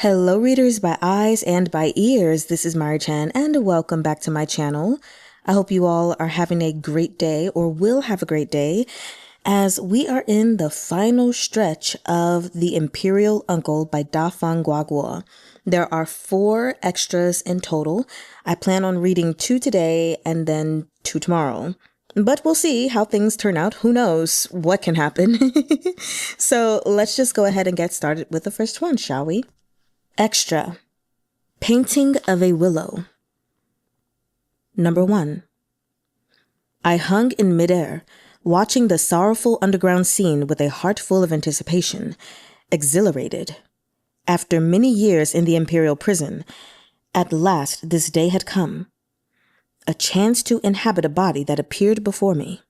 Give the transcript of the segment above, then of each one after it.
Hello readers by eyes and by ears, this is Mari-chan and welcome back to my channel. I hope you all are having a great day or will have a great day as we are in the final stretch of The Imperial Uncle by Feng Gua Guo. There are 4 extras in total. I plan on reading 2 today and then 2 tomorrow. But we'll see how things turn out. Who knows what can happen? So let's just go ahead and get started with the first one, shall we? Extra. Painting of a Willow. Number 1. I hung in midair, watching the sorrowful underground scene with a heart full of anticipation, exhilarated. After many years in the Imperial prison, at last this day had come. A chance to inhabit a body that appeared before me.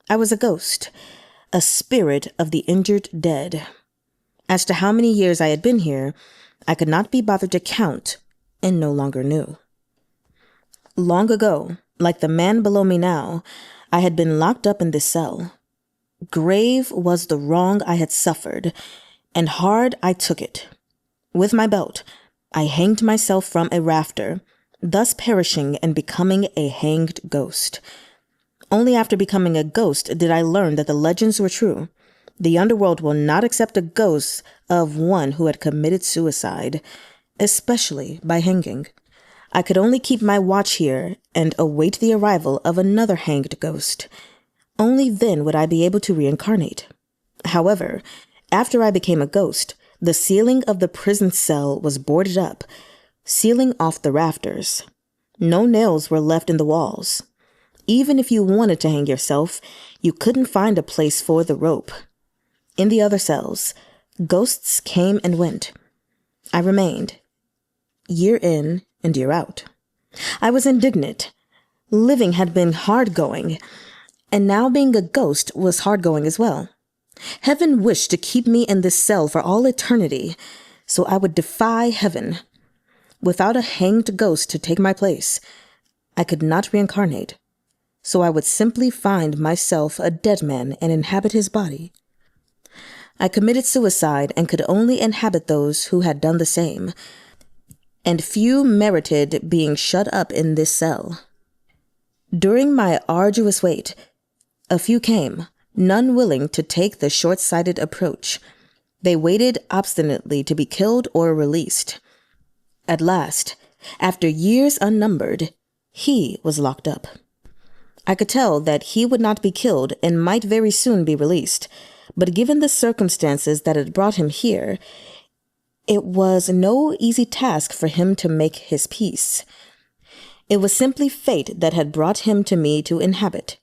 I was a ghost, a spirit of the injured dead. As to how many years I had been here, I could not be bothered to count and no longer knew. Long ago, like the man below me now, I had been locked up in this cell. Grave was the wrong I had suffered, and hard I took it. With my belt, I hanged myself from a rafter, thus perishing and becoming a hanged ghost. Only after becoming a ghost did I learn that the legends were true. The underworld will not accept a ghost of one who had committed suicide, especially by hanging. I could only keep my watch here and await the arrival of another hanged ghost. Only then would I be able to reincarnate. However, after I became a ghost, the ceiling of the prison cell was boarded up, sealing off the rafters. No nails were left in the walls. Even if you wanted to hang yourself, you couldn't find a place for the rope. In the other cells, ghosts came and went. I remained, year in and year out. I was indignant. Living had been hard-going, and now being a ghost was hard-going as well. Heaven wished to keep me in this cell for all eternity, so I would defy heaven. Without a hanged ghost to take my place, I could not reincarnate, so I would simply find myself a dead man and inhabit his body. I committed suicide and could only inhabit those who had done the same, and few merited being shut up in this cell. During my arduous wait, a few came, none willing to take the short-sighted approach. They waited obstinately to be killed or released. At last, after years unnumbered, he was locked up. I could tell that he would not be killed and might very soon be released, but given the circumstances that had brought him here, it was no easy task for him to make his peace. It was simply fate that had brought him to me to inhabit.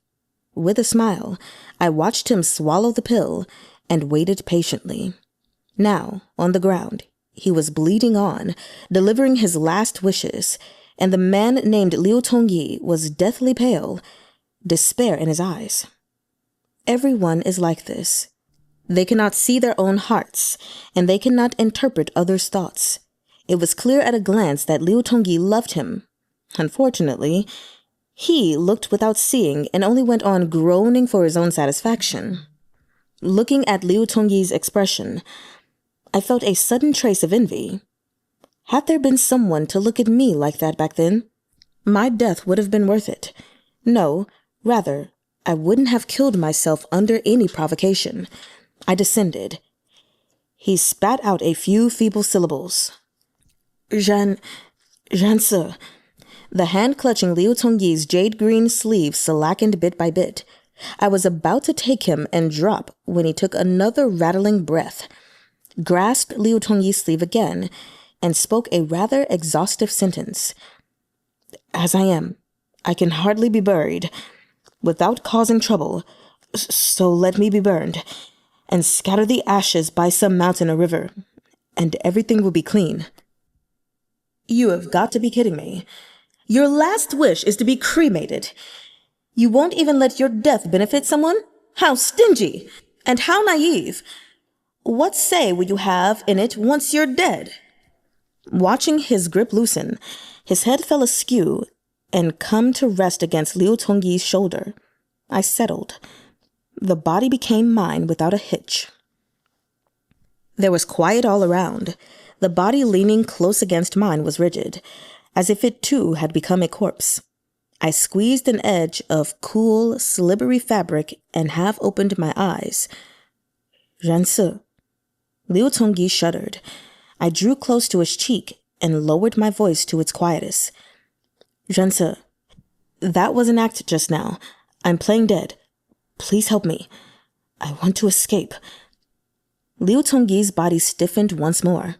With a smile, I watched him swallow the pill and waited patiently. Now, on the ground, he was bleeding on, delivering his last wishes, and the man named Tongyi was deathly pale, despair in his eyes. Everyone is like this. They cannot see their own hearts, and they cannot interpret others' thoughts. It was clear at a glance that Tongyi loved him. Unfortunately, he looked without seeing and only went on groaning for his own satisfaction. Looking at Tongyi's expression, I felt a sudden trace of envy. Had there been someone to look at me like that back then, my death would have been worth it. No, rather, I wouldn't have killed myself under any provocation. I descended. He spat out a few feeble syllables. Jean, sir. The hand clutching Tongyi's jade-green sleeve slackened bit by bit. I was about to take him and drop when he took another rattling breath, grasped Tongyi's sleeve again, and spoke a rather exhaustive sentence. As I am, I can hardly be buried, without causing trouble, so let me be burned, and scatter the ashes by some mountain or river, and everything will be clean. You have got to be kidding me. Your last wish is to be cremated. You won't even let your death benefit someone? How stingy! And how naive! What say will you have in it once you're dead? Watching his grip loosen, his head fell askew and come to rest against Tongyi's shoulder. I settled. The body became mine without a hitch. There was quiet all around. The body leaning close against mine was rigid, as if it too had become a corpse. I squeezed an edge of cool, slippery fabric and half opened my eyes. Rense. Liu Tongyi shuddered. I drew close to his cheek and lowered my voice to its quietest. Rense, that was an act just now. I'm playing dead. Please help me. I want to escape. Liu Tongyi's body stiffened once more.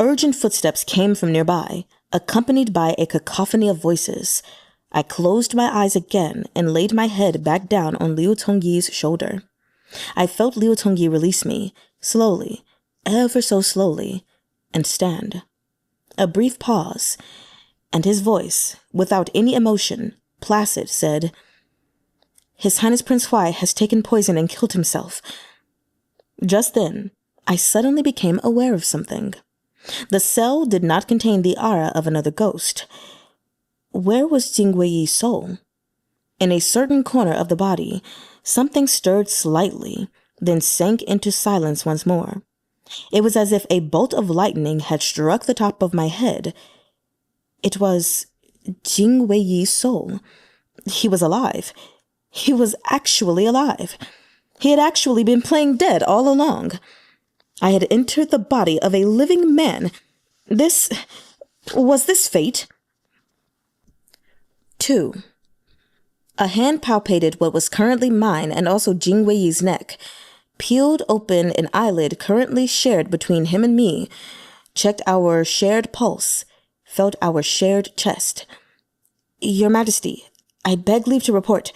Urgent footsteps came from nearby, accompanied by a cacophony of voices. I closed my eyes again and laid my head back down on Liu Tongyi's shoulder. I felt Liu Tongyi release me, slowly, ever so slowly, and stand. A brief pause, and his voice, without any emotion, placid, said, His Highness Prince Huai has taken poison and killed himself. Just then, I suddenly became aware of something. The cell did not contain the aura of another ghost. Where was Jing Weiyi's soul? In a certain corner of the body, something stirred slightly, then sank into silence once more. It was as if a bolt of lightning had struck the top of my head. It was Jing Weiyi's soul. He was alive. He was actually alive. He had actually been playing dead all along. I had entered the body of a living man. Was this fate? 2. A hand palpated what was currently mine and also Jing Weiyi's neck, peeled open an eyelid currently shared between him and me, checked our shared pulse, felt our shared chest. Your Majesty, I beg leave to report,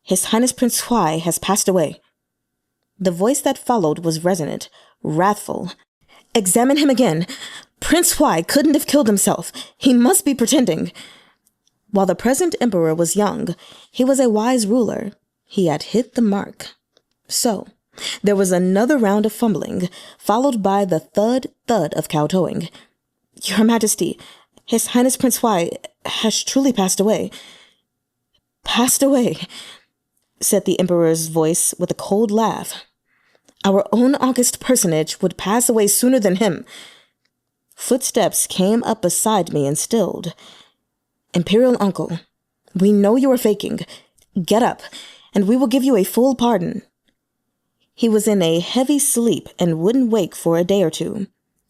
His Highness Prince Huai has passed away. The voice that followed was resonant, wrathful. Examine him again. Prince Huai couldn't have killed himself. He must be pretending. While the present emperor was young, he was a wise ruler. He had hit the mark. So, there was another round of fumbling, followed by the thud of kowtowing. Your Majesty, His Highness Prince Huai has truly passed away. Passed away, said the emperor's voice with a cold laugh. Our own august personage would pass away sooner than him. Footsteps came up beside me and stilled. Imperial uncle, we know you are faking. Get up, and we will give you a full pardon. He was in a heavy sleep and wouldn't wake for a day or two.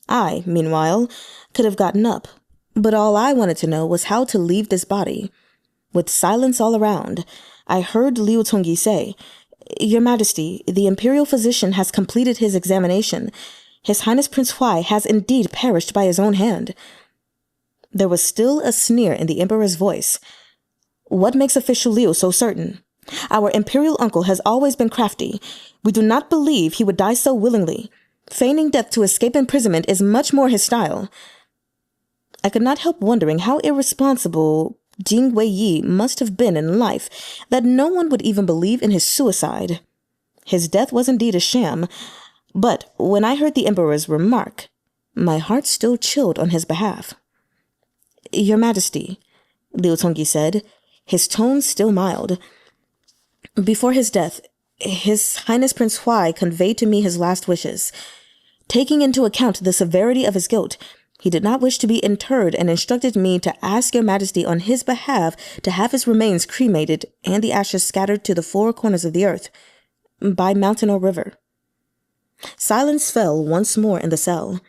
I, meanwhile, could have gotten up, but all I wanted to know was how to leave this body. With silence all around, I heard Liu Tongyi say, Your Majesty, the Imperial physician has completed his examination. His Highness Prince Huai has indeed perished by his own hand. There was still a sneer in the Emperor's voice. What makes official Liu so certain? Our Imperial uncle has always been crafty. We do not believe he would die so willingly. Feigning death to escape imprisonment is much more his style. I could not help wondering how irresponsible Jing Weiyi must have been in life that no one would even believe in his suicide. His death was indeed a sham, but when I heard the Emperor's remark, my heart still chilled on his behalf. Your Majesty, Liu Tongyi said, his tone still mild. Before his death, His Highness Prince Huai conveyed to me his last wishes. Taking into account the severity of his guilt, he did not wish to be interred and instructed me to ask Your Majesty on his behalf to have his remains cremated and the ashes scattered to the 4 corners of the earth, by mountain or river. Silence fell once more in the cell.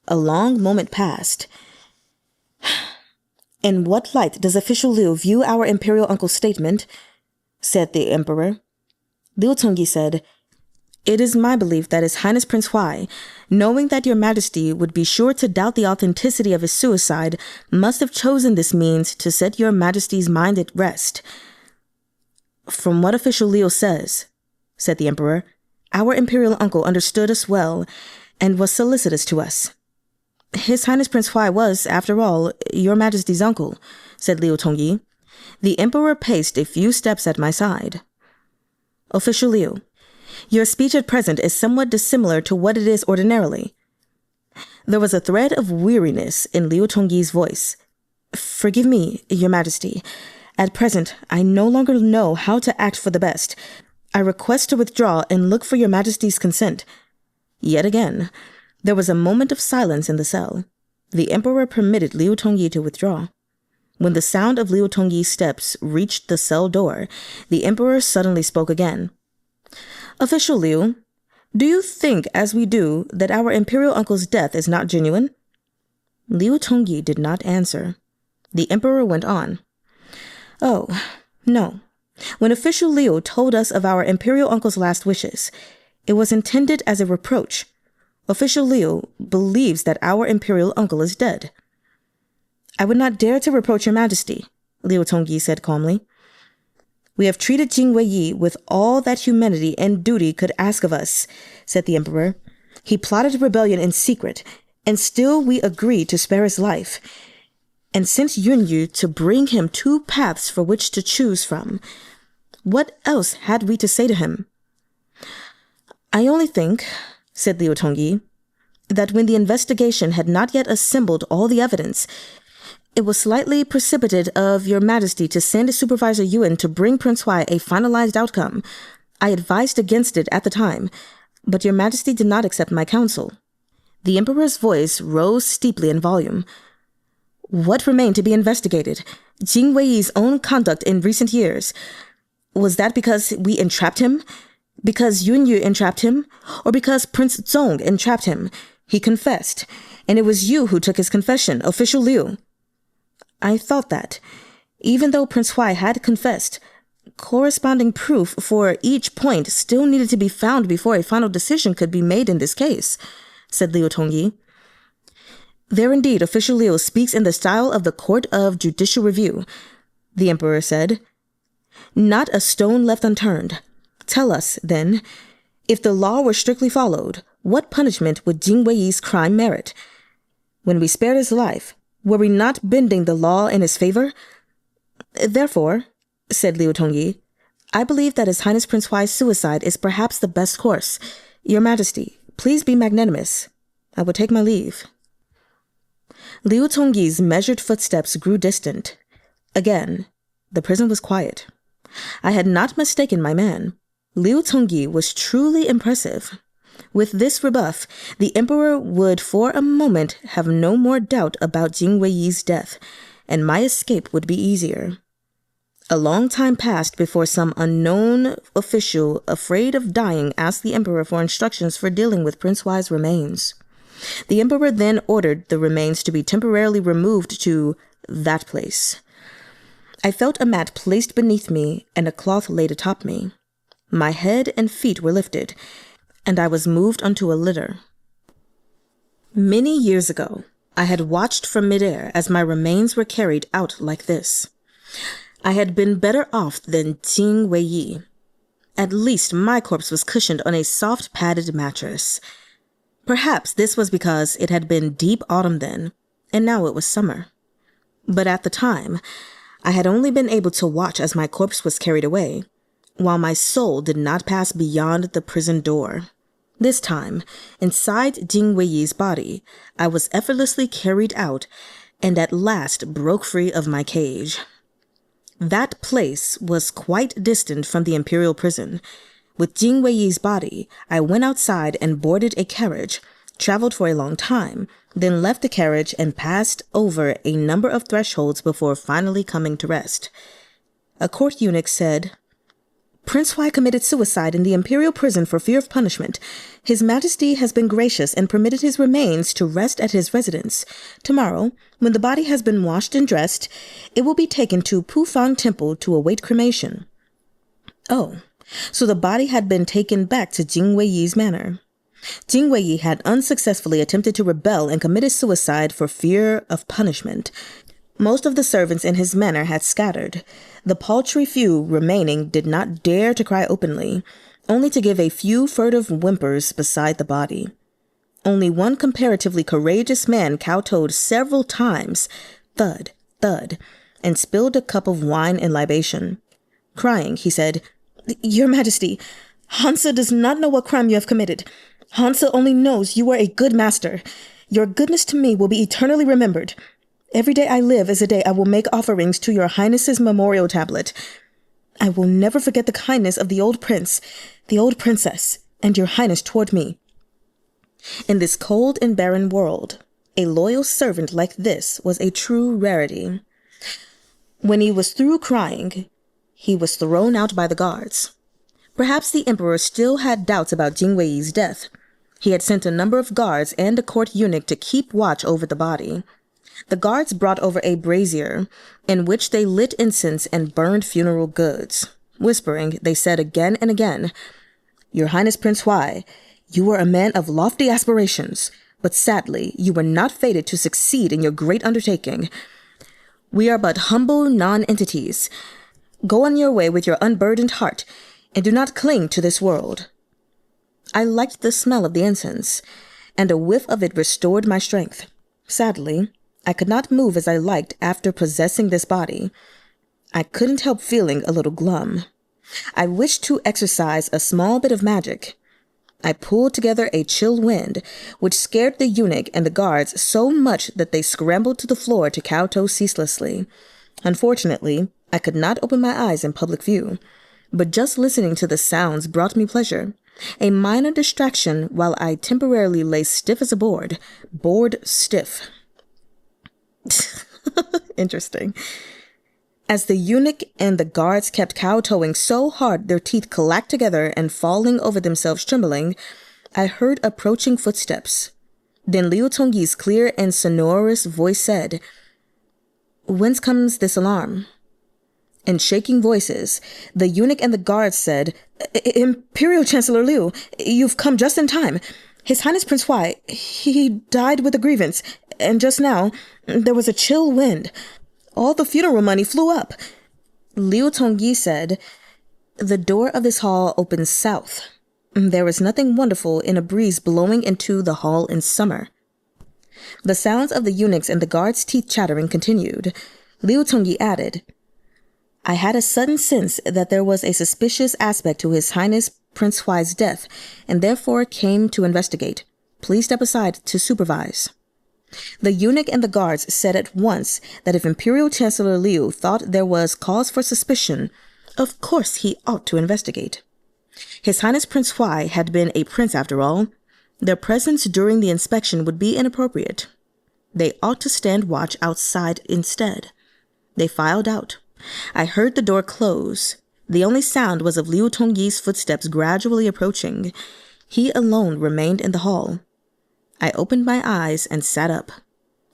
A long moment passed. In what light does official Liu view our Imperial uncle's statement? Said the Emperor. Liu Tongyi said, It is my belief that His Highness Prince Huai, knowing that Your Majesty would be sure to doubt the authenticity of his suicide, must have chosen this means to set Your Majesty's mind at rest. From what official Liu says, said the Emperor, our Imperial uncle understood us well and was solicitous to us. His Highness Prince Huai was, after all, Your Majesty's uncle, said Liu Tongyi. The Emperor paced a few steps at my side. Official Liu, your speech at present is somewhat dissimilar to what it is ordinarily. There was a thread of weariness in Liu Tongyi's voice. Forgive me, Your Majesty. At present, I no longer know how to act for the best. I request to withdraw and look for Your Majesty's consent. Yet again, There was a moment of silence in the cell. The emperor permitted Liu Tongyi to withdraw. When the sound of Liu Tongyi's steps reached the cell door, the emperor suddenly spoke again. "Official Liu, do you think, as we do, that our imperial uncle's death is not genuine?" Liu Tongyi did not answer. The emperor went on. "Oh, no. When official Liu told us of our imperial uncle's last wishes, it was intended as a reproach. Official Liu believes that our imperial uncle is dead." "I would not dare to reproach your majesty," Liu Tongyi said calmly. "We have treated Jing Weiyi with all that humanity and duty could ask of us," said the emperor. "He plotted rebellion in secret, and still we agreed to spare his life, and sent Yunyu to bring him 2 paths for which to choose from. What else had we to say to him?" "I only think," said Liu Tongyi, "that when the investigation had not yet assembled all the evidence, it was slightly precipitate of your majesty to send Supervisor Yuan to bring Prince Huai a finalized outcome. I advised against it at the time, but your majesty did not accept my counsel." The emperor's voice rose steeply in volume. "What remained to be investigated? Jing Weiyi's own conduct in recent years. Was that because we entrapped him? Because Yunyu entrapped him? Or because Prince Zong entrapped him? He confessed, and it was you who took his confession, official Liu." "I thought that, even though Prince Huai had confessed, corresponding proof for each point still needed to be found before a final decision could be made in this case," said Liu Tongyi. "There indeed, official Liu speaks in the style of the Court of Judicial Review," the emperor said. "Not a stone left unturned. Tell us, then, if the law were strictly followed, what punishment would Jing Weiyi's crime merit? When we spared his life, were we not bending the law in his favor? Therefore," said Liu Tongyi, "I believe that His Highness Prince Huai's suicide is perhaps the best course. Your Majesty, please be magnanimous. I will take my leave." Liu Tongyi's measured footsteps grew distant. Again, the prison was quiet. I had not mistaken my man. Liu Tongyi was truly impressive. With this rebuff, the emperor would for a moment have no more doubt about Jing Weiyi's death, and my escape would be easier. A long time passed before some unknown official, afraid of dying, asked the emperor for instructions for dealing with Prince Huai's remains. The emperor then ordered the remains to be temporarily removed to that place. I felt a mat placed beneath me and a cloth laid atop me. My head and feet were lifted, and I was moved onto a litter. Many years ago, I had watched from midair as my remains were carried out like this. I had been better off than Jing Weiyi. At least my corpse was cushioned on a soft padded mattress. Perhaps this was because it had been deep autumn then, and now it was summer. But at the time, I had only been able to watch as my corpse was carried away, while my soul did not pass beyond the prison door. This time, inside Jing Weiyi's body, I was effortlessly carried out and at last broke free of my cage. That place was quite distant from the Imperial prison. With Jing Weiyi's body, I went outside and boarded a carriage, traveled for a long time, then left the carriage and passed over a number of thresholds before finally coming to rest. A court eunuch said, "Prince Huai committed suicide in the Imperial prison for fear of punishment. His Majesty has been gracious and permitted his remains to rest at his residence. Tomorrow, when the body has been washed and dressed, it will be taken to Pufang Temple to await cremation." Oh, so the body had been taken back to Jing Weiyi's manor. Jing Weiyi had unsuccessfully attempted to rebel and committed suicide for fear of punishment. Most of the servants in his manor had scattered. The paltry few remaining did not dare to cry openly, only to give a few furtive whimpers beside the body. Only one comparatively courageous man kowtowed several times, thud, thud, and spilled a cup of wine and libation. Crying, he said, "Your Majesty, Hansa does not know what crime you have committed. Hansa only knows you are a good master. Your goodness to me will be eternally remembered. Every day I live is a day I will make offerings to your Highness's memorial tablet. I will never forget the kindness of the old prince, the old princess, and your Highness toward me." In this cold and barren world, a loyal servant like this was a true rarity. When he was through crying, he was thrown out by the guards. Perhaps the emperor still had doubts about Jing Weiyi's death. He had sent a number of guards and a court eunuch to keep watch over the body. The guards brought over a brazier, in which they lit incense and burned funeral goods. Whispering, they said again and again, "Your Highness Prince Huai, you were a man of lofty aspirations, but sadly you were not fated to succeed in your great undertaking. We are but humble non-entities. Go on your way with your unburdened heart, and do not cling to this world." I liked the smell of the incense, and a whiff of it restored my strength. Sadly, I could not move as I liked after possessing this body. I couldn't help feeling a little glum. I wished to exercise a small bit of magic. I pulled together a chill wind, which scared the eunuch and the guards so much that they scrambled to the floor to kowtow ceaselessly. Unfortunately, I could not open my eyes in public view, but just listening to the sounds brought me pleasure, a minor distraction while I temporarily lay stiff as a board, bored stiff. Interesting. As the eunuch and the guards kept kowtowing so hard their teeth clacked together and falling over themselves trembling, I heard approaching footsteps. Then Liu Tongyi's clear and sonorous voice said, "Whence comes this alarm?" In shaking voices, the eunuch and the guards said, "Imperial Chancellor Liu, you've come just in time. His Highness Prince Huai, he died with a grievance, and just now there was a chill wind. All the funeral money flew up." Liu Tongyi said, "The door of this hall opens south. There is nothing wonderful in a breeze blowing into the hall in summer." The sounds of the eunuchs and the guards' teeth chattering continued. Liu Tongyi added, "I had a sudden sense that there was a suspicious aspect to His Highness Prince Huai's death, and therefore came to investigate. Please step aside to supervise." The eunuch and the guards said at once that if Imperial Chancellor Liu thought there was cause for suspicion, of course he ought to investigate. His Highness Prince Huai had been a prince after all. Their presence during the inspection would be inappropriate. They ought to stand watch outside instead. They filed out. I heard the door close. The only sound was of Liu Tongyi's footsteps gradually approaching. He alone remained in the hall. I opened my eyes and sat up.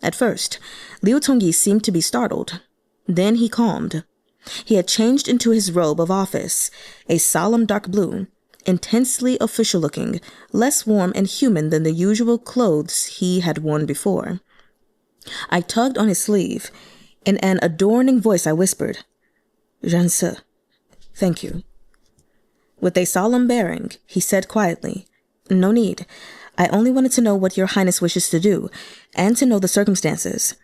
At first, Liu Tongyi seemed to be startled. Then he calmed. He had changed into his robe of office, a solemn dark blue, intensely official-looking, less warm and human than the usual clothes he had worn before. I tugged on his sleeve. In an adorning voice I whispered, "Jean Tse, thank you." With a solemn bearing, he said quietly, "No need. I only wanted to know what your Highness wishes to do, and to know the circumstances.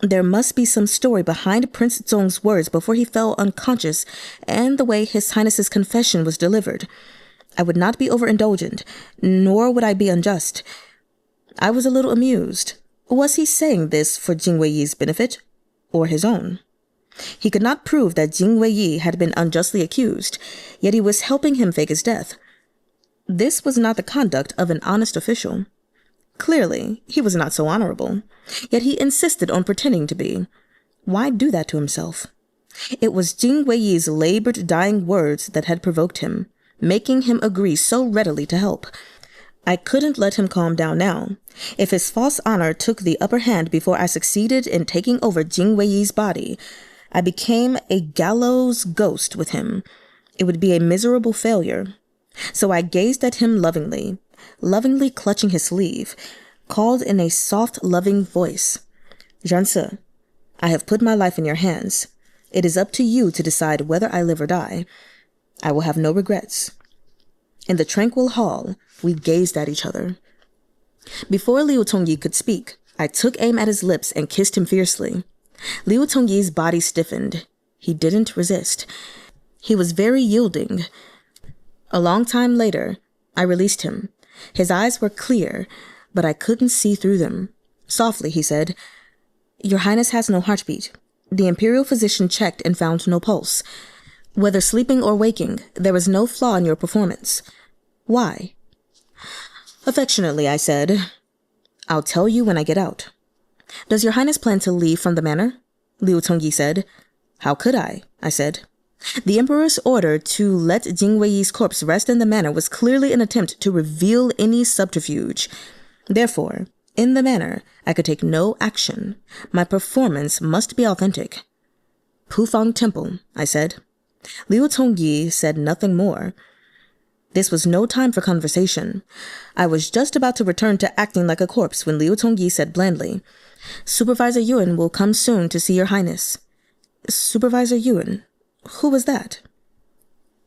There must be some story behind Prince Zong's words before he fell unconscious, and the way His Highness's confession was delivered. I would not be overindulgent, nor would I be unjust." I was a little amused. Was he saying this for Jing Weiyi's benefit, or his own? He could not prove that Jing Weiyi had been unjustly accused, yet he was helping him fake his death. This was not the conduct of an honest official. Clearly, he was not so honorable, yet he insisted on pretending to be. Why do that to himself? It was Jing Weiyi's labored dying words that had provoked him, making him agree so readily to help. I couldn't let him calm down now. If his false honor took the upper hand before I succeeded in taking over Jing Weiyi's body, I became a gallows ghost with him. It would be a miserable failure. So I gazed at him lovingly clutching his sleeve, called in a soft, loving voice, "Jean Tse, I have put my life in your hands. It is up to you to decide whether I live or die. I will have no regrets." In the tranquil hall, we gazed at each other. Before Liu Tongyi could speak, I took aim at his lips and kissed him fiercely. Liu Tongyi's body stiffened. He didn't resist. He was very yielding. A long time later, I released him. His eyes were clear, but I couldn't see through them. Softly, he said, "Your Highness has no heartbeat. The Imperial physician checked and found no pulse. Whether sleeping or waking, there is no flaw in your performance. Why?" Affectionately, I said, "I'll tell you when I get out." "Does your highness plan to leave from the manor?" Liu Tongyi said. "How could I?" I said. The emperor's order to let Jing Weiyi's corpse rest in the manor was clearly an attempt to reveal any subterfuge. Therefore, in the manor, I could take no action. My performance must be authentic. "Pufang Temple," I said. Liu Tongyi said nothing more. This was no time for conversation. I was just about to return to acting like a corpse when Liu Tongyi said blandly, "Supervisor Yuan will come soon to see your highness." Supervisor Yuan? Who was that?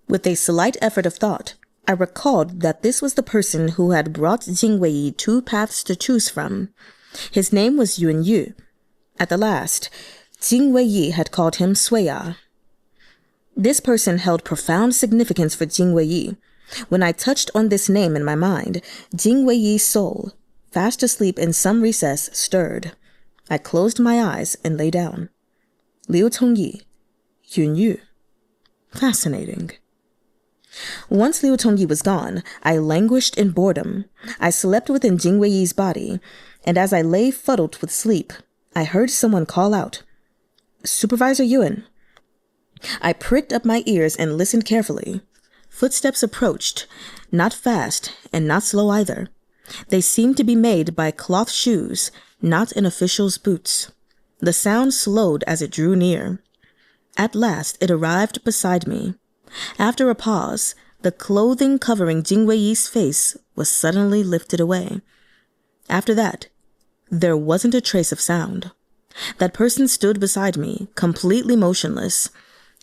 With a slight effort of thought, I recalled that this was the person who had brought Jing Weiyi two paths to choose from. His name was Yun Yu. At the last, Jing Weiyi had called him Suya. This person held profound significance for Jing Weiyi. When I touched on this name in my mind, Jing Weiyi's soul, fast asleep in some recess, stirred. I closed my eyes and lay down. Liu Tongyi, Yun Yu. Fascinating. Once Liu Tongyi was gone, I languished in boredom. I slept within Jing Weiyi's body, and as I lay fuddled with sleep, I heard someone call out, "Supervisor Yuan." I pricked up my ears and listened carefully. Footsteps approached, not fast and not slow either. They seemed to be made by cloth shoes, not an official's boots. The sound slowed as it drew near. At last it arrived beside me. After a pause, the clothing covering Jing Weiyi's face was suddenly lifted away. After that, there wasn't a trace of sound. That person stood beside me, completely motionless,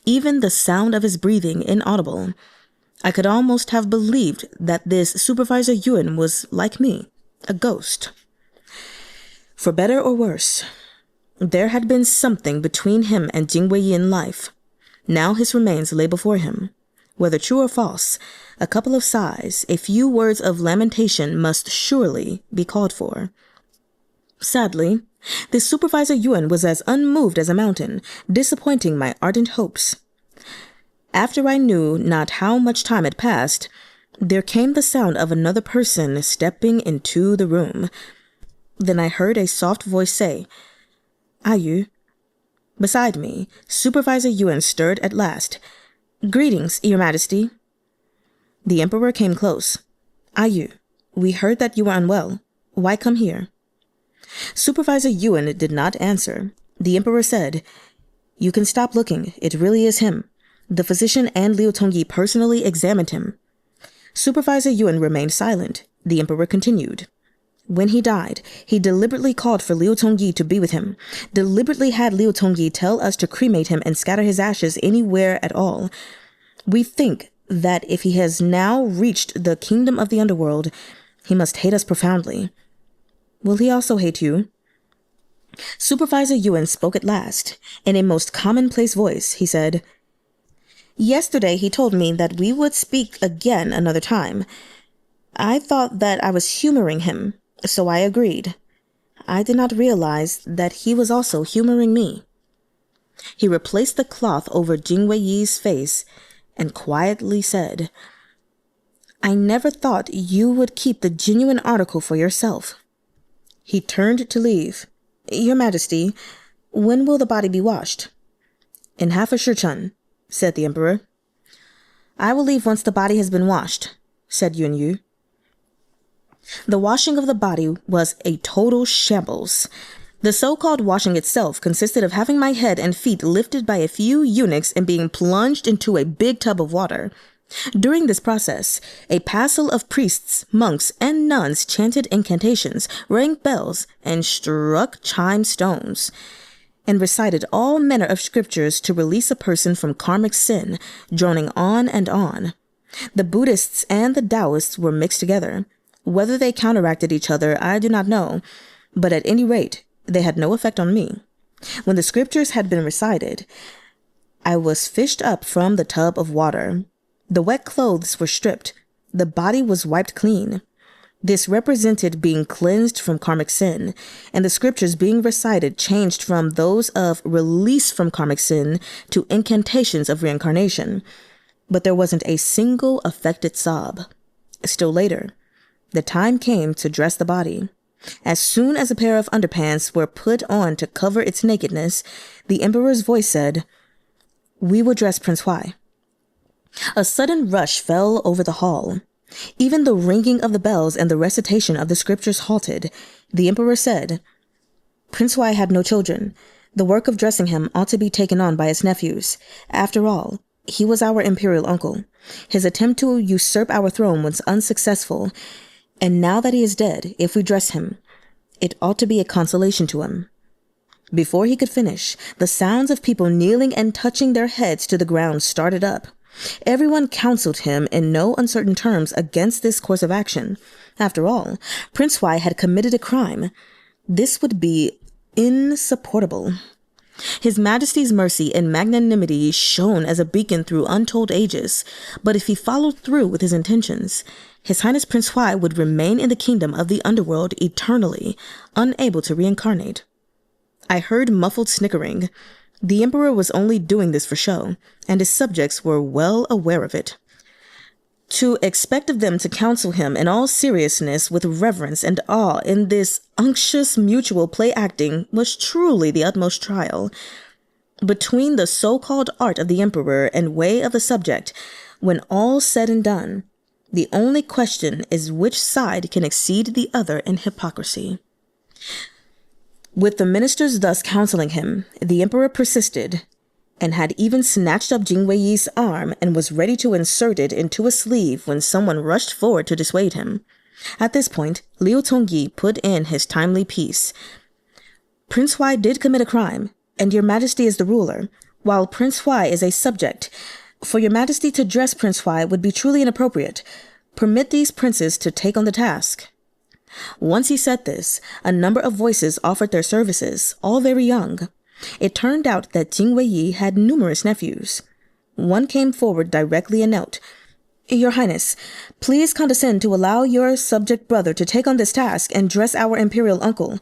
even the sound of his breathing inaudible. I could almost have believed that this Supervisor Yuan was, like me, a ghost. For better or worse, there had been something between him and Jing Weiyi in life. Now his remains lay before him. Whether true or false, a couple of sighs, a few words of lamentation must surely be called for. Sadly, this Supervisor Yuan was as unmoved as a mountain, disappointing my ardent hopes. After I knew not how much time had passed, there came the sound of another person stepping into the room. Then I heard a soft voice say, "Ayu." Beside me, Supervisor Yuan stirred at last. "Greetings, Your Majesty." The Emperor came close. "Ayu, we heard that you were unwell. Why come here?" Supervisor Yuan did not answer. The Emperor said, "You can stop looking. It really is him. The physician and Liu Tongyi personally examined him." Supervisor Yuan remained silent. The Emperor continued. "When he died, he deliberately called for Liu Tongyi to be with him, deliberately had Liu Tongyi tell us to cremate him and scatter his ashes anywhere at all. We think that if he has now reached the kingdom of the underworld, he must hate us profoundly. Will he also hate you?" Supervisor Yuan spoke at last. In a most commonplace voice, he said, "Yesterday he told me that we would speak again another time. I thought that I was humoring him, so I agreed. I did not realize that he was also humoring me." He replaced the cloth over Jing Weiyi's face and quietly said, "I never thought you would keep the genuine article for yourself." He turned to leave. "Your Majesty, when will the body be washed?" "In half a shirchun," said the Emperor. "I will leave once the body has been washed," said Yun Yu. The washing of the body was a total shambles. The so-called washing itself consisted of having my head and feet lifted by a few eunuchs and being plunged into a big tub of water. During this process, a passel of priests, monks, and nuns chanted incantations, rang bells, and struck chime stones, and recited all manner of scriptures to release a person from karmic sin, droning on and on. The Buddhists and the Taoists were mixed together. Whether they counteracted each other, I do not know, but at any rate, they had no effect on me. When the scriptures had been recited, I was fished up from the tub of water. The wet clothes were stripped. The body was wiped clean. This represented being cleansed from karmic sin, and the scriptures being recited changed from those of release from karmic sin to incantations of reincarnation. But there wasn't a single affected sob. Still later, The time came to dress the body. As soon as a pair of underpants were put on to cover its nakedness, the emperor's voice said, "We will dress Prince Huai." A sudden rush fell over the hall. Even the ringing of the bells and the recitation of the scriptures halted. The emperor said, "Prince Huai had no children. The work of dressing him ought to be taken on by his nephews. After all, he was our imperial uncle. His attempt to usurp our throne was unsuccessful, and now that he is dead, if we dress him, it ought to be a consolation to him." Before he could finish, the sounds of people kneeling and touching their heads to the ground started up. Everyone counseled him in no uncertain terms against this course of action. After all, Prince Huai had committed a crime. This would be insupportable. His Majesty's mercy and magnanimity shone as a beacon through untold ages, but if he followed through with his intentions, His Highness Prince Huai would remain in the kingdom of the underworld eternally, unable to reincarnate. I heard muffled snickering. The emperor was only doing this for show, and his subjects were well aware of it. To expect of them to counsel him in all seriousness with reverence and awe in this unctuous mutual play-acting was truly the utmost trial. Between the so-called art of the emperor and way of the subject, when all's said and done, the only question is which side can exceed the other in hypocrisy. With the ministers thus counseling him, the emperor persisted, and had even snatched up Jing Weiyi's arm and was ready to insert it into a sleeve when someone rushed forward to dissuade him. At this point, Liu Tongyi put in his timely piece. Prince Huai did commit a crime, and your majesty is the ruler, while Prince Huai is a subject. For your majesty to dress Prince Huai would be truly inappropriate. Permit these princes to take on the task. Once he said this, a number of voices offered their services, all very young. It turned out that Jing Weiyi had numerous nephews. One came forward directly and knelt. Your Highness, please condescend to allow your subject brother to take on this task and dress our imperial uncle.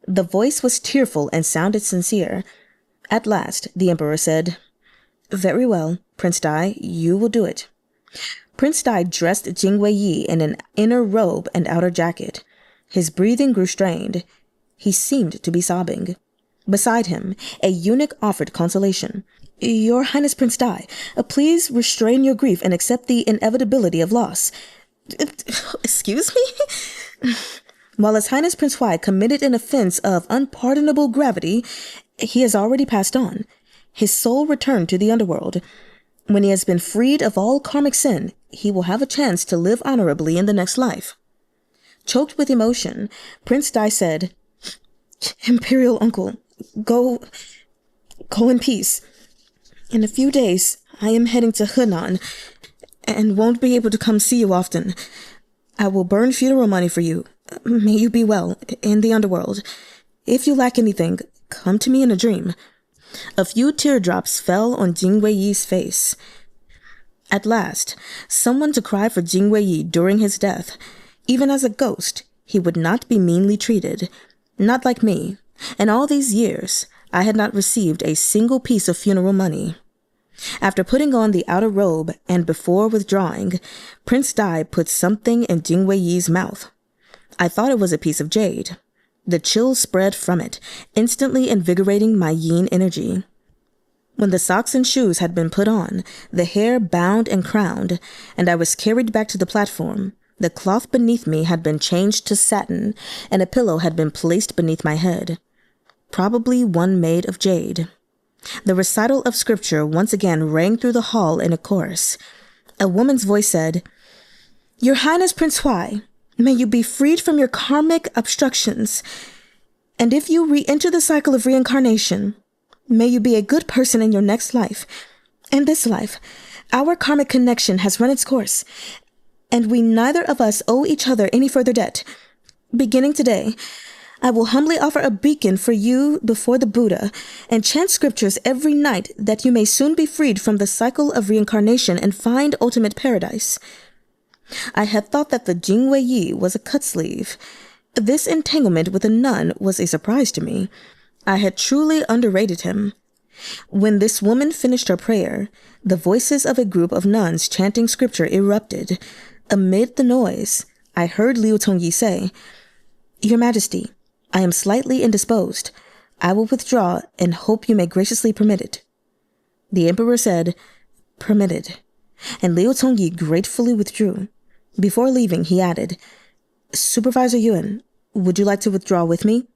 The voice was tearful and sounded sincere. At last, the emperor said, Very well, Prince Dai, you will do it. Prince Dai dressed Jing Weiyi in an inner robe and outer jacket. His breathing grew strained. He seemed to be sobbing. Beside him, a eunuch offered consolation. Your Highness Prince Dai, please restrain your grief and accept the inevitability of loss. Excuse me? While His Highness Prince Huai committed an offense of unpardonable gravity, he has already passed on. His soul returned to the underworld. When he has been freed of all karmic sin, he will have a chance to live honorably in the next life. Choked with emotion, Prince Dai said, Imperial uncle, go in peace. In a few days, I am heading to Henan and won't be able to come see you often. I will burn funeral money for you. May you be well in the underworld. If you lack anything, come to me in a dream. A few teardrops fell on Jing Weiyi's face. At last, someone to cry for Jing Weiyi during his death. Even as a ghost, he would not be meanly treated. Not like me. In all these years, I had not received a single piece of funeral money. After putting on the outer robe and before withdrawing, Prince Dai put something in Jing Weiyi's mouth. I thought it was a piece of jade. The chill spread from it, instantly invigorating my yin energy. When the socks and shoes had been put on, the hair bound and crowned, and I was carried back to the platform, the cloth beneath me had been changed to satin, and a pillow had been placed beneath my head, probably one made of jade. The recital of scripture once again rang through the hall in a chorus. A woman's voice said, Your Highness Prince Huai, may you be freed from your karmic obstructions, and if you re-enter the cycle of reincarnation, may you be a good person in your next life. In this life, our karmic connection has run its course, and we neither of us owe each other any further debt. Beginning today, I will humbly offer a beacon for you before the Buddha and chant scriptures every night that you may soon be freed from the cycle of reincarnation and find ultimate paradise. I had thought that the Jing Weiyi was a cut-sleeve. This entanglement with a nun was a surprise to me. I had truly underrated him. When this woman finished her prayer, the voices of a group of nuns chanting scripture erupted. Amid the noise, I heard Liu Tongyi say, "Your Majesty, I am slightly indisposed. I will withdraw and hope you may graciously permit it." The Emperor said, "Permitted," and Liu Tongyi gratefully withdrew. Before leaving, he added, "Supervisor Yuan, would you like to withdraw with me?"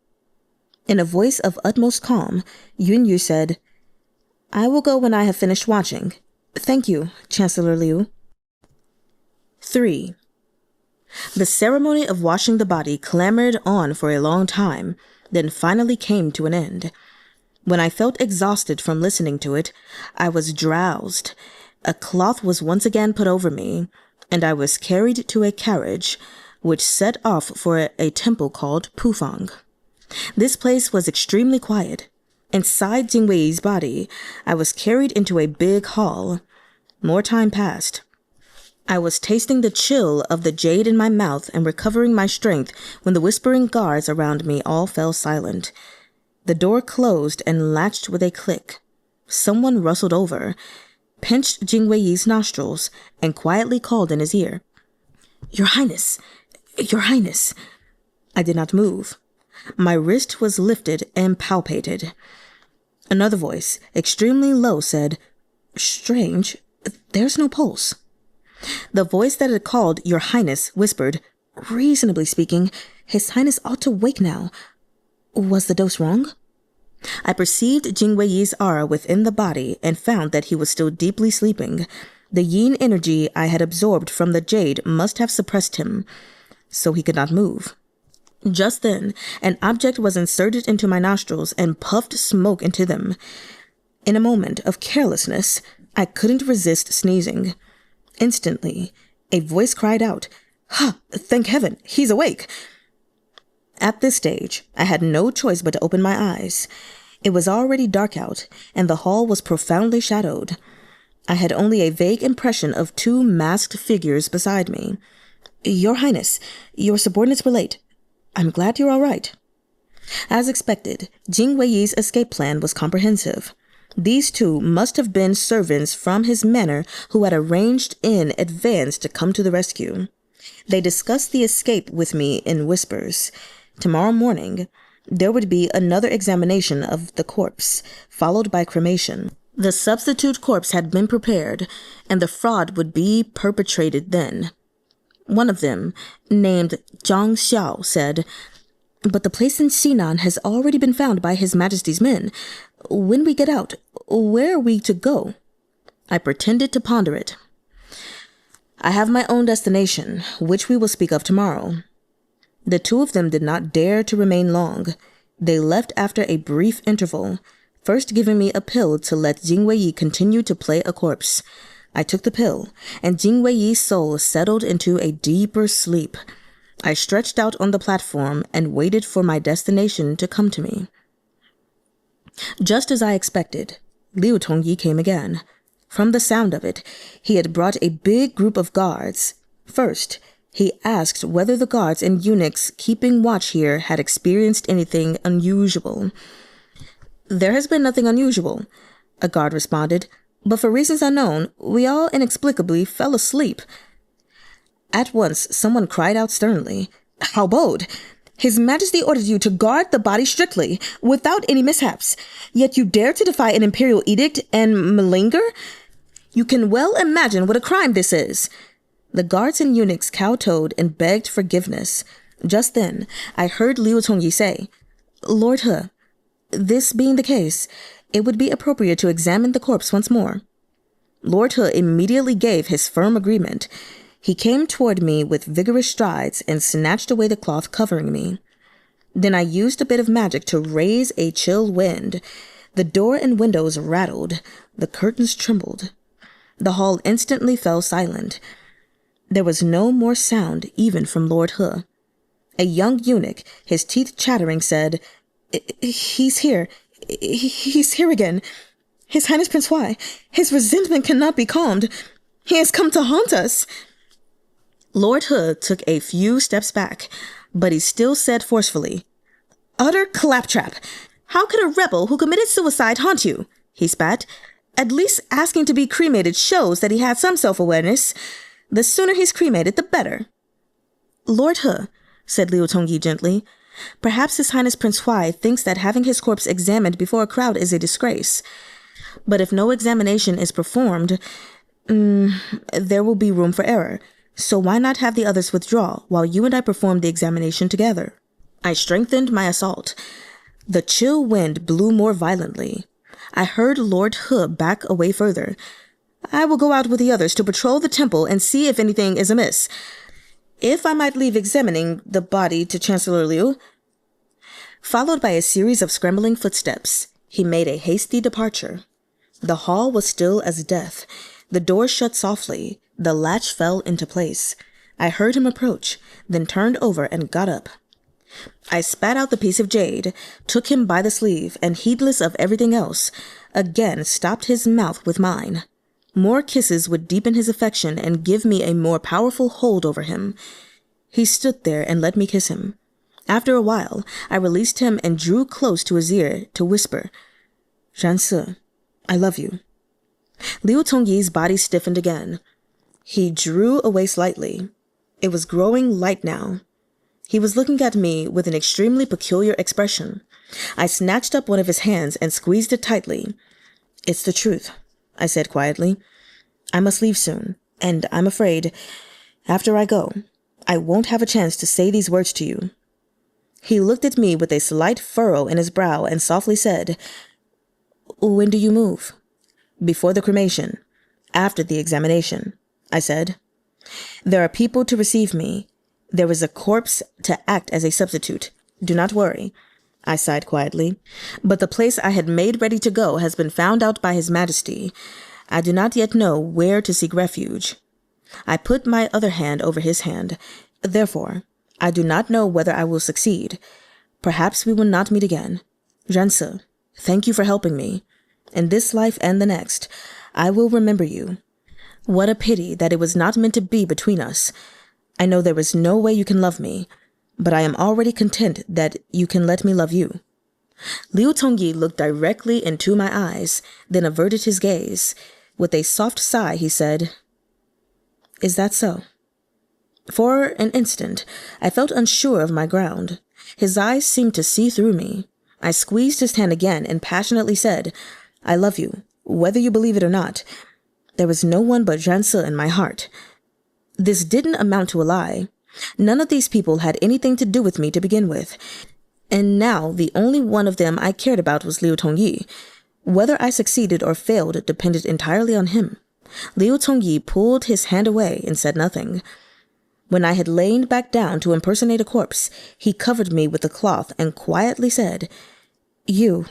In a voice of utmost calm, Yun Yu said, "I will go when I have finished watching. Thank you, Chancellor Liu." 3. The ceremony of washing the body clamored on for a long time, then finally came to an end. When I felt exhausted from listening to it, I was drowsed. A cloth was once again put over me, and I was carried to a carriage, which set off for a temple called Pufang. This place was extremely quiet. Inside Jingwei's body, I was carried into a big hall. More time passed. I was tasting the chill of the jade in my mouth and recovering my strength when the whispering guards around me all fell silent. The door closed and latched with a click. Someone rustled over, pinched Jingwei's nostrils, and quietly called in his ear, "Your Highness! Your Highness!" I did not move. My wrist was lifted and palpated. Another voice, extremely low, said, "Strange, there's no pulse." The voice that had called "Your Highness" whispered, "Reasonably speaking, His Highness ought to wake now. Was the dose wrong?" I perceived Jingwei's aura within the body and found that he was still deeply sleeping. The yin energy I had absorbed from the jade must have suppressed him, so he could not move. Just then, an object was inserted into my nostrils and puffed smoke into them. In a moment of carelessness, I couldn't resist sneezing. Instantly, a voice cried out, "Ha! Thank heaven, he's awake!" At this stage, I had no choice but to open my eyes. It was already dark out, and the hall was profoundly shadowed. I had only a vague impression of two masked figures beside me. "Your Highness, your subordinates were late. I'm glad you're all right." As expected, Jingwei's escape plan was comprehensive. These two must have been servants from his manor who had arranged in advance to come to the rescue. They discussed the escape with me in whispers. Tomorrow morning, there would be another examination of the corpse, followed by cremation. The substitute corpse had been prepared, and the fraud would be perpetrated then. One of them, named Zhang Xiao, said, "But the place in Xinan has already been found by His Majesty's men. When we get out, where are we to go?" I pretended to ponder it. "I have my own destination, which we will speak of tomorrow." The two of them did not dare to remain long. They left after a brief interval, first giving me a pill to let Jingwei continue to play a corpse. I took the pill, and Jingwei's soul settled into a deeper sleep. I stretched out on the platform and waited for my destination to come to me. Just as I expected, Liu Tongyi came again. From the sound of it, he had brought a big group of guards. First, he asked whether the guards and eunuchs keeping watch here had experienced anything unusual. "There has been nothing unusual," a guard responded, "but for reasons unknown, we all inexplicably fell asleep." At once, someone cried out sternly, "How bold! His Majesty ordered you to guard the body strictly, without any mishaps, yet you dare to defy an imperial edict and malinger? You can well imagine what a crime this is." The guards and eunuchs kowtowed and begged forgiveness. Just then, I heard Liu Tongyi say, "Lord He, this being the case, it would be appropriate to examine the corpse once more." Lord He immediately gave his firm agreement. He came toward me with vigorous strides and snatched away the cloth covering me. Then I used a bit of magic to raise a chill wind. The door and windows rattled. The curtains trembled. The hall instantly fell silent. There was no more sound even from Lord He. A young eunuch, his teeth chattering, said, "He's here. He's here again. His Highness Prince Huai. His resentment cannot be calmed. He has come to haunt us." Lord He took a few steps back, but he still said forcefully, "Utter claptrap! How could a rebel who committed suicide haunt you?" He spat. "At least asking to be cremated shows that he had some self-awareness. The sooner he's cremated, the better." Lord He, said Liu Tongyi gently, perhaps His Highness Prince Huai thinks that having his corpse examined before a crowd is a disgrace. But if no examination is performed, there will be room for error. So why not have the others withdraw while you and I perform the examination together? I strengthened my assault. The chill wind blew more violently. I heard Lord He back away further. I will go out with the others to patrol the temple and see if anything is amiss. If I might leave examining the body to Chancellor Liu. Followed by a series of scrambling footsteps, he made a hasty departure. The hall was still as death. The door shut softly. The latch fell into place. I heard him approach, then turned over and got up. I spat out the piece of jade, took him by the sleeve, and heedless of everything else, again stopped his mouth with mine. More kisses would deepen his affection and give me a more powerful hold over him. He stood there and let me kiss him. After a while, I released him and drew close to his ear to whisper, "Zhan, I love you." Liu Tongyi's body stiffened again. He drew away slightly. It was growing light now. He was looking at me with an extremely peculiar expression. I snatched up one of his hands and squeezed it tightly. "It's the truth," I said quietly. "I must leave soon, and I'm afraid, after I go, I won't have a chance to say these words to you." He looked at me with a slight furrow in his brow and softly said, "When do you move?" "Before the cremation. After the examination," I said. "There are people to receive me. There is a corpse to act as a substitute. Do not worry," I sighed quietly. "But the place I had made ready to go has been found out by His Majesty. I do not yet know where to seek refuge." I put my other hand over his hand. "Therefore, I do not know whether I will succeed. Perhaps we will not meet again. Zhan, thank you for helping me. In this life and the next, I will remember you. What a pity that it was not meant to be between us. I know there is no way you can love me, but I am already content that you can let me love you." Liu Tongyi looked directly into my eyes, then averted his gaze. With a soft sigh, he said, "Is that so?" For an instant, I felt unsure of my ground. His eyes seemed to see through me. I squeezed his hand again and passionately said, "I love you, whether you believe it or not. There is no one but Zhan in my heart." This didn't amount to a lie. None of these people had anything to do with me to begin with. And now the only one of them I cared about was Liu Tongyi. Whether I succeeded or failed depended entirely on him. Liu Tongyi pulled his hand away and said nothing. When I had lain back down to impersonate a corpse, he covered me with the cloth and quietly said, "You,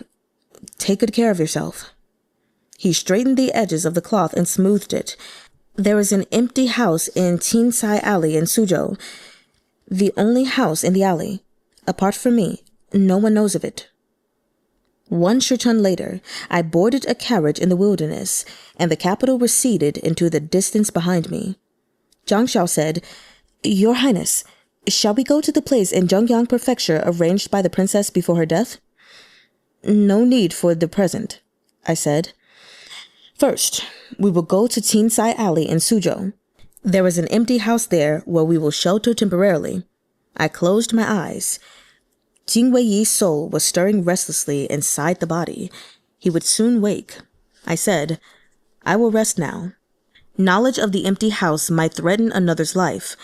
take good care of yourself." He straightened the edges of the cloth and smoothed it. "There is an empty house in Qizhe Alley in Suzhou. The only house in the alley. Apart from me, no one knows of it." 1 shechun later, I boarded a carriage in the wilderness, and the capital receded into the distance behind me. Zhang Xiao said, "Your Highness, shall we go to the place in Zhengyang Prefecture arranged by the princess before her death?" "No need for the present," I said. "First, we will go to Qizhe Alley in Suzhou. There is an empty house there where we will shelter temporarily." I closed my eyes. Jing Weiyi's soul was stirring restlessly inside the body. He would soon wake. I said, "I will rest now. Knowledge of the empty house might threaten another's life.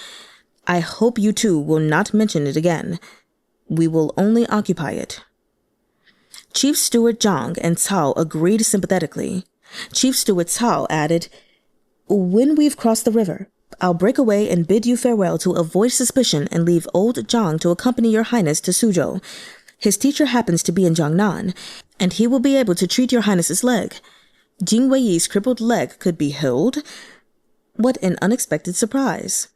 I hope you two will not mention it again. We will only occupy it." Chief Steward Zhang and Cao agreed sympathetically. Chief Steward Cao added, "When we've crossed the river, I'll break away and bid you farewell to avoid suspicion and leave old Zhang to accompany your highness to Suzhou. His teacher happens to be in Jiangnan, and he will be able to treat your highness's leg. Jing Weiyi's crippled leg could be healed." What an unexpected surprise.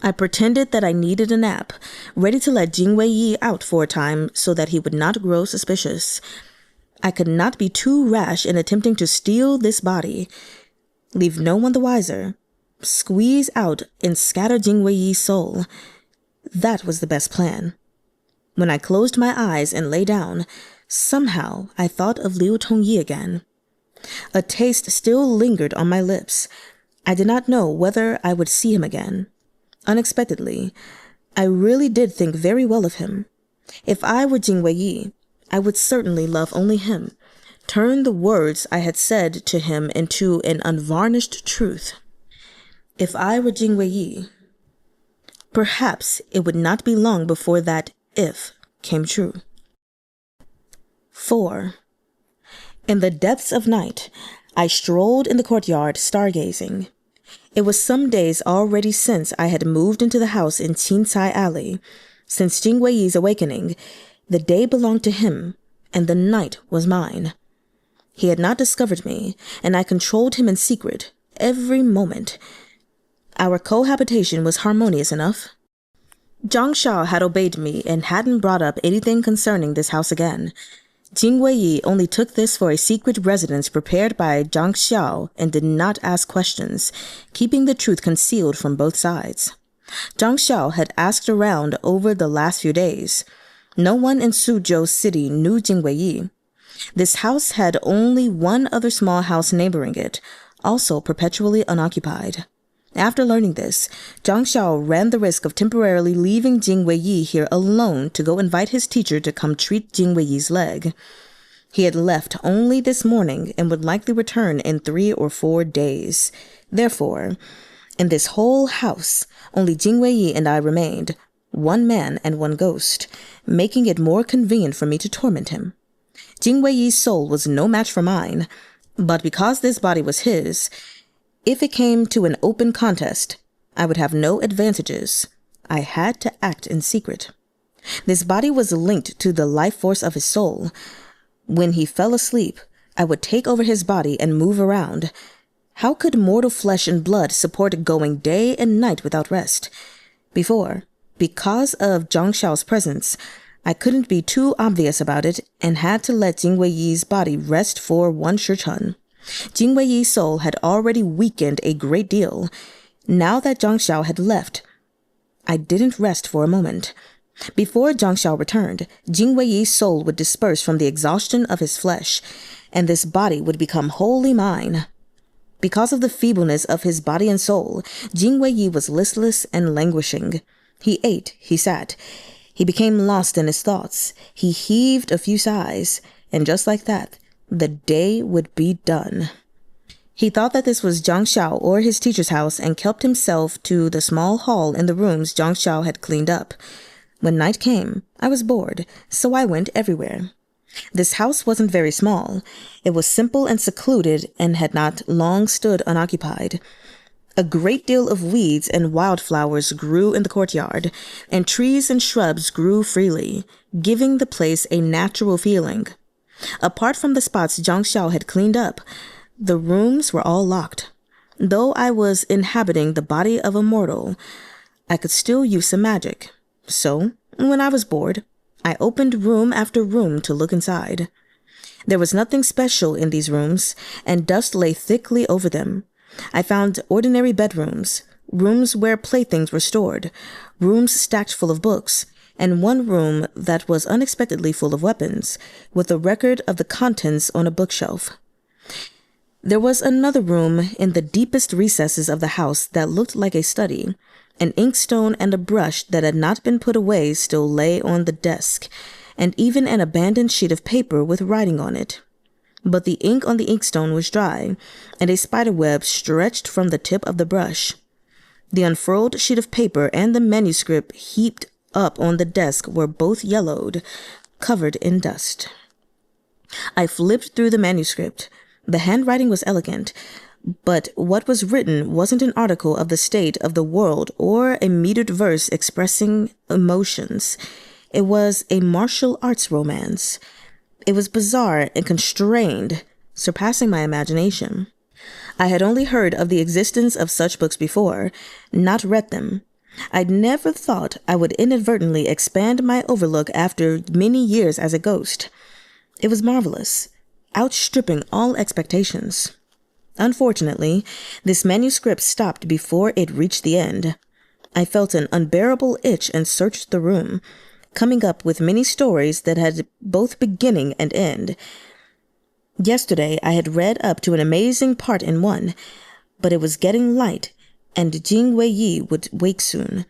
I pretended that I needed a nap, ready to let Jing Weiyi out for a time so that he would not grow suspicious. I could not be too rash in attempting to steal this body. Leave no one the wiser. Squeeze out and scatter Jing Weiyi's soul. That was the best plan. When I closed my eyes and lay down, somehow I thought of Liu Tongyi again. A taste still lingered on my lips. I did not know whether I would see him again. Unexpectedly, I really did think very well of him. If I were Jing Wei, I would certainly love only him, turn the words I had said to him into an unvarnished truth. If I were Jing Wei, perhaps it would not be long before that if came true. 4. In the depths of night, I strolled in the courtyard stargazing. It was some days already since I had moved into the house in Jow Tseye Alley. Since Jing Wei's awakening, the day belonged to him, and the night was mine. He had not discovered me, and I controlled him in secret, every moment. Our cohabitation was harmonious enough. Zhang Xiao had obeyed me and hadn't brought up anything concerning this house again. Jing Wei only took this for a secret residence prepared by Zhang Xiao and did not ask questions, keeping the truth concealed from both sides. Zhang Xiao had asked around over the last few days. No one in Suzhou City knew Jing Wei. This house had only one other small house neighboring it, also perpetually unoccupied. After learning this, Zhang Xiao ran the risk of temporarily leaving Jing Wei here alone to go invite his teacher to come treat Jing Wei's leg. He had left only this morning and would likely return in 3 or 4 days. Therefore, in this whole house, only Jing Wei and I remained, one man and one ghost, making it more convenient for me to torment him. Jing Wei's soul was no match for mine, but because this body was his, if it came to an open contest, I would have no advantages. I had to act in secret. This body was linked to the life force of his soul. When he fell asleep, I would take over his body and move around. How could mortal flesh and blood support going day and night without rest? Because of Zhang Xiao's presence, I couldn't be too obvious about it and had to let Jing Wei's body rest for one Shichun. Jing Wei's soul had already weakened a great deal. Now that Zhang Xiao had left, I didn't rest for a moment. Before Zhang Xiao returned, Jing Wei's soul would disperse from the exhaustion of his flesh, and this body would become wholly mine. Because of the feebleness of his body and soul, Jing Wei was listless and languishing. He ate, he sat. He became lost in his thoughts. He heaved a few sighs, and just like that, the day would be done. He thought that this was Zhang Xiao or his teacher's house and kept himself to the small hall in the rooms Zhang Xiao had cleaned up. When night came, I was bored, so I went everywhere. This house wasn't very small. It was simple and secluded and had not long stood unoccupied. A great deal of weeds and wildflowers grew in the courtyard, and trees and shrubs grew freely, giving the place a natural feeling. Apart from the spots Zhang Xiao had cleaned up, the rooms were all locked. Though I was inhabiting the body of a mortal, I could still use some magic. So, when I was bored, I opened room after room to look inside. There was nothing special in these rooms, and dust lay thickly over them. I found ordinary bedrooms, rooms where playthings were stored, rooms stacked full of books, and one room that was unexpectedly full of weapons, with a record of the contents on a bookshelf. There was another room in the deepest recesses of the house that looked like a study. An inkstone and a brush that had not been put away still lay on the desk, and even an abandoned sheet of paper with writing on it. But the ink on the inkstone was dry, and a spiderweb stretched from the tip of the brush. The unfurled sheet of paper and the manuscript heaped up on the desk were both yellowed, covered in dust. I flipped through the manuscript. The handwriting was elegant, but what was written wasn't an article of the state of the world or a metered verse expressing emotions. It was a martial arts romance. It was bizarre and constrained, surpassing my imagination. I had only heard of the existence of such books before, not read them. I'd never thought I would inadvertently expand my overlook after many years as a ghost. It was marvelous, outstripping all expectations. Unfortunately, this manuscript stopped before it reached the end. I felt an unbearable itch and searched the room, coming up with many stories that had both beginning and end. Yesterday I had read up to an amazing part in one, but it was getting light, and Jing Wei would wake soon,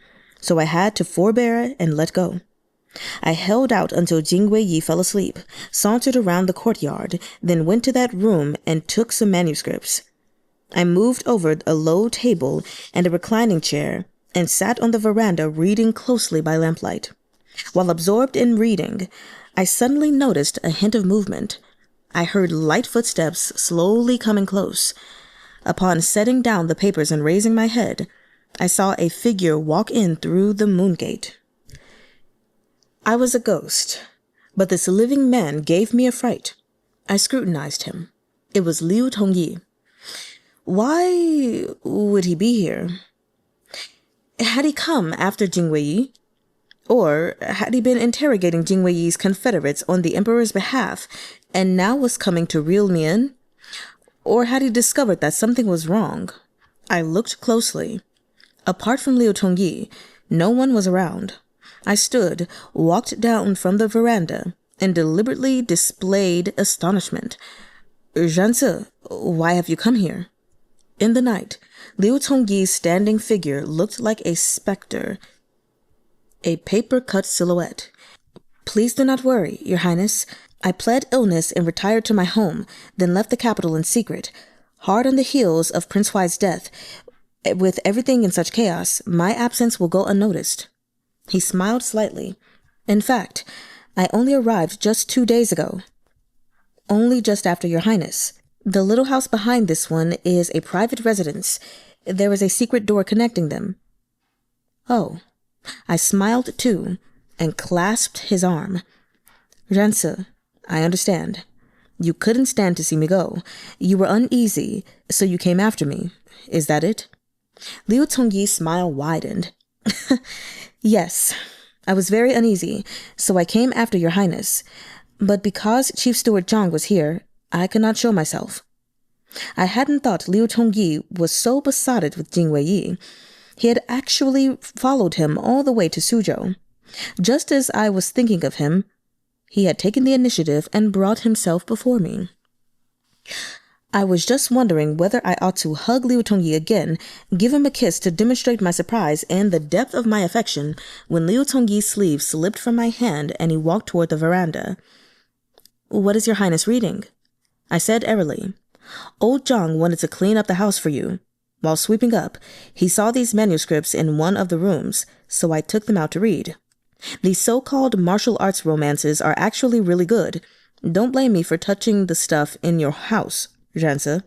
so I had to forbear and let go. I held out until Jing Wei-yi fell asleep, sauntered around the courtyard, then went to that room and took some manuscripts. I moved over a low table and a reclining chair and sat on the veranda reading closely by lamplight. While absorbed in reading, I suddenly noticed a hint of movement. I heard light footsteps slowly coming close. Upon setting down the papers and raising my head, I saw a figure walk in through the moon gate. I was a ghost, but this living man gave me a fright. I scrutinized him. It was Liu Tongyi. Why would he be here? Had he come after Jing Wei-yi? Or had he been interrogating Jing Wei-yi's confederates on the emperor's behalf and now was coming to reel me in? Or had he discovered that something was wrong? I looked closely. Apart from Liu Tongyi, no one was around. I stood, walked down from the veranda, and deliberately displayed astonishment. Zhao Cai, why have you come here? In the night, Liu Tongyi's standing figure looked like a specter, a paper-cut silhouette. Please do not worry, Your Highness. I pled illness and retired to my home, then left the capital in secret. Hard on the heels of Prince Huai's death, with everything in such chaos, my absence will go unnoticed. He smiled slightly. In fact, I only arrived just 2 days ago. Only just after Your Highness. The little house behind this one is a private residence. There is a secret door connecting them. Oh. I smiled too, and clasped his arm. Zhao Cai, I understand. You couldn't stand to see me go. You were uneasy, so you came after me. Is that it? Liu Tongyi's smile widened. Yes, I was very uneasy, so I came after Your Highness. But because Chief Steward Zhang was here, I could not show myself. I hadn't thought Liu Tongyi was so besotted with Jing Wei-yi. He had actually followed him all the way to Suzhou. Just as I was thinking of him, he had taken the initiative and brought himself before me. I was just wondering whether I ought to hug Liu Tongyi again, give him a kiss to demonstrate my surprise and the depth of my affection, when Liu Tongyi's sleeve slipped from my hand and he walked toward the veranda. What is Your Highness reading? I said airily. Old Zhang wanted to clean up the house for you. While sweeping up, he saw these manuscripts in one of the rooms, so I took them out to read. These so-called martial arts romances are actually really good. Don't blame me for touching the stuff in your house, Zhao Cai.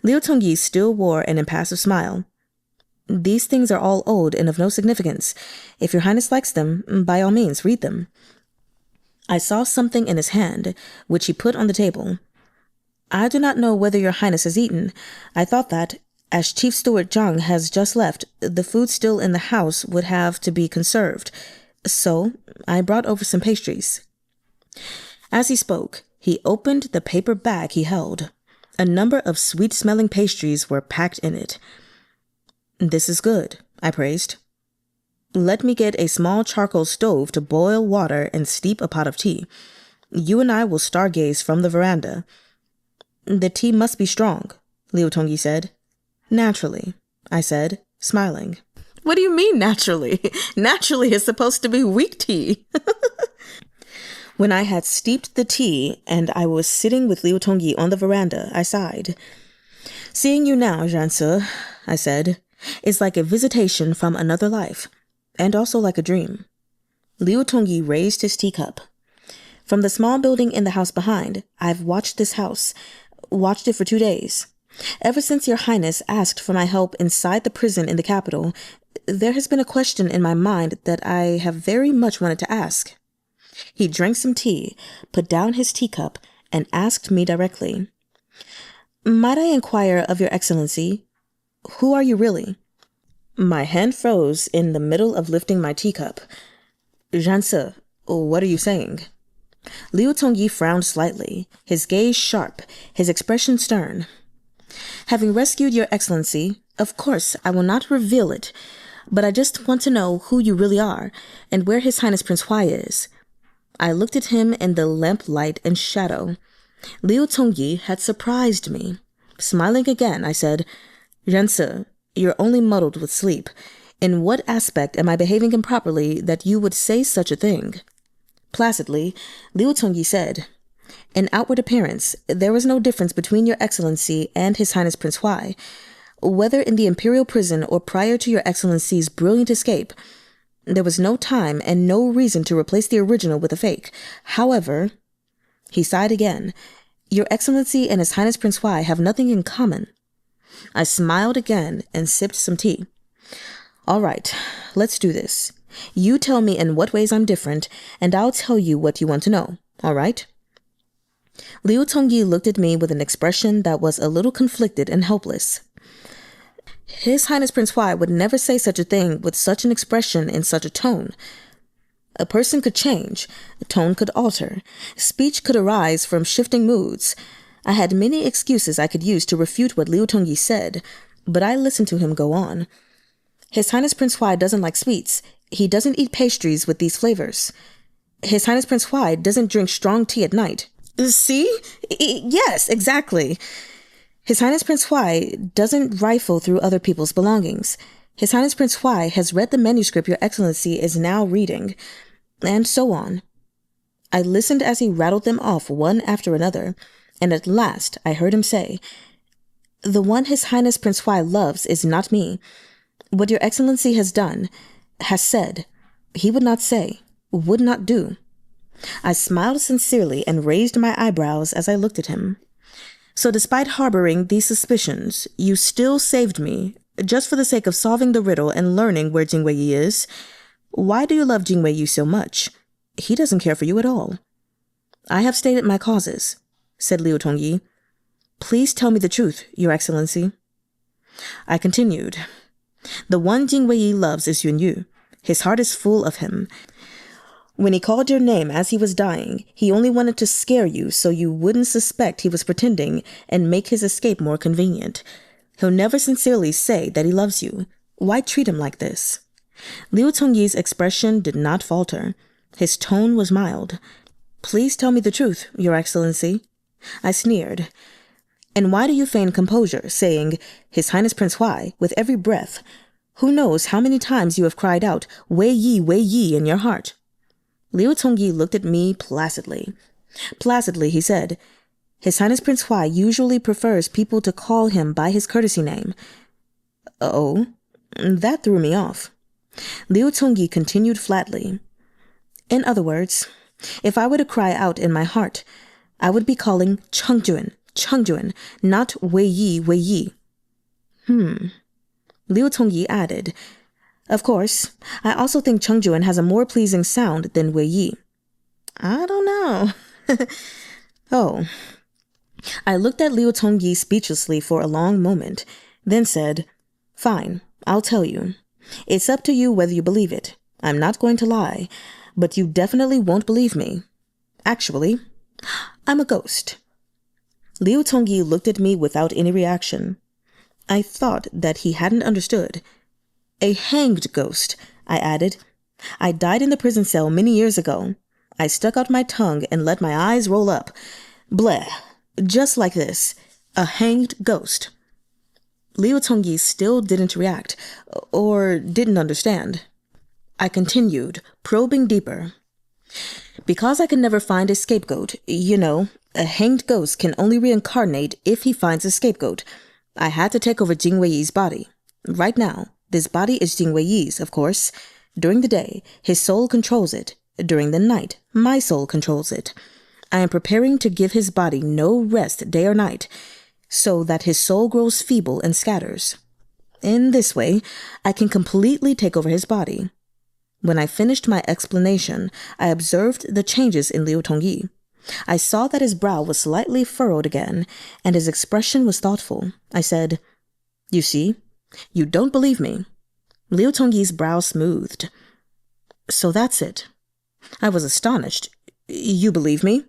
Liu Tongyi still wore an impassive smile. These things are all old and of no significance. If Your Highness likes them, by all means, read them. I saw something in his hand, which he put on the table. I do not know whether Your Highness has eaten. I thought that, as Chief Steward Zhang has just left, the food still in the house would have to be conserved. So I brought over some pastries. As he spoke, he opened the paper bag he held. A number of sweet-smelling pastries were packed in it. This is good, I praised. Let me get a small charcoal stove to boil water and steep a pot of tea. You and I will stargaze from the veranda. The tea must be strong, Liu Tongyi said. Naturally, I said, smiling. What do you mean, naturally? Naturally is supposed to be weak tea. When I had steeped the tea and I was sitting with Liu Tongyi on the veranda, I sighed. Seeing you now, Zhao Cai, I said, is like a visitation from another life, and also like a dream. Liu Tongyi raised his teacup. From the small building in the house behind, I've watched this house, watched it for 2 days. Ever since Your Highness asked for my help inside the prison in the capital, there has been a question in my mind that I have very much wanted to ask. He drank some tea, put down his teacup, and asked me directly, Might I inquire of Your Excellency, who are you really? My hand froze in the middle of lifting my teacup. Zhao Cai, what are you saying? Liu Tongyi frowned slightly, his gaze sharp, his expression stern. Having rescued Your Excellency, of course I will not reveal it, but I just want to know who you really are and where His Highness Prince Huai is. I looked at him in the lamplight and shadow. Liu Tongyi had surprised me. Smiling again, I said, Zhao Cai, you're only muddled with sleep. In what aspect am I behaving improperly that you would say such a thing? Placidly, Liu Tongyi said, in outward appearance, there was no difference between Your Excellency and His Highness Prince Huai. Whether in the Imperial prison or prior to Your Excellency's brilliant escape, there was no time and no reason to replace the original with a fake. However, he sighed again, Your Excellency and His Highness Prince Huai have nothing in common. I smiled again and sipped some tea. All right, let's do this. You tell me in what ways I'm different, and I'll tell you what you want to know, all right? Liu Tongyi looked at me with an expression that was a little conflicted and helpless. His Highness Prince Huai would never say such a thing with such an expression in such a tone. A person could change, a tone could alter, speech could arise from shifting moods. I had many excuses I could use to refute what Liu Tongyi said, but I listened to him go on. His Highness Prince Huai doesn't like sweets. He doesn't eat pastries with these flavors. His Highness Prince Huai doesn't drink strong tea at night. See? Yes, exactly. His Highness Prince Huai doesn't rifle through other people's belongings. His Highness Prince Huai has read the manuscript Your Excellency is now reading, and so on. I listened as he rattled them off one after another, and at last I heard him say, The one His Highness Prince Huai loves is not me. What Your Excellency has done, has said, he would not say, would not do. I smiled sincerely and raised my eyebrows as I looked at him. So despite harboring these suspicions, you still saved me, just for the sake of solving the riddle and learning where Jing Wei is. Why do you love Jing Wei so much? He doesn't care for you at all. I have stated my causes, said Liu Tongyi. Please tell me the truth, Your Excellency. I continued. The one Jing Wei loves is Yun Yu. His heart is full of him. When he called your name as he was dying, he only wanted to scare you so you wouldn't suspect he was pretending and make his escape more convenient. He'll never sincerely say that he loves you. Why treat him like this? Liu Tongyi's expression did not falter. His tone was mild. Please tell me the truth, Your Excellency. I sneered. And why do you feign composure, saying, His Highness Prince Huai, with every breath? Who knows how many times you have cried out, Wei Yi, in your heart? Liu Tongyi looked at me placidly. Placidly, he said, His Highness Prince Huai usually prefers people to call him by his courtesy name. Oh, that threw me off. Liu Tongyi continued flatly. In other words, if I were to cry out in my heart, I would be calling Chengjuan, not Wei Yi. Liu Tongyi added, Of course, I also think Chengjuan has a more pleasing sound than Wei Yi. I don't know. Oh. I looked at Liu Tongyi speechlessly for a long moment, then said, Fine, I'll tell you. It's up to you whether you believe it. I'm not going to lie, but you definitely won't believe me. Actually, I'm a ghost. Liu Tongyi looked at me without any reaction. I thought that he hadn't understood. A hanged ghost, I added. I died in the prison cell many years ago. I stuck out my tongue and let my eyes roll up. Bleh, just like this. A hanged ghost. Liu Tongyi still didn't react, or didn't understand. I continued, probing deeper. Because I could never find a scapegoat, a hanged ghost can only reincarnate if he finds a scapegoat. I had to take over Jing Wei's body. Right now, this body is Jing Wei's, of course. During the day, his soul controls it. During the night, my soul controls it. I am preparing to give his body no rest day or night, so that his soul grows feeble and scatters. In this way, I can completely take over his body. When I finished my explanation, I observed the changes in Liu Tongyi. I saw that his brow was slightly furrowed again, and his expression was thoughtful. I said, You see, you don't believe me. Liu Tongyi's brow smoothed. So that's it. I was astonished. You believe me?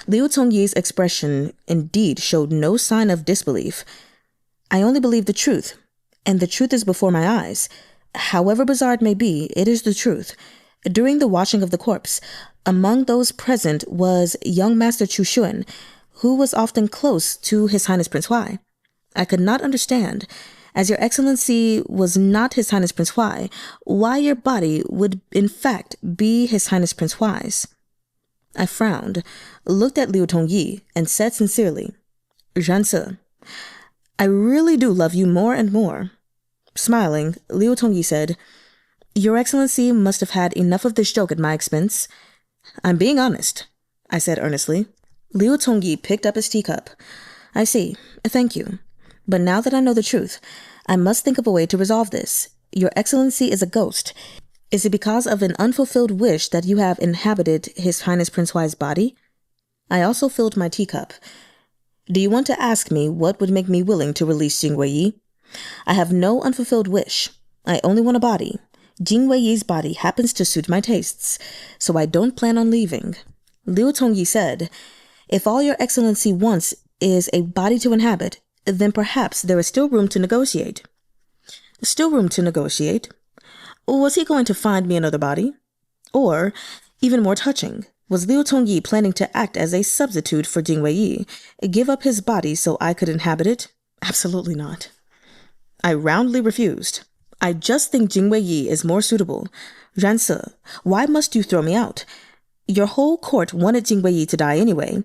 Liu Tongyi's expression indeed showed no sign of disbelief. I only believe the truth, and the truth is before my eyes. However bizarre it may be, it is the truth. During the washing of the corpse, among those present was young Master Chu Xuan, who was often close to His Highness Prince Huai. I could not understand, As Your Excellency was not His Highness Prince Huai, why your body would in fact be His Highness Prince Huai's? I frowned, looked at Liu Tongyi, and said sincerely, Zhan Tze, I really do love you more and more. Smiling, Liu Tongyi said, Your Excellency must have had enough of this joke at my expense. I'm being honest, I said earnestly. Liu Tongyi picked up his teacup. I see. Thank you. But now that I know the truth, I must think of a way to resolve this. Your Excellency is a ghost. Is it because of an unfulfilled wish that you have inhabited His Highness Prince Huai's body? I also filled my teacup. Do you want to ask me what would make me willing to release Jing Weiyi? I have no unfulfilled wish. I only want a body. Jing Weiyi's body happens to suit my tastes, so I don't plan on leaving. Liu Tongyi said, If all Your Excellency wants is a body to inhabit, then perhaps there is still room to negotiate. Still room to negotiate? Was he going to find me another body? Or, even more touching, was Liu Tongyi planning to act as a substitute for Jing Weiyi, give up his body so I could inhabit it? Absolutely not. I roundly refused. I just think Jing Weiyi is more suitable. Zhan Tze, why must you throw me out? Your whole court wanted Jing Weiyi to die anyway,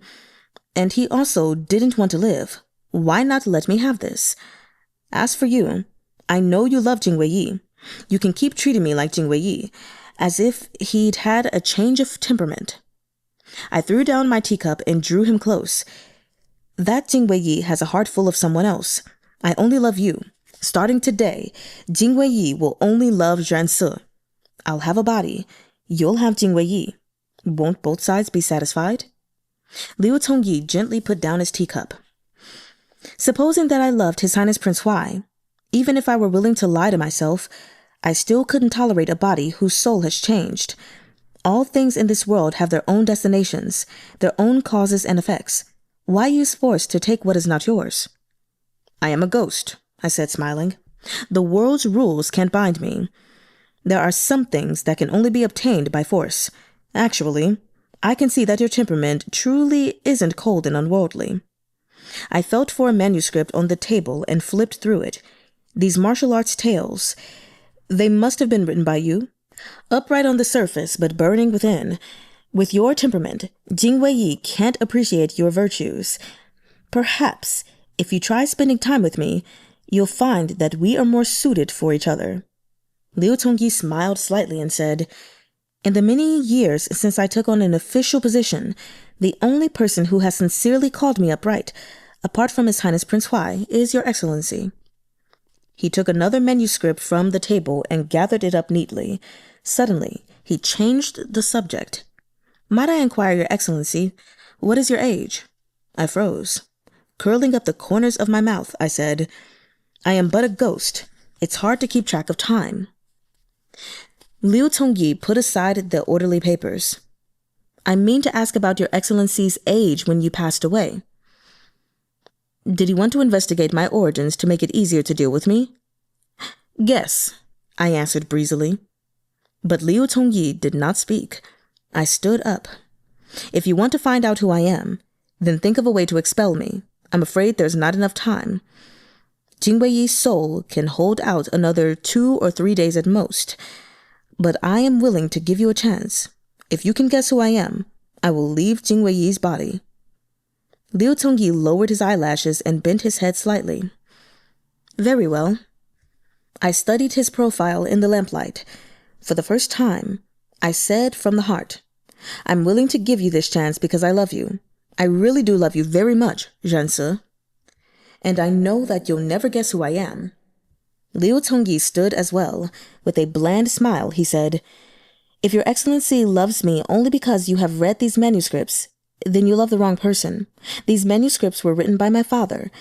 and he also didn't want to live. Why not let me have this? As for you, I know you love Jing Weiyi. You can keep treating me like Jing Weiyi, as if he'd had a change of temperament. I threw down my teacup and drew him close. That Jing Weiyi has a heart full of someone else. I only love you. Starting today, Jing Weiyi will only love Zhan Tze. I'll have a body. You'll have Jing Weiyi. Won't both sides be satisfied? Liu Tongyi gently put down his teacup. Supposing that I loved His Highness Prince Huai, even if I were willing to lie to myself, I still couldn't tolerate a body whose soul has changed. All things in this world have their own destinations, their own causes and effects. Why use force to take what is not yours? I am a ghost, I said, smiling. The world's rules can't bind me. There are some things that can only be obtained by force. Actually, I can see that your temperament truly isn't cold and unworldly. I felt for a manuscript on the table and flipped through it. These martial arts tales, they must have been written by you. Upright on the surface, but burning within. With your temperament, Jing Weiyi can't appreciate your virtues. Perhaps, if you try spending time with me, you'll find that we are more suited for each other. Liu Tongyi smiled slightly and said, In the many years since I took on an official position, the only person who has sincerely called me upright, apart from His Highness Prince Huai, is Your Excellency. He took another manuscript from the table and gathered it up neatly. Suddenly, he changed the subject. Might I inquire, Your Excellency, what is your age? I froze. Curling up the corners of my mouth, I said, I am but a ghost. It's hard to keep track of time. Liu Tongyi put aside the orderly papers. I mean to ask about Your Excellency's age when you passed away. Did he want to investigate my origins to make it easier to deal with me? Guess, I answered breezily. But Liu Tongyi did not speak. I stood up. If you want to find out who I am, then think of a way to expel me. I'm afraid there's not enough time. Jing Weiyi's soul can hold out another 2 or 3 days at most. But I am willing to give you a chance. If you can guess who I am, I will leave Jing Weiyi's body. Liu Tongyi lowered his eyelashes and bent his head slightly. Very well. I studied his profile in the lamplight. For the first time, I said from the heart, I'm willing to give you this chance because I love you. I really do love you very much, Zhan Tze. And I know that you'll never guess who I am. Liu Tongyi stood as well. With a bland smile, he said, If Your Excellency loves me only because you have read these manuscripts, then you love the wrong person. These manuscripts were written by my father,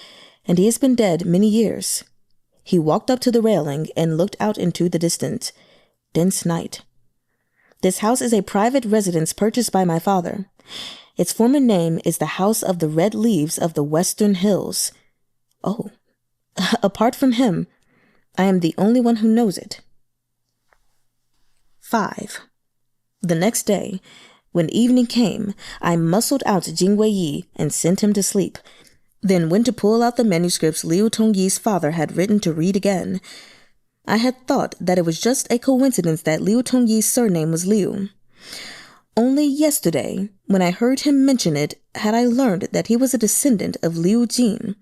and he has been dead many years. He walked up to the railing and looked out into the distant, dense night. This house is a private residence purchased by my father. Its former name is the House of the Red Leaves of the Western Hills. Oh, apart from him, I am the only one who knows it. 5. The next day, when evening came, I muscled out Jing Weiyi and sent him to sleep. then went to pull out the manuscripts Liu Tongyi's father had written to read again. I had thought that it was just a coincidence that Liu Tongyi's surname was Liu. Only yesterday, when I heard him mention it, had I learned that he was a descendant of Liu Jin.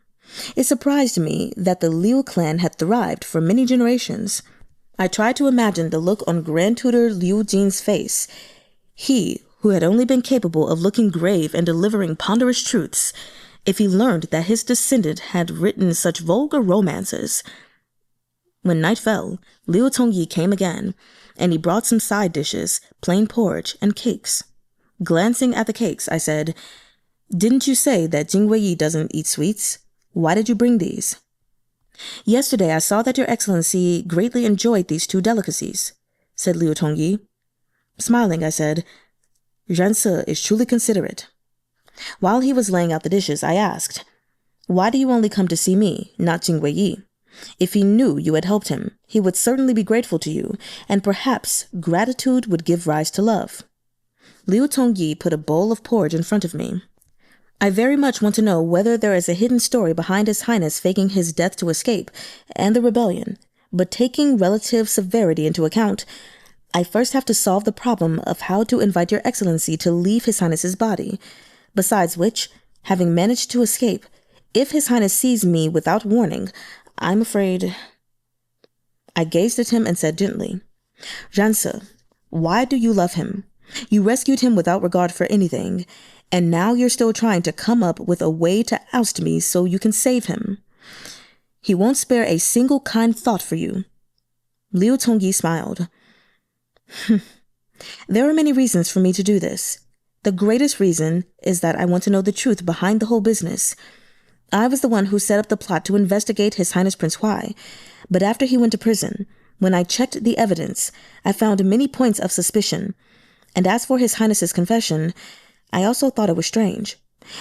It surprised me that the Liu clan had thrived for many generations. I tried to imagine the look on Grand Tutor Liu Jin's face. He, who had only been capable of looking grave and delivering ponderous truths, if he learned that his descendant had written such vulgar romances. When night fell, Liu Tongyi came again, and he brought some side dishes, plain porridge, and cakes. Glancing at the cakes, I said, "Didn't you say that Jing Wei doesn't eat sweets? Why did you bring these?" "Yesterday I saw that your excellency greatly enjoyed these two delicacies," said Liu Tongyi. Smiling, I said, "Zhao is truly considerate." While he was laying out the dishes, I asked, "Why do you only come to see me, not Jing Wei? If he knew you had helped him, he would certainly be grateful to you, and perhaps gratitude would give rise to love." Liu Tongyi put a bowl of porridge in front of me. "I very much want to know whether there is a hidden story behind His Highness faking his death to escape, and the rebellion, but taking relative severity into account, I first have to solve the problem of how to invite your excellency to leave His Highness's body. Besides which, having managed to escape, if His Highness sees me without warning, I'm afraid—" I gazed at him and said gently, "Zhao, why do you love him? You rescued him without regard for anything, and now you're still trying to come up with a way to oust me so you can save him. He won't spare a single kind thought for you." Liu Tongyi smiled. "There are many reasons for me to do this. The greatest reason is that I want to know the truth behind the whole business. I was the one who set up the plot to investigate His Highness Prince Huai, but after he went to prison, when I checked the evidence, I found many points of suspicion. And as for His Highness's confession, I also thought it was strange.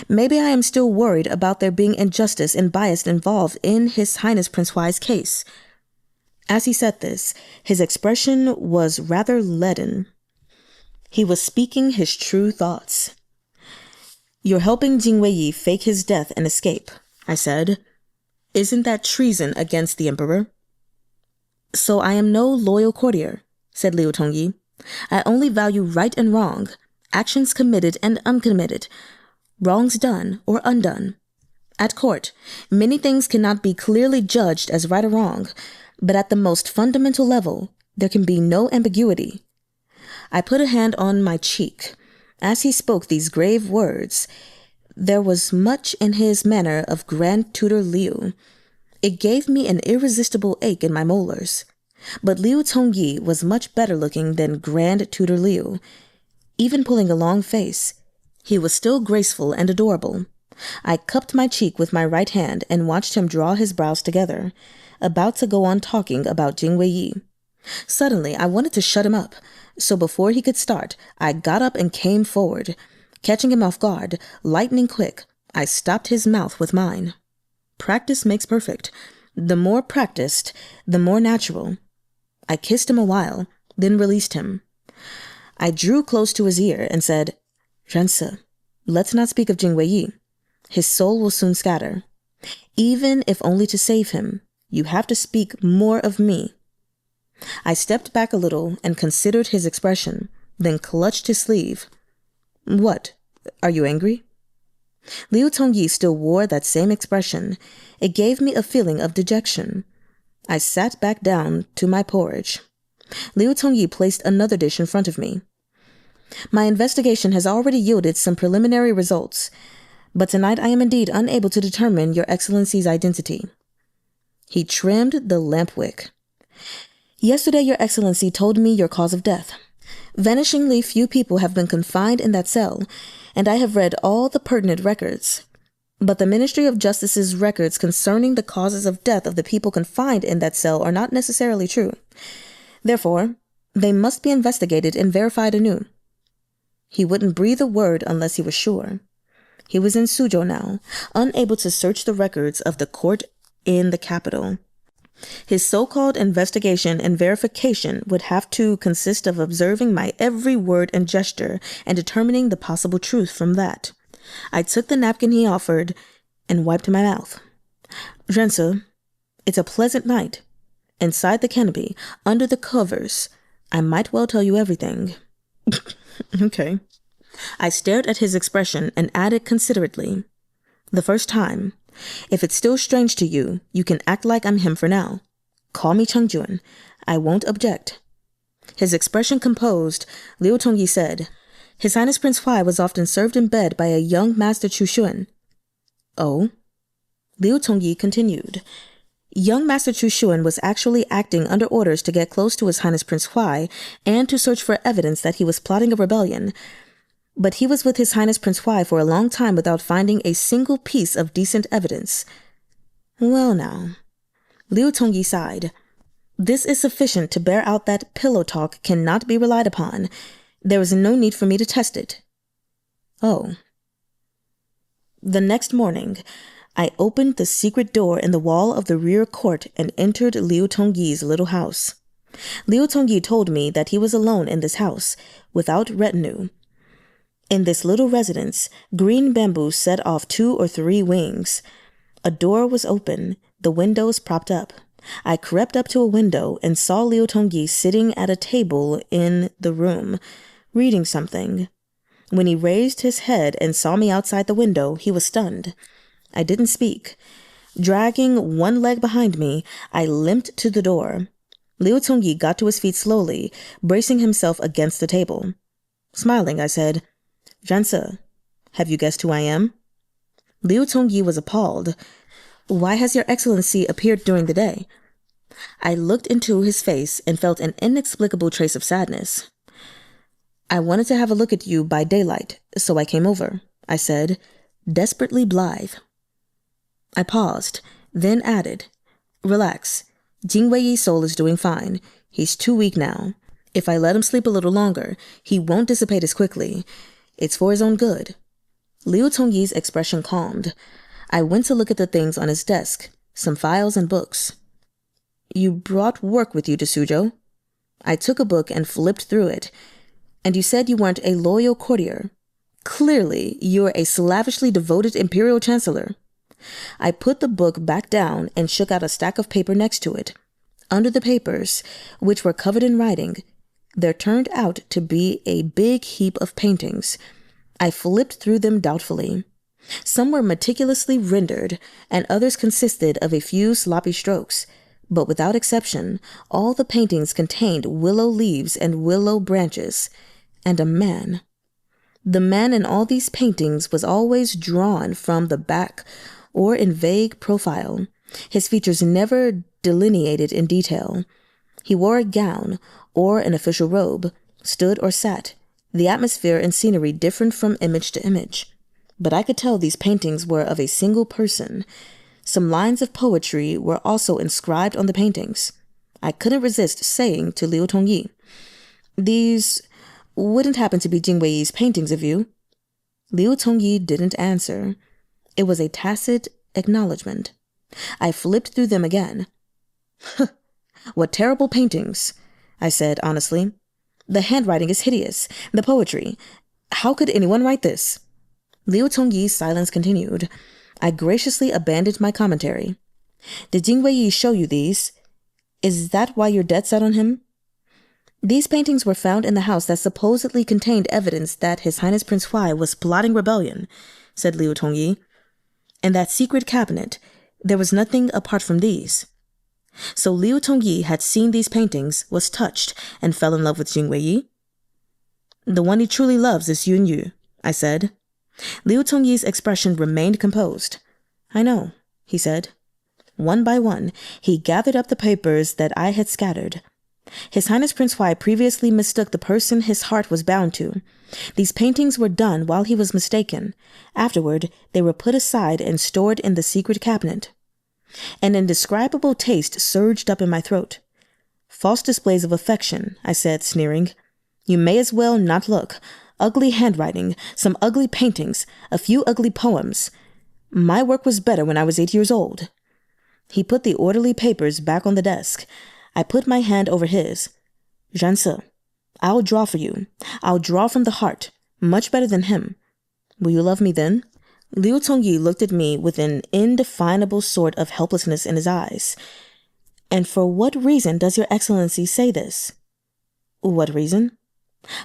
Maybe I am still worried about there being injustice and bias involved in His Highness Prince Huai's case." As he said this, his expression was rather leaden. He was speaking his true thoughts. "You're helping Jing Wei fake his death and escape," I said. "Isn't that treason against the emperor?" "So I am no loyal courtier," said Liu Tongyi. "I only value right and wrong, actions committed and uncommitted, wrongs done or undone. At court, many things cannot be clearly judged as right or wrong, but at the most fundamental level, there can be no ambiguity." I put a hand on my cheek. As he spoke these grave words, there was much in his manner of Grand Tutor Liu. It gave me an irresistible ache in my molars. But Liu Tongyi was much better looking than Grand Tutor Liu. Even pulling a long face, he was still graceful and adorable. I cupped my cheek with my right hand and watched him draw his brows together, about to go on talking about Jing Wei. Suddenly, I wanted to shut him up, so before he could start, I got up and came forward. Catching him off guard, lightning quick, I stopped his mouth with mine. Practice makes perfect. The more practiced, the more natural. I kissed him a while, then released him. I drew close to his ear and said, "Zhao, let's not speak of Jing Wei. His soul will soon scatter. Even if only to save him, you have to speak more of me." I stepped back a little and considered his expression, then clutched his sleeve. "What? Are you angry?" Liu Tongyi still wore that same expression. It gave me a feeling of dejection. I sat back down to my porridge. Liu Tongyi placed another dish in front of me. "My investigation has already yielded some preliminary results, but tonight I am indeed unable to determine your excellency's identity." He trimmed the lamp wick. "Yesterday your excellency told me your cause of death. Vanishingly few people have been confined in that cell, and I have read all the pertinent records. But the Ministry of Justice's records concerning the causes of death of the people confined in that cell are not necessarily true. Therefore, they must be investigated and verified anew." He wouldn't breathe a word unless he was sure. He was in Suzhou now, unable to search the records of the court in the capital. His so-called investigation and verification would have to consist of observing my every word and gesture and determining the possible truth from that. I took the napkin he offered, and wiped my mouth. Zhao, it's a pleasant night. Inside the canopy, under the covers, I might well tell you everything. Okay. I stared at his expression and added considerately, the first time. If it's still strange to you, you can act like I'm him for now. Call me Cheng-jun. I won't object. His expression composed, Liu Tongyi said, His Highness Prince Huai was often served in bed by a young Master Chu-shun. Oh? Liu Tongyi continued. Young Master Chu-shun was actually acting under orders to get close to His Highness Prince Huai and to search for evidence that he was plotting a rebellion. But he was with His Highness Prince Huai for a long time without finding a single piece of decent evidence. Well now, Liu Tongyi sighed. This is sufficient to bear out that pillow talk cannot be relied upon. There is no need for me to test it. Oh. The next morning, I opened the secret door in the wall of the rear court and entered Liu Tongyi's little house. Liu Tongyi told me that he was alone in this house, without retinue. In this little residence, green bamboo set off 2 or 3 wings. A door was open, the windows propped up. I crept up to a window and saw Liu Tongyi sitting at a table in the room, reading something. When he raised his head and saw me outside the window, he was stunned. I didn't speak. Dragging one leg behind me, I limped to the door. Liu Tongyi got to his feet slowly, bracing himself against the table. Smiling, I said, Zhao, have you guessed who I am? Liu Tongyi was appalled. Why has your excellency appeared during the day? I looked into his face and felt an inexplicable trace of sadness. I wanted to have a look at you by daylight, so I came over, I said, desperately blithe. I paused, then added, Relax. Jing Weiyi's soul is doing fine. He's too weak now. If I let him sleep a little longer, he won't dissipate as quickly. It's for his own good. Liu Tongyi's expression calmed. I went to look at the things on his desk, some files and books. You brought work with you to Suzhou? I took a book and flipped through it. And you said you weren't a loyal courtier. Clearly, you're a slavishly devoted Imperial Chancellor. I put the book back down and shook out a stack of paper next to it. Under the papers, which were covered in writing, there turned out to be a big heap of paintings. I flipped through them doubtfully. Some were meticulously rendered, and others consisted of a few sloppy strokes. But without exception, all the paintings contained willow leaves and willow branches, and a man. The man in all these paintings was always drawn from the back or in vague profile, his features never delineated in detail. He wore a gown or an official robe, stood or sat, the atmosphere and scenery different from image to image. But I could tell these paintings were of a single person. Some lines of poetry were also inscribed on the paintings. I couldn't resist saying to Liu Tongyi, These wouldn't happen to be Jing Weiyi's paintings of you. Liu Tongyi didn't answer. It was a tacit acknowledgement. I flipped through them again. What terrible paintings, I said honestly. The handwriting is hideous. The poetry. How could anyone write this? Liu Tongyi's silence continued. I graciously abandoned my commentary. Did Jing Weiyi show you these? Is that why you're dead set on him? These paintings were found in the house that supposedly contained evidence that His Highness Prince Huai was plotting rebellion, said Liu Tongyi. In that secret cabinet, there was nothing apart from these. So Liu Tongyi had seen these paintings, was touched, and fell in love with Jing Weiyi? The one he truly loves is Yun Yu, I said. Liu Tongyi's expression remained composed. I know, he said. One by one, he gathered up the papers that I had scattered. His Highness Prince Huai previously mistook the person his heart was bound to. These paintings were done while he was mistaken. Afterward, they were put aside and stored in the secret cabinet. An indescribable taste surged up in my throat. False displays of affection, I said, sneering. You may as well not look. Ugly handwriting, some ugly paintings, a few ugly poems. My work was better when I was 8 years old. He put the orderly papers back on the desk. I put my hand over his. Zhao, I'll draw for you. I'll draw from the heart, much better than him. Will you love me then? Liu Tongyi looked at me with an indefinable sort of helplessness in his eyes. And for what reason does your excellency say this? What reason?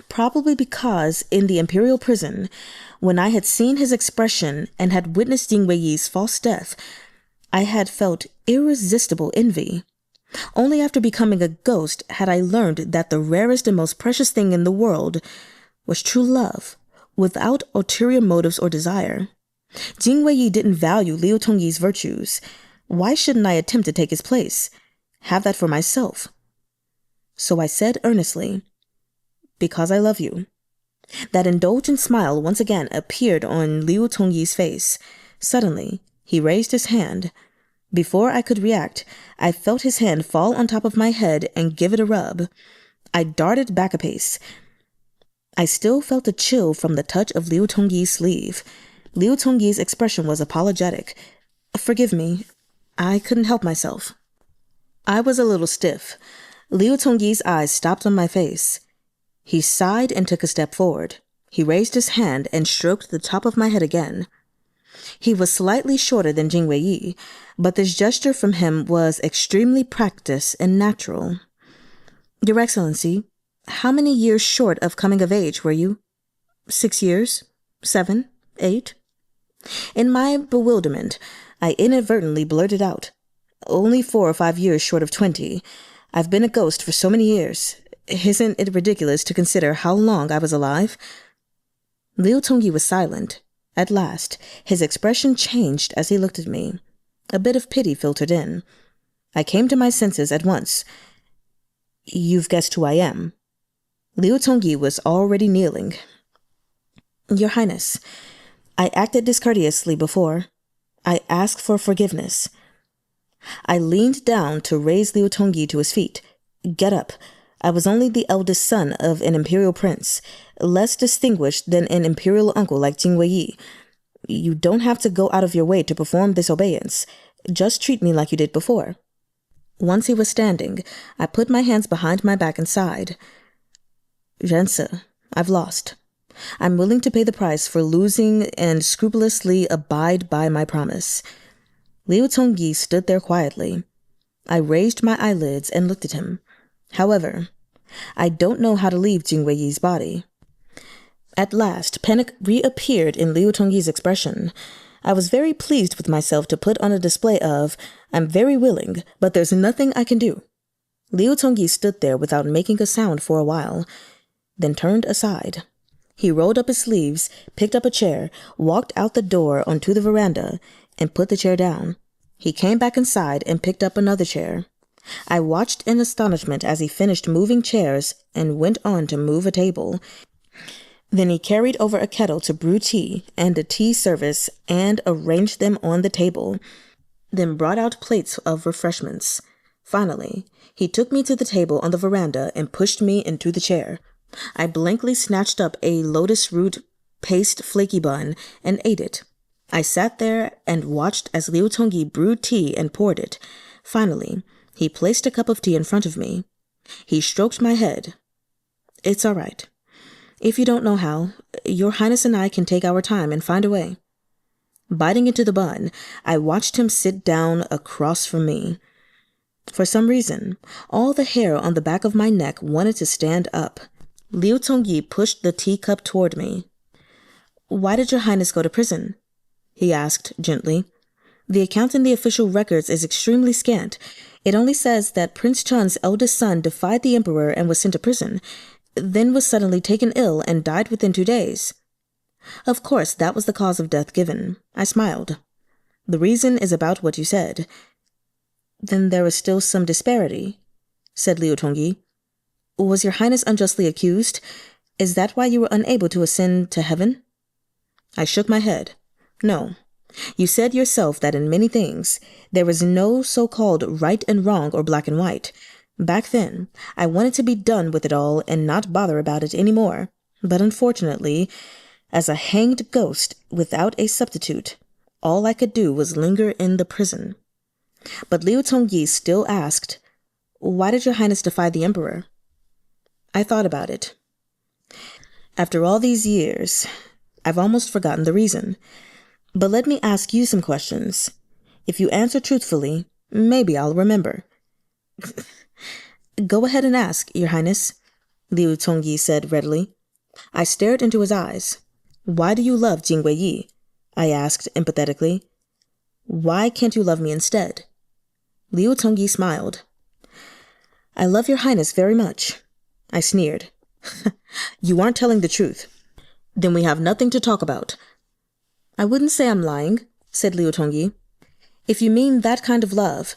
Probably because in the Imperial prison, when I had seen his expression and had witnessed Jing Weiyi's false death, I had felt irresistible envy. Only after becoming a ghost had I learned that the rarest and most precious thing in the world was true love, without ulterior motives or desire. Jing Weiyi didn't value Liu Tongyi's virtues. Why shouldn't I attempt to take his place? Have that for myself? So I said earnestly, because I love you. That indulgent smile once again appeared on Liu Tongyi's face. Suddenly, he raised his hand. Before I could react, I felt his hand fall on top of my head and give it a rub. I darted back a pace. I still felt a chill from the touch of Liu Tongyi's sleeve. Liu Tongyi's expression was apologetic. Forgive me, I couldn't help myself. I was a little stiff. Liu Tongyi's eyes stopped on my face. He sighed and took a step forward. He raised his hand and stroked the top of my head again. He was slightly shorter than Jing Weiyi, but this gesture from him was extremely practiced and natural. Your Excellency, how many years short of coming of age were you? 6 years? 7? 8? In my bewilderment, I inadvertently blurted out, only 4 or 5 years short of 20. I've been a ghost for so many years. Isn't it ridiculous to consider how long I was alive? Liu Tongyi was silent. At last, his expression changed as he looked at me. A bit of pity filtered in. I came to my senses at once. You've guessed who I am. Liu Tongyi was already kneeling. Your Highness, I acted discourteously before. I ask for forgiveness. I leaned down to raise Liu Tongyi to his feet. Get up. I was only the eldest son of an imperial prince, less distinguished than an imperial uncle like Jing Weiyi. You don't have to go out of your way to perform this obeisance. Just treat me like you did before. Once he was standing, I put my hands behind my back and sighed. Rense, I've lost. I'm willing to pay the price for losing and scrupulously abide by my promise. Liu Tongyi stood there quietly. I raised my eyelids and looked at him. However, I don't know how to leave Jing Weiyi's body. At last, panic reappeared in Liu Tongyi's expression. I was very pleased with myself to put on a display of, I'm very willing, but there's nothing I can do. Liu Tongyi stood there without making a sound for a while, then turned aside. He rolled up his sleeves, picked up a chair, walked out the door onto the veranda, and put the chair down. He came back inside and picked up another chair. I watched in astonishment as he finished moving chairs and went on to move a table. Then he carried over a kettle to brew tea and a tea service and arranged them on the table, then brought out plates of refreshments. Finally, he took me to the table on the veranda and pushed me into the chair. I blankly snatched up a lotus root paste flaky bun and ate it. I sat there and watched as Liu Tongyi brewed tea and poured it. Finally, he placed a cup of tea in front of me. He stroked my head. It's all right. If you don't know how, Your Highness and I can take our time and find a way. Biting into the bun, I watched him sit down across from me. For some reason, all the hair on the back of my neck wanted to stand up. Liu Tongyi pushed the teacup toward me. Why did Your Highness go to prison? He asked gently. The account in the official records is extremely scant. It only says that Prince Chun's eldest son defied the emperor and was sent to prison, then was suddenly taken ill and died within 2 days. Of course, that was the cause of death given. I smiled. The reason is about what you said. Then there is still some disparity, said Liu Tongyi. Was Your Highness unjustly accused? Is that why you were unable to ascend to heaven? I shook my head. No. You said yourself that in many things, there was no so-called right and wrong or black and white. Back then, I wanted to be done with it all and not bother about it any more. But unfortunately, as a hanged ghost without a substitute, all I could do was linger in the prison. But Liu Tongyi still asked, why did Your Highness defy the emperor? I thought about it. After all these years, I've almost forgotten the reason. But let me ask you some questions. If you answer truthfully, maybe I'll remember. Go ahead and ask, Your Highness, Liu Tongyi said readily. I stared into his eyes. Why do you love Jing Wei? I asked empathetically. Why can't you love me instead? Liu Tongyi smiled. I love Your Highness very much. I sneered. You aren't telling the truth. Then we have nothing to talk about. I wouldn't say I'm lying, said Liu Tongyi. If you mean that kind of love,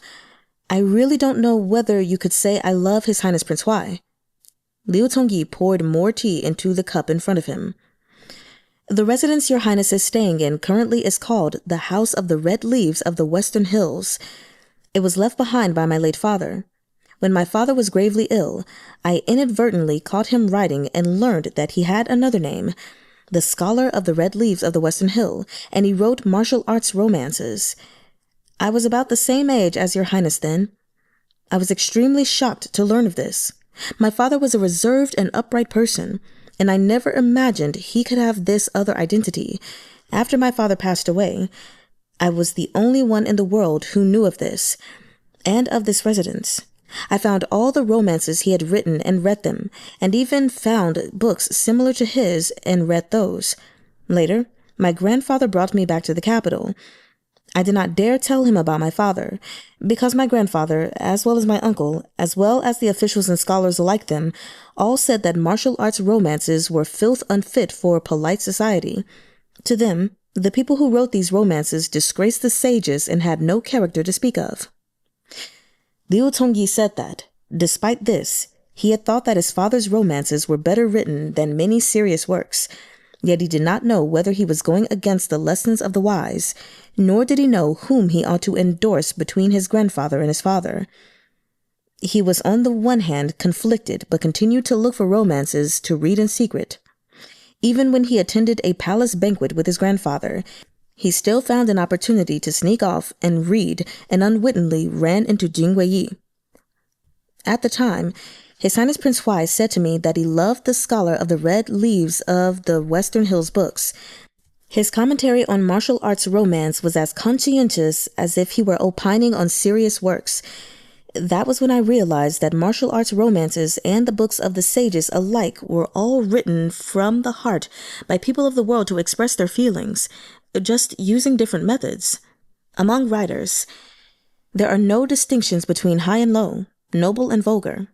I really don't know whether you could say I love His Highness Prince Huai. Liu Tongyi poured more tea into the cup in front of him. The residence Your Highness is staying in currently is called the House of the Red Leaves of the Western Hills. It was left behind by my late father. When my father was gravely ill, I inadvertently caught him writing and learned that he had another name, the Scholar of the Red Leaves of the Western Hill, and he wrote martial arts romances. I was about the same age as Your Highness then. I was extremely shocked to learn of this. My father was a reserved and upright person, and I never imagined he could have this other identity. After my father passed away, I was the only one in the world who knew of this, and of this residence. I found all the romances he had written and read them, and even found books similar to his and read those. Later, my grandfather brought me back to the capital. I did not dare tell him about my father, because my grandfather, as well as my uncle, as well as the officials and scholars like them, all said that martial arts romances were filth unfit for polite society. To them, the people who wrote these romances disgraced the sages and had no character to speak of. Liu Tongyi said that, despite this, he had thought that his father's romances were better written than many serious works, yet he did not know whether he was going against the lessons of the wise, nor did he know whom he ought to endorse between his grandfather and his father. He was on the one hand conflicted, but continued to look for romances to read in secret. Even when he attended a palace banquet with his grandfather, he still found an opportunity to sneak off and read, and unwittingly ran into Jing Wei. At the time, His Highness Prince Huai said to me that he loved the Scholar of the Red Leaves of the Western Hills books. His commentary on martial arts romance was as conscientious as if he were opining on serious works. That was when I realized that martial arts romances and the books of the sages alike were all written from the heart by people of the world to express their feelings, just using different methods. Among writers, there are no distinctions between high and low, noble and vulgar,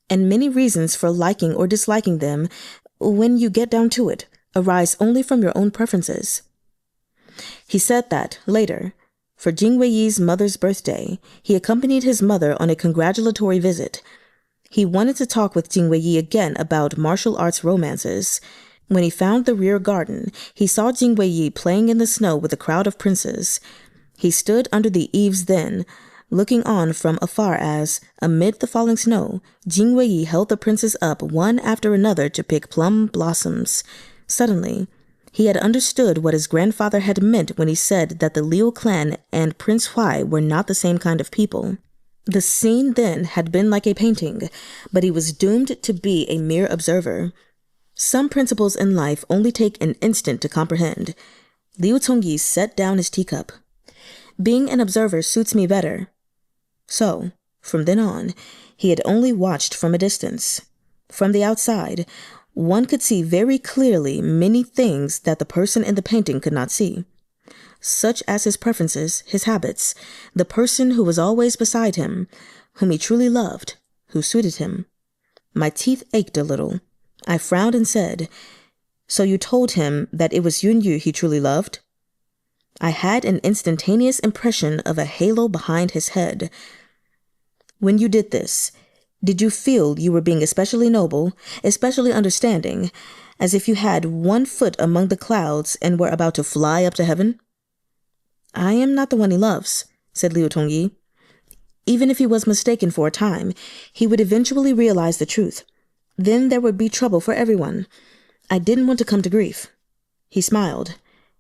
and many reasons for liking or disliking them, when you get down to it, arise only from your own preferences. He said that, later, for Jing Wei's mother's birthday, he accompanied his mother on a congratulatory visit. He wanted to talk with Jing Wei again about martial arts romances. When he found the rear garden, he saw Jing Wei playing in the snow with a crowd of princes. He stood under the eaves then, looking on from afar as, amid the falling snow, Jing Wei held the princes up one after another to pick plum blossoms. Suddenly, he had understood what his grandfather had meant when he said that the Liu clan and Prince Huai were not the same kind of people. The scene then had been like a painting, but he was doomed to be a mere observer. Some principles in life only take an instant to comprehend. Liu Tongyi set down his teacup. Being an observer suits me better. So, from then on, he had only watched from a distance. From the outside, one could see very clearly many things that the person in the painting could not see, such as his preferences, his habits, the person who was always beside him, whom he truly loved, who suited him. My teeth ached a little. I frowned and said, "So you told him that it was Yun Yu he truly loved?" I had an instantaneous impression of a halo behind his head. "When you did this, did you feel you were being especially noble, especially understanding, as if you had one foot among the clouds and were about to fly up to heaven?" "I am not the one he loves," said Liu Tongyi. "Even if he was mistaken for a time, he would eventually realize the truth. Then there would be trouble for everyone. I didn't want to come to grief." He smiled.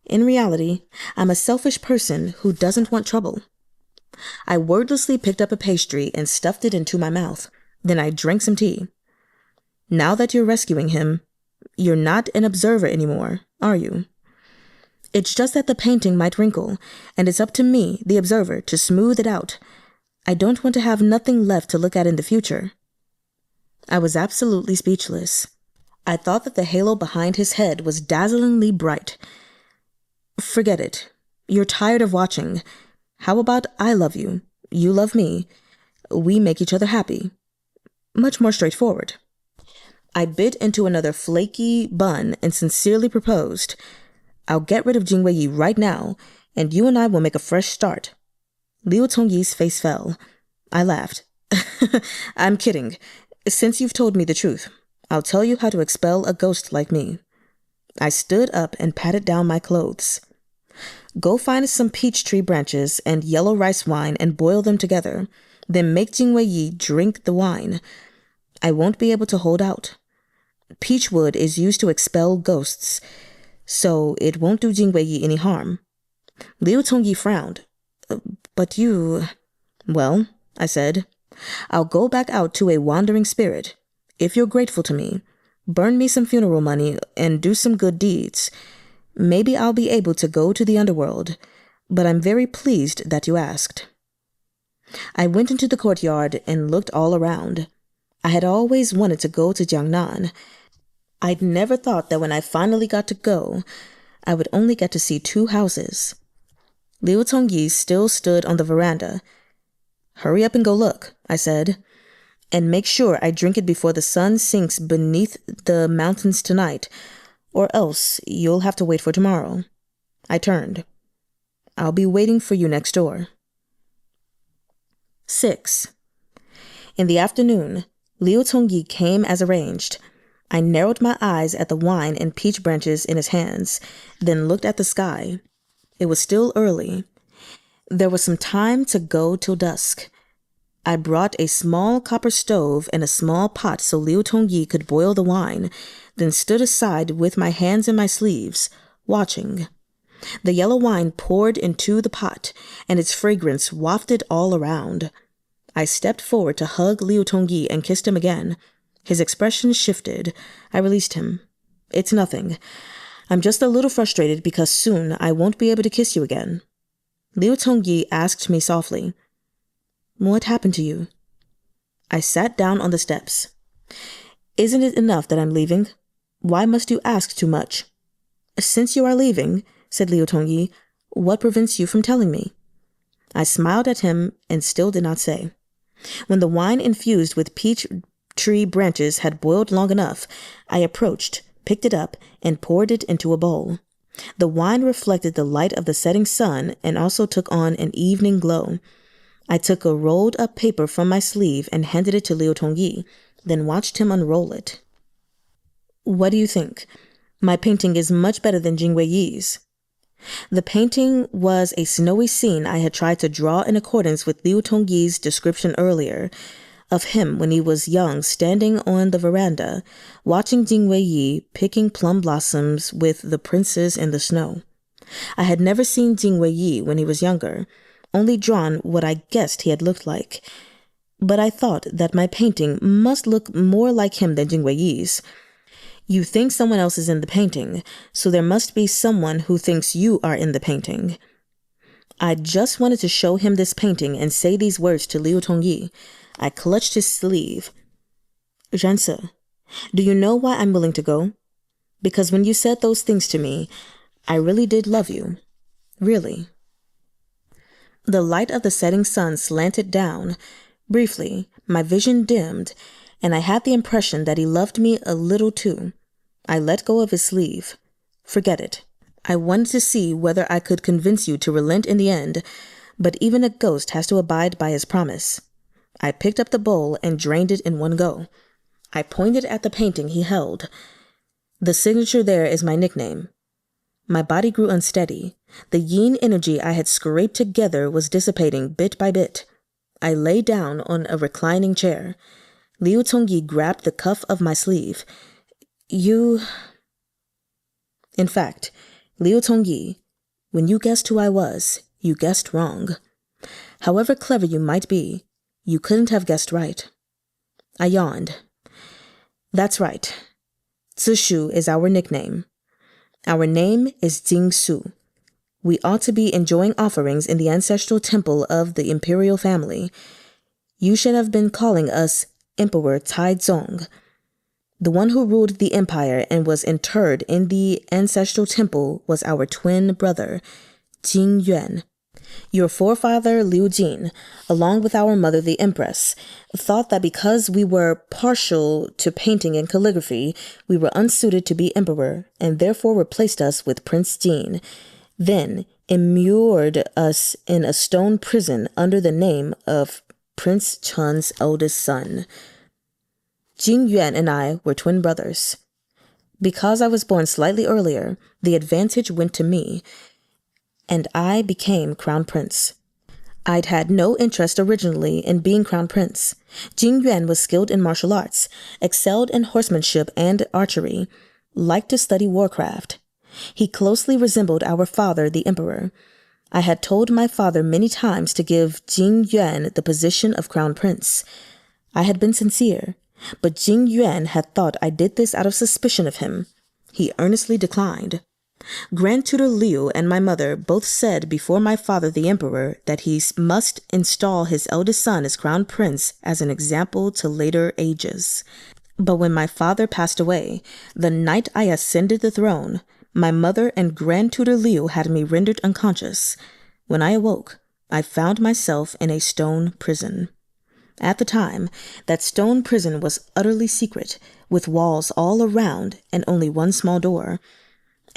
"In reality, I'm a selfish person who doesn't want trouble." I wordlessly picked up a pastry and stuffed it into my mouth. Then I drank some tea. "Now that you're rescuing him, you're not an observer anymore, are you?" It's just that the painting might wrinkle, and it's up to me, the observer, to smooth it out. I don't want to have nothing left to look at in the future." I was absolutely speechless. I thought that the halo behind his head was dazzlingly bright. "Forget it. You're tired of watching. How about I love you, you love me, we make each other happy? Much more straightforward." I bit into another flaky bun and sincerely proposed, "I'll get rid of Jing Wei right now, and you and I will make a fresh start." Liu Tongyi's face fell. I laughed. "I'm kidding. Since you've told me the truth, I'll tell you how to expel a ghost like me." I stood up and patted down my clothes. "Go find some peach tree branches and yellow rice wine and boil them together. Then make Jing Wei drink the wine. I won't be able to hold out. Peach wood is used to expel ghosts, so it won't do Jing Wei any harm." Liu Tongyi frowned. "But you—" "Well," I said, "I'll go back out to a wandering spirit. If you're grateful to me, burn me some funeral money and do some good deeds. Maybe I'll be able to go to the underworld, but I'm very pleased that you asked." I went into the courtyard and looked all around. I had always wanted to go to Jiangnan. I'd never thought that when I finally got to go, I would only get to see 2 houses. Liu Tongyi still stood on the veranda. "Hurry up and go look," I said, "and make sure I drink it before the sun sinks beneath the mountains tonight, or else you'll have to wait for tomorrow." I turned. "I'll be waiting for you next door." 6. In the afternoon, Liu Tongyi came as arranged. I narrowed my eyes at the wine and peach branches in his hands, then looked at the sky. It was still early. There was some time to go till dusk. I brought a small copper stove and a small pot so Liu Tongyi could boil the wine, then stood aside with my hands in my sleeves, watching. The yellow wine poured into the pot, and its fragrance wafted all around. I stepped forward to hug Liu Tongyi and kissed him again. His expression shifted. I released him. "It's nothing. I'm just a little frustrated because soon I won't be able to kiss you again." Liu Tongyi asked me softly, "What happened to you?" I sat down on the steps. "Isn't it enough that I'm leaving? Why must you ask too much?" "Since you are leaving," said Liu Tongyi, "what prevents you from telling me?" I smiled at him and still did not say. When the wine infused with peach tree branches had boiled long enough, I approached, picked it up, and poured it into a bowl. The wine reflected the light of the setting sun and also took on an evening glow. I took a rolled up paper from my sleeve and handed it to Liu Tongyi, then watched him unroll it. "What do you think? My painting is much better than Jing Wei's." The painting was a snowy scene I had tried to draw in accordance with Liu Tongyi's description earlier, of him when he was young standing on the veranda, watching Jing Wei picking plum blossoms with the princes in the snow. I had never seen Jing Wei when he was younger, only drawn what I guessed he had looked like. But I thought that my painting must look more like him than Jing Wei's. You think someone else is in the painting, so there must be someone who thinks you are in the painting. I just wanted to show him this painting and say these words to Liu Tongyi. I clutched his sleeve. "Zhanse, do you know why I'm willing to go? Because when you said those things to me, I really did love you. Really." The light of the setting sun slanted down. Briefly, my vision dimmed, and I had the impression that he loved me a little too. I let go of his sleeve. "Forget it. I wanted to see whether I could convince you to relent in the end, but even a ghost has to abide by his promise." I picked up the bowl and drained it in one go. I pointed at the painting he held. "The signature there is my nickname." My body grew unsteady. The yin energy I had scraped together was dissipating bit by bit. I lay down on a reclining chair. Liu Tongyi grabbed the cuff of my sleeve. In fact, Liu Tongyi, when you guessed who I was, you guessed wrong. However clever you might be, you couldn't have guessed right." I yawned. "That's right. Zishu is our nickname. Our name is Jingsu, We ought to be enjoying offerings in the ancestral temple of the Imperial family. You should have been calling us Emperor Taizong. The one who ruled the empire and was interred in the ancestral temple was our twin brother, Jing Yuan. Your forefather Liu Jin, along with our mother the Empress, thought that because we were partial to painting and calligraphy, we were unsuited to be emperor, and therefore replaced us with Prince Jin, then immured us in a stone prison under the name of Prince Chen's eldest son. Jing Yuan and I were twin brothers. Because I was born slightly earlier, the advantage went to me, and I became crown prince. I'd had no interest originally in being crown prince. Jing Yuan was skilled in martial arts, excelled in horsemanship and archery, liked to study warcraft. He closely resembled our father, the emperor. I had told my father many times to give Jing Yuan the position of crown prince. I had been sincere, but Jing Yuan had thought I did this out of suspicion of him. He earnestly declined. Grand Tutor Liu and my mother both said before my father the emperor that he must install his eldest son as crown prince as an example to later ages. But when my father passed away, the night I ascended the throne, my mother and Grand Tutor Liu had me rendered unconscious. When I awoke, I found myself in a stone prison. At the time, that stone prison was utterly secret, with walls all around and only one small door.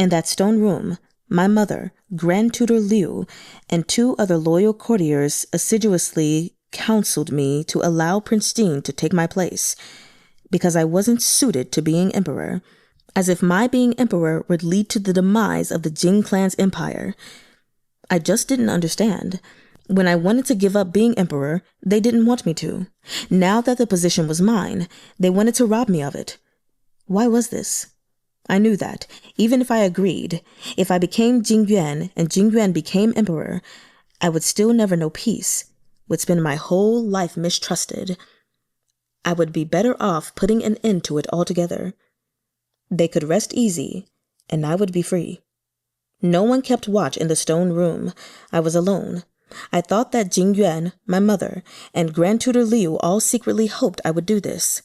In that stone room, my mother, Grand Tutor Liu, and 2 other loyal courtiers assiduously counseled me to allow Prince Jin to take my place, because I wasn't suited to being emperor, as if my being emperor would lead to the demise of the Jin clan's empire. I just didn't understand. When I wanted to give up being emperor, they didn't want me to. Now that the position was mine, they wanted to rob me of it. Why was this? I knew that, even if I agreed, if I became Jing Yuan and Jing Yuan became emperor, I would still never know peace, would spend my whole life mistrusted. I would be better off putting an end to it altogether. They could rest easy, and I would be free. No one kept watch in the stone room. I was alone. I thought that Jing Yuan, my mother, and Grand Tutor Liu all secretly hoped I would do this.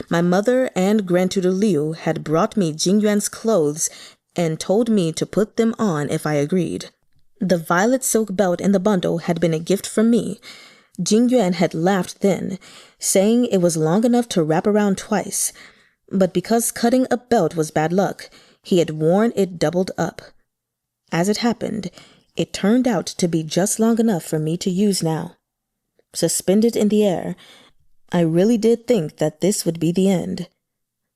My mother and Grand Tutor Liu had brought me Jing Yuan's clothes and told me to put them on if I agreed. The violet silk belt in the bundle had been a gift from me. Jing Yuan had laughed then, saying it was long enough to wrap around twice, but because cutting a belt was bad luck, he had worn it doubled up. As it happened, it turned out to be just long enough for me to use now. Suspended in the air, I really did think that this would be the end.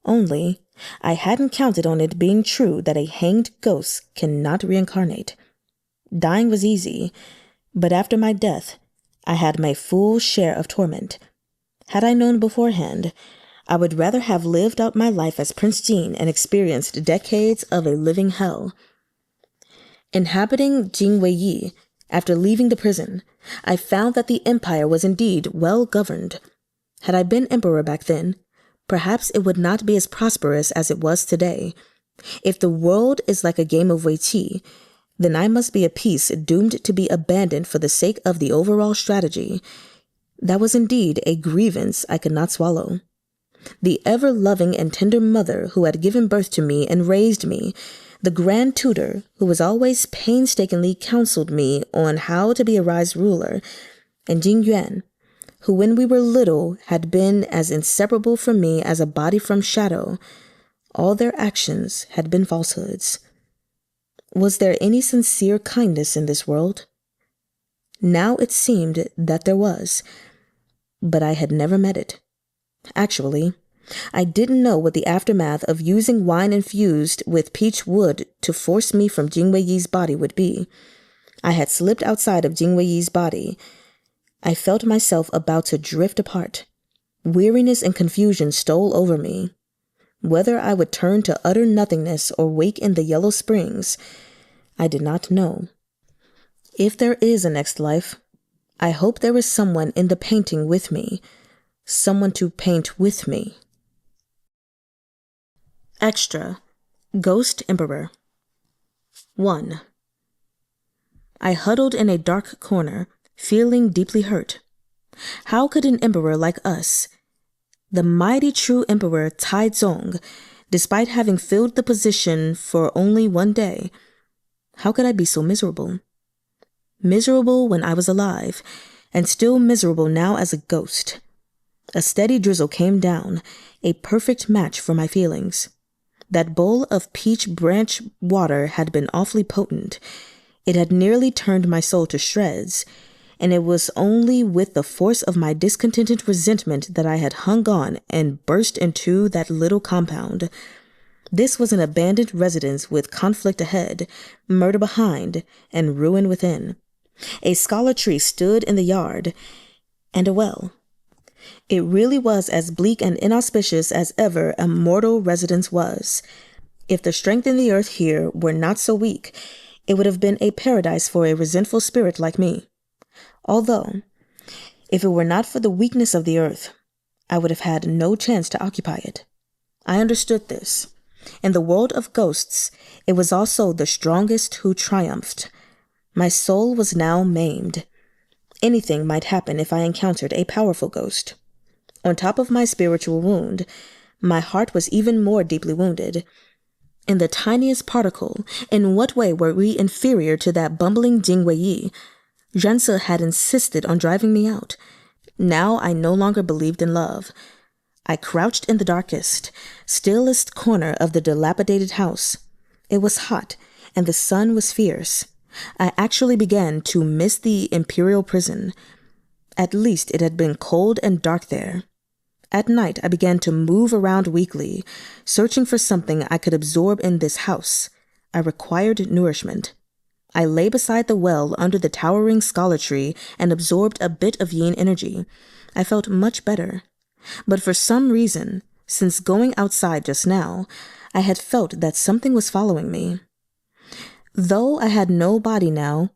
Only, I hadn't counted on it being true that a hanged ghost cannot reincarnate. Dying was easy, but after my death, I had my full share of torment. Had I known beforehand, I would rather have lived out my life as Prince Jin and experienced decades of a living hell. Inhabiting Jingwei, after leaving the prison, I found that the empire was indeed well governed. Had I been emperor back then, perhaps it would not be as prosperous as it was today. If the world is like a game of Weiqi, then I must be a piece doomed to be abandoned for the sake of the overall strategy. That was indeed a grievance I could not swallow. The ever-loving and tender mother who had given birth to me and raised me, the grand tutor who was always painstakingly counseled me on how to be a wise ruler, and Jing Yuan, who when we were little had been as inseparable from me as a body from shadow, all their actions had been falsehoods. Was there any sincere kindness in this world? Now it seemed that there was, but I had never met it. Actually, I didn't know what the aftermath of using wine infused with peach wood to force me from Jingwei-yi's body would be. I had slipped outside of Jingwei-yi's body. I felt myself about to drift apart. Weariness and confusion stole over me. Whether I would turn to utter nothingness or wake in the Yellow Springs, I did not know. If there is a next life, I hope there is someone in the painting with me, someone to paint with me. Extra. Ghost Emperor. 1. I huddled in a dark corner, feeling deeply hurt. How could an emperor like us, the mighty true Emperor Taizong, despite having filled the position for only one day, how could I be so miserable? Miserable when I was alive, and still miserable now as a ghost. A steady drizzle came down, a perfect match for my feelings. That bowl of peach branch water had been awfully potent. It had nearly turned my soul to shreds, and it was only with the force of my discontented resentment that I had hung on and burst into that little compound. This was an abandoned residence with conflict ahead, murder behind, and ruin within. A scholar tree stood in the yard, and a well. It really was as bleak and inauspicious as ever a mortal residence was. If the strength in the earth here were not so weak, it would have been a paradise for a resentful spirit like me. Although, if it were not for the weakness of the earth, I would have had no chance to occupy it. I understood this. In the world of ghosts, it was also the strongest who triumphed. My soul was now maimed. Anything might happen if I encountered a powerful ghost. On top of my spiritual wound, my heart was even more deeply wounded. In the tiniest particle, in what way were we inferior to that bumbling Ding Wei? Zhanse had insisted on driving me out. Now I no longer believed in love. I crouched in the darkest, stillest corner of the dilapidated house. It was hot, and the sun was fierce. I actually began to miss the Imperial prison. At least it had been cold and dark there. At night I began to move around weakly, searching for something I could absorb in this house. I required nourishment. I lay beside the well under the towering scholar tree and absorbed a bit of yin energy. I felt much better. But for some reason, since going outside just now, I had felt that something was following me. Though I had no body now,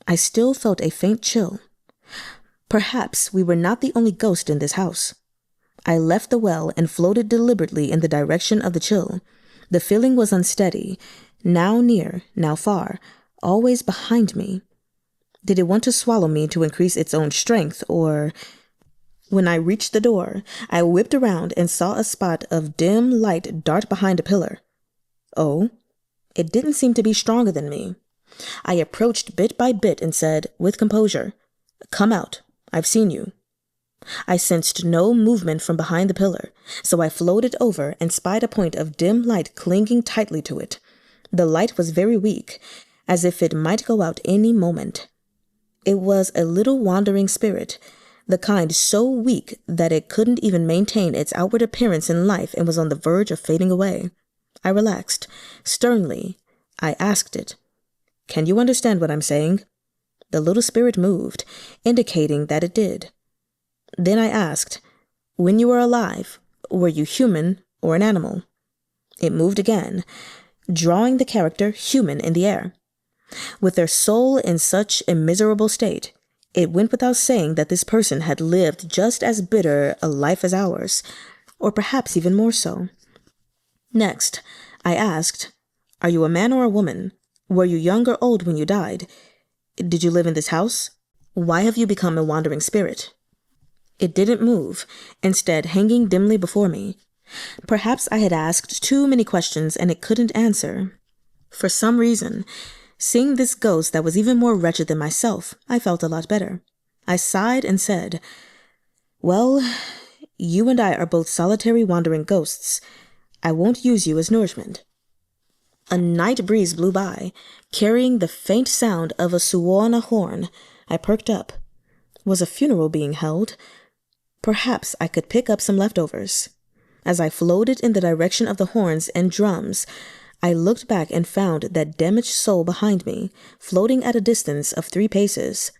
I still felt a faint chill. Perhaps we were not the only ghost in this house. I left the well and floated deliberately in the direction of the chill. The feeling was unsteady, now near, now far, always behind me. Did it want to swallow me to increase its own strength, or... When I reached the door, I whipped around and saw a spot of dim light dart behind a pillar. Oh, it didn't seem to be stronger than me. I approached bit by bit and said, with composure, "Come out. I've seen you." I sensed no movement from behind the pillar, so I floated over and spied a point of dim light clinging tightly to it. The light was very weak, as if it might go out any moment. It was a little wandering spirit, the kind so weak that it couldn't even maintain its outward appearance in life and was on the verge of fading away. I relaxed. Sternly, I asked it, "Can you understand what I'm saying?" The little spirit moved, indicating that it did. Then I asked, "When you were alive, were you human or an animal?" It moved again, drawing the character human in the air. With their soul in such a miserable state, it went without saying that this person had lived just as bitter a life as ours, or perhaps even more so. Next, I asked, "Are you a man or a woman? Were you young or old when you died? Did you live in this house? Why have you become a wandering spirit?" It didn't move, instead hanging dimly before me. Perhaps I had asked too many questions and it couldn't answer. For some reason, seeing this ghost that was even more wretched than myself, I felt a lot better. I sighed and said, "Well, you and I are both solitary wandering ghosts. I won't use you as nourishment." A night breeze blew by, carrying the faint sound of a suona horn. I perked up. Was a funeral being held? Perhaps I could pick up some leftovers. As I floated in the direction of the horns and drums, I looked back and found that damaged soul behind me, floating at a distance of 3 paces.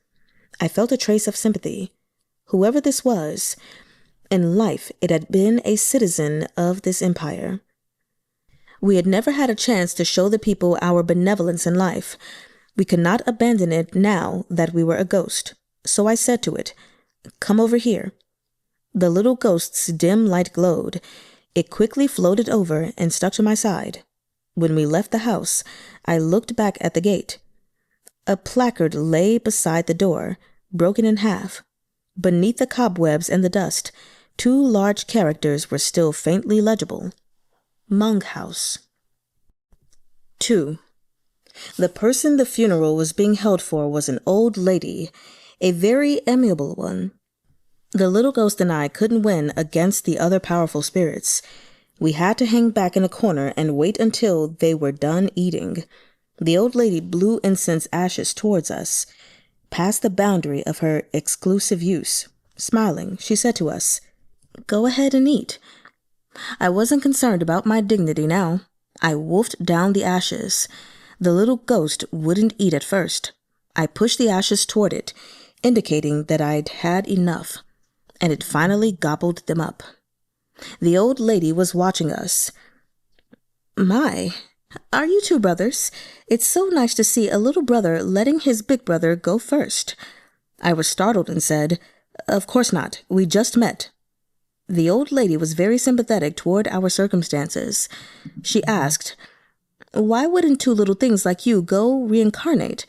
I felt a trace of sympathy. Whoever this was, in life it had been a citizen of this empire. We had never had a chance to show the people our benevolence in life. We could not abandon it now that we were a ghost. So I said to it, "Come over here." The little ghost's dim light glowed. It quickly floated over and stuck to my side. When we left the house, I looked back at the gate. A placard lay beside the door, broken in half. Beneath the cobwebs and the dust, 2 large characters were still faintly legible. Meng House. 2. The person the funeral was being held for was an old lady, a very amiable one. The little ghost and I couldn't win against the other powerful spirits. We had to hang back in a corner and wait until they were done eating. The old lady blew incense ashes towards us, past the boundary of her exclusive use. Smiling, she said to us, "Go ahead and eat." I wasn't concerned about my dignity now. I wolfed down the ashes. The little ghost wouldn't eat at first. I pushed the ashes toward it, indicating that I'd had enough, and it finally gobbled them up. The old lady was watching us. "My, are you 2 brothers? It's so nice to see a little brother letting his big brother go first." I was startled and said, "Of course not. We just met." The old lady was very sympathetic toward our circumstances. She asked, "Why wouldn't 2 little things like you go reincarnate?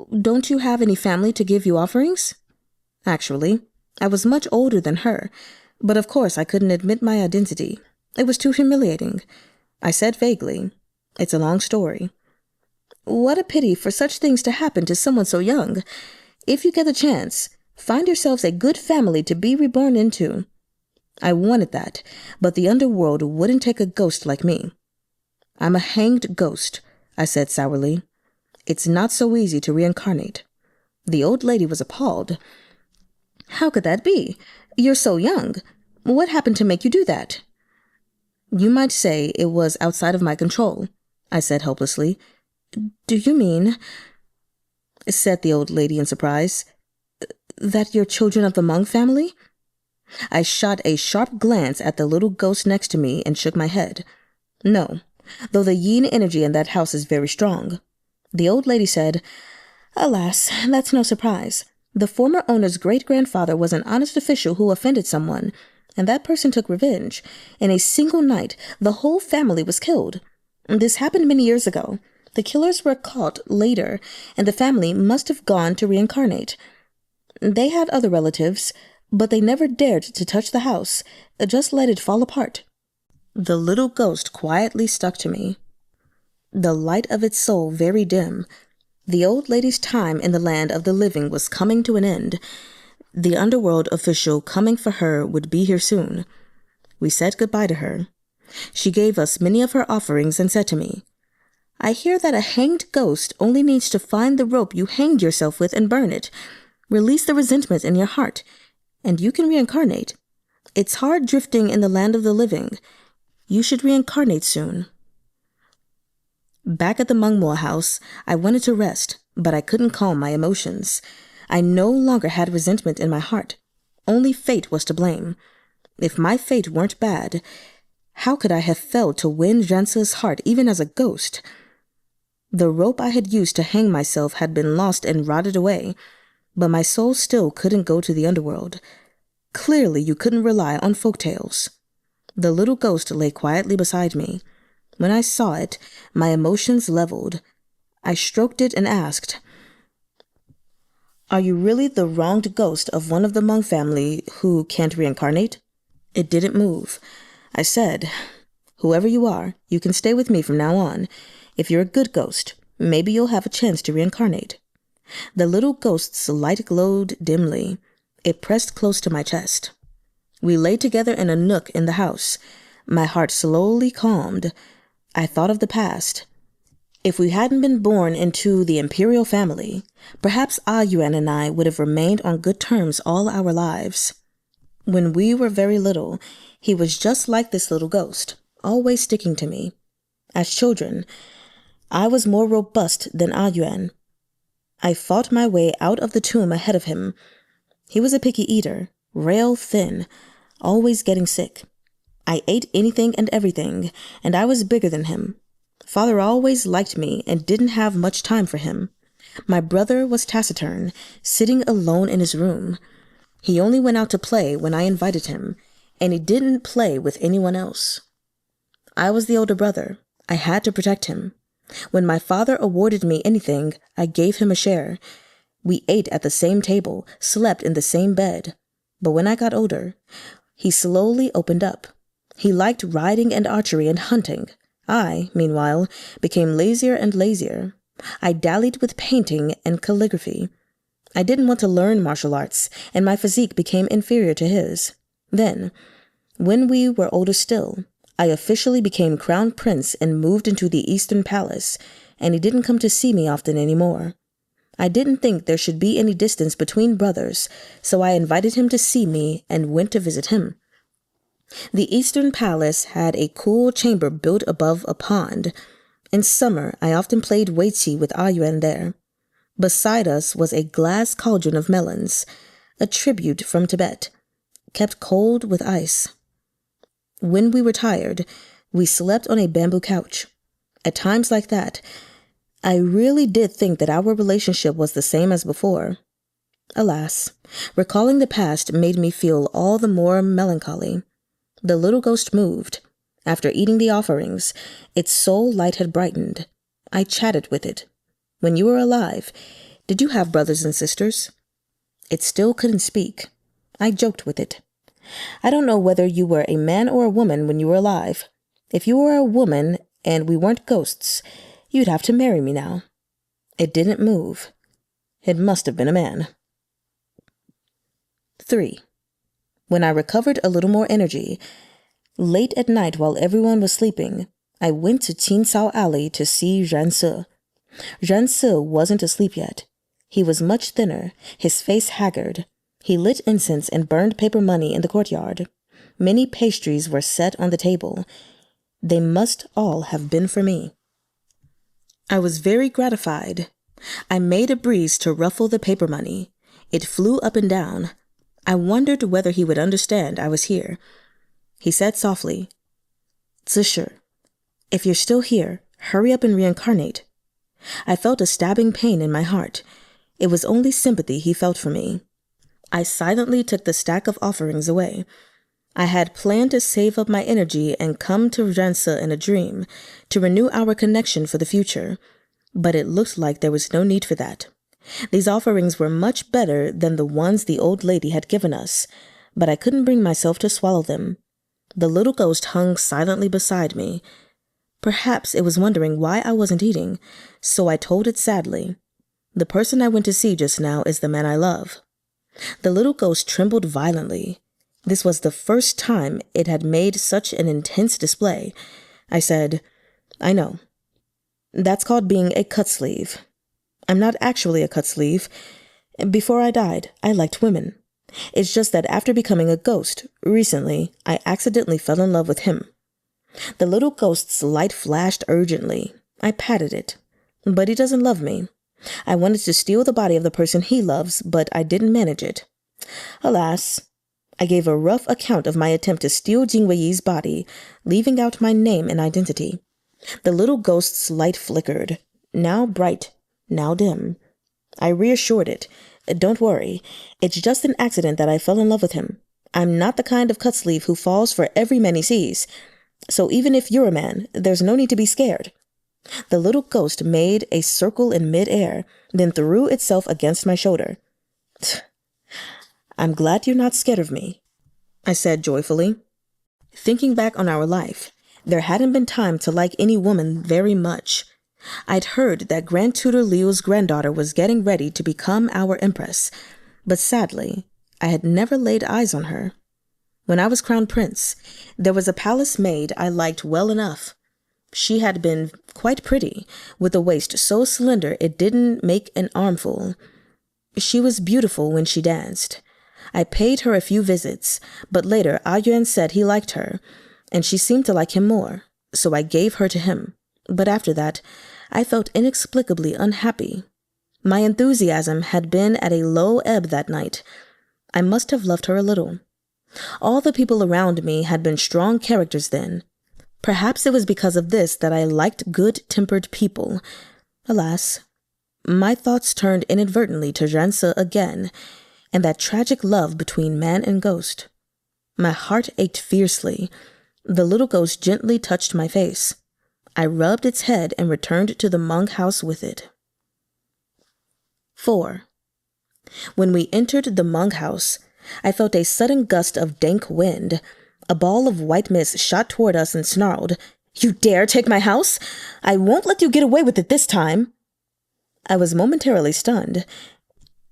Don't you have any family to give you offerings?" Actually, I was much older than her, but of course I couldn't admit my identity. It was too humiliating. I said vaguely, "It's a long story." "What a pity for such things to happen to someone so young. If you get the chance, find yourselves a good family to be reborn into." I wanted that, but the underworld wouldn't take a ghost like me. "I'm a hanged ghost," I said sourly. "It's not so easy to reincarnate." The old lady was appalled. "How could that be? You're so young. What happened to make you do that?" "You might say it was outside of my control," I said hopelessly. "Do you mean," said the old lady in surprise, "that you're children of the Meng family?" I shot a sharp glance at the little ghost next to me and shook my head. "No, though the yin energy in that house is very strong." The old lady said, "Alas, that's no surprise. The former owner's great-grandfather was an honest official who offended someone, and that person took revenge. In a single night, the whole family was killed. This happened many years ago. The killers were caught later, and the family must have gone to reincarnate. They had other relatives, but they never dared to touch the house, just let it fall apart." The little ghost quietly stuck to me, the light of its soul very dim. The old lady's time in the land of the living was coming to an end. The underworld official coming for her would be here soon. We said goodbye to her. She gave us many of her offerings and said to me, "I hear that a hanged ghost only needs to find the rope you hanged yourself with and burn it. Release the resentment in your heart, and you can reincarnate. It's hard drifting in the land of the living. You should reincarnate soon." Back at the Mengmo house, I wanted to rest, but I couldn't calm my emotions. I no longer had resentment in my heart. Only fate was to blame. If my fate weren't bad, how could I have failed to win Zhance's heart even as a ghost? The rope I had used to hang myself had been lost and rotted away, but my soul still couldn't go to the underworld. Clearly you couldn't rely on folktales. The little ghost lay quietly beside me. When I saw it, my emotions leveled. I stroked it and asked, "Are you really the wronged ghost of one of the Meng family who can't reincarnate?" It didn't move. I said, "Whoever you are, you can stay with me from now on. If you're a good ghost, maybe you'll have a chance to reincarnate." The little ghost's light glowed dimly. It pressed close to my chest. We lay together in a nook in the house. My heart slowly calmed. I thought of the past. If we hadn't been born into the Imperial family, perhaps Yuan and I would have remained on good terms all our lives. When we were very little, he was just like this little ghost, always sticking to me. As children, I was more robust than Yuan. I fought my way out of the tomb ahead of him. He was a picky eater, rail thin, always getting sick. I ate anything and everything, and I was bigger than him. Father always liked me and didn't have much time for him. My brother was taciturn, sitting alone in his room. He only went out to play when I invited him, and he didn't play with anyone else. I was the older brother. I had to protect him. When my father awarded me anything, I gave him a share. We ate at the same table, slept in the same bed. But when I got older, he slowly opened up. He liked riding and archery and hunting. I, meanwhile, became lazier and lazier. I dallied with painting and calligraphy. I didn't want to learn martial arts, and my physique became inferior to his. Then, when we were older still, I officially became crown prince and moved into the Eastern Palace, and he didn't come to see me often anymore. I didn't think there should be any distance between brothers, so I invited him to see me and went to visit him. The Eastern Palace had a cool chamber built above a pond. In summer, I often played weiqi with Yuan there. Beside us was a glass cauldron of melons, a tribute from Tibet, kept cold with ice. When we were tired, we slept on a bamboo couch. At times like that, I really did think that our relationship was the same as before. Alas, recalling the past made me feel all the more melancholy. The little ghost moved. After eating the offerings, its soul light had brightened. I chatted with it. When you were alive, did you have brothers and sisters? It still couldn't speak. I joked with it. I don't know whether you were a man or a woman when you were alive. If you were a woman and we weren't ghosts, you'd have to marry me now. It didn't move. It must have been a man. 3. When I recovered a little more energy, late at night while everyone was sleeping, I went to Qinsao Alley to see Rense. Rense wasn't asleep yet. He was much thinner, his face haggard. He lit incense and burned paper money in the courtyard. Many pastries were set on the table. They must all have been for me. I was very gratified. I made a breeze to ruffle the paper money. It flew up and down. I wondered whether he would understand I was here. He said softly, "Zisher, if you're still here, hurry up and reincarnate." I felt a stabbing pain in my heart. It was only sympathy he felt for me. I silently took the stack of offerings away. I had planned to save up my energy and come to Rense in a dream, to renew our connection for the future. But it looked like there was no need for that. These offerings were much better than the ones the old lady had given us, but I couldn't bring myself to swallow them. The little ghost hung silently beside me. Perhaps it was wondering why I wasn't eating, so I told it sadly. The person I went to see just now is the man I love. The little ghost trembled violently. This was the first time it had made such an intense display. I said, "I know. That's called being a cut sleeve. I'm not actually a cut sleeve. Before I died, I liked women. It's just that after becoming a ghost, recently, I accidentally fell in love with him." The little ghost's light flashed urgently. I patted it. "But he doesn't love me. I wanted to steal the body of the person he loves, but I didn't manage it. Alas, I gave a rough account of my attempt to steal Jingwei's body, leaving out my name and identity." The little ghost's light flickered, now bright, now dim. I reassured it. "Don't worry. It's just an accident that I fell in love with him. I'm not the kind of cut sleeve who falls for every man he sees. So even if you're a man, there's no need to be scared." The little ghost made a circle in mid-air, then threw itself against my shoulder. "I'm glad you're not scared of me," I said joyfully. Thinking back on our life, there hadn't been time to like any woman very much. I'd heard that Grand Tutor Liu's granddaughter was getting ready to become our empress, but sadly, I had never laid eyes on her. When I was crown prince, there was a palace maid I liked well enough. She had been quite pretty, with a waist so slender it didn't make an armful. She was beautiful when she danced. I paid her a few visits, but later Yuan said he liked her, and she seemed to like him more, so I gave her to him. But after that, I felt inexplicably unhappy. My enthusiasm had been at a low ebb that night. I must have loved her a little. All the people around me had been strong characters then. Perhaps it was because of this that I liked good-tempered people. Alas, my thoughts turned inadvertently to Rense again, and that tragic love between man and ghost. My heart ached fiercely. The little ghost gently touched my face. I rubbed its head and returned to the monk house with it. 4. When we entered the monk house, I felt a sudden gust of dank wind. A ball of white mist shot toward us and snarled, "You dare take my house? I won't let you get away with it this time." I was momentarily stunned.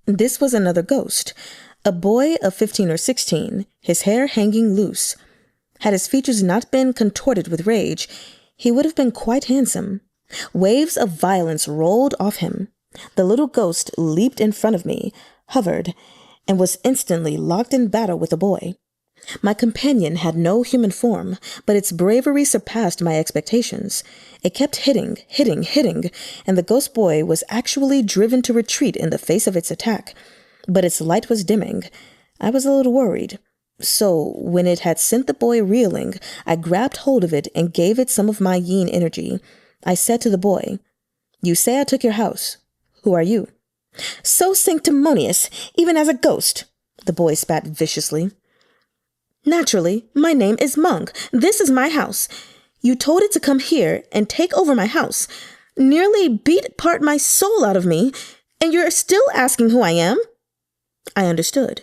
This was another ghost, a boy of 15 or 16, his hair hanging loose. Had his features not been contorted with rage, he would have been quite handsome. Waves of violence rolled off him. The little ghost leaped in front of me, hovered, and was instantly locked in battle with the boy. My companion had no human form, but its bravery surpassed my expectations. It kept hitting, and the ghost boy was actually driven to retreat in the face of its attack. But its light was dimming. I was a little worried. So, when it had sent the boy reeling, I grabbed hold of it and gave it some of my yin energy. I said to the boy, "You say I took your house. Who are you?" "So sanctimonious, even as a ghost," the boy spat viciously. "Naturally, my name is Monk. This is my house. You told it to come here and take over my house, nearly beat part my soul out of me, and you're still asking who I am?" I understood.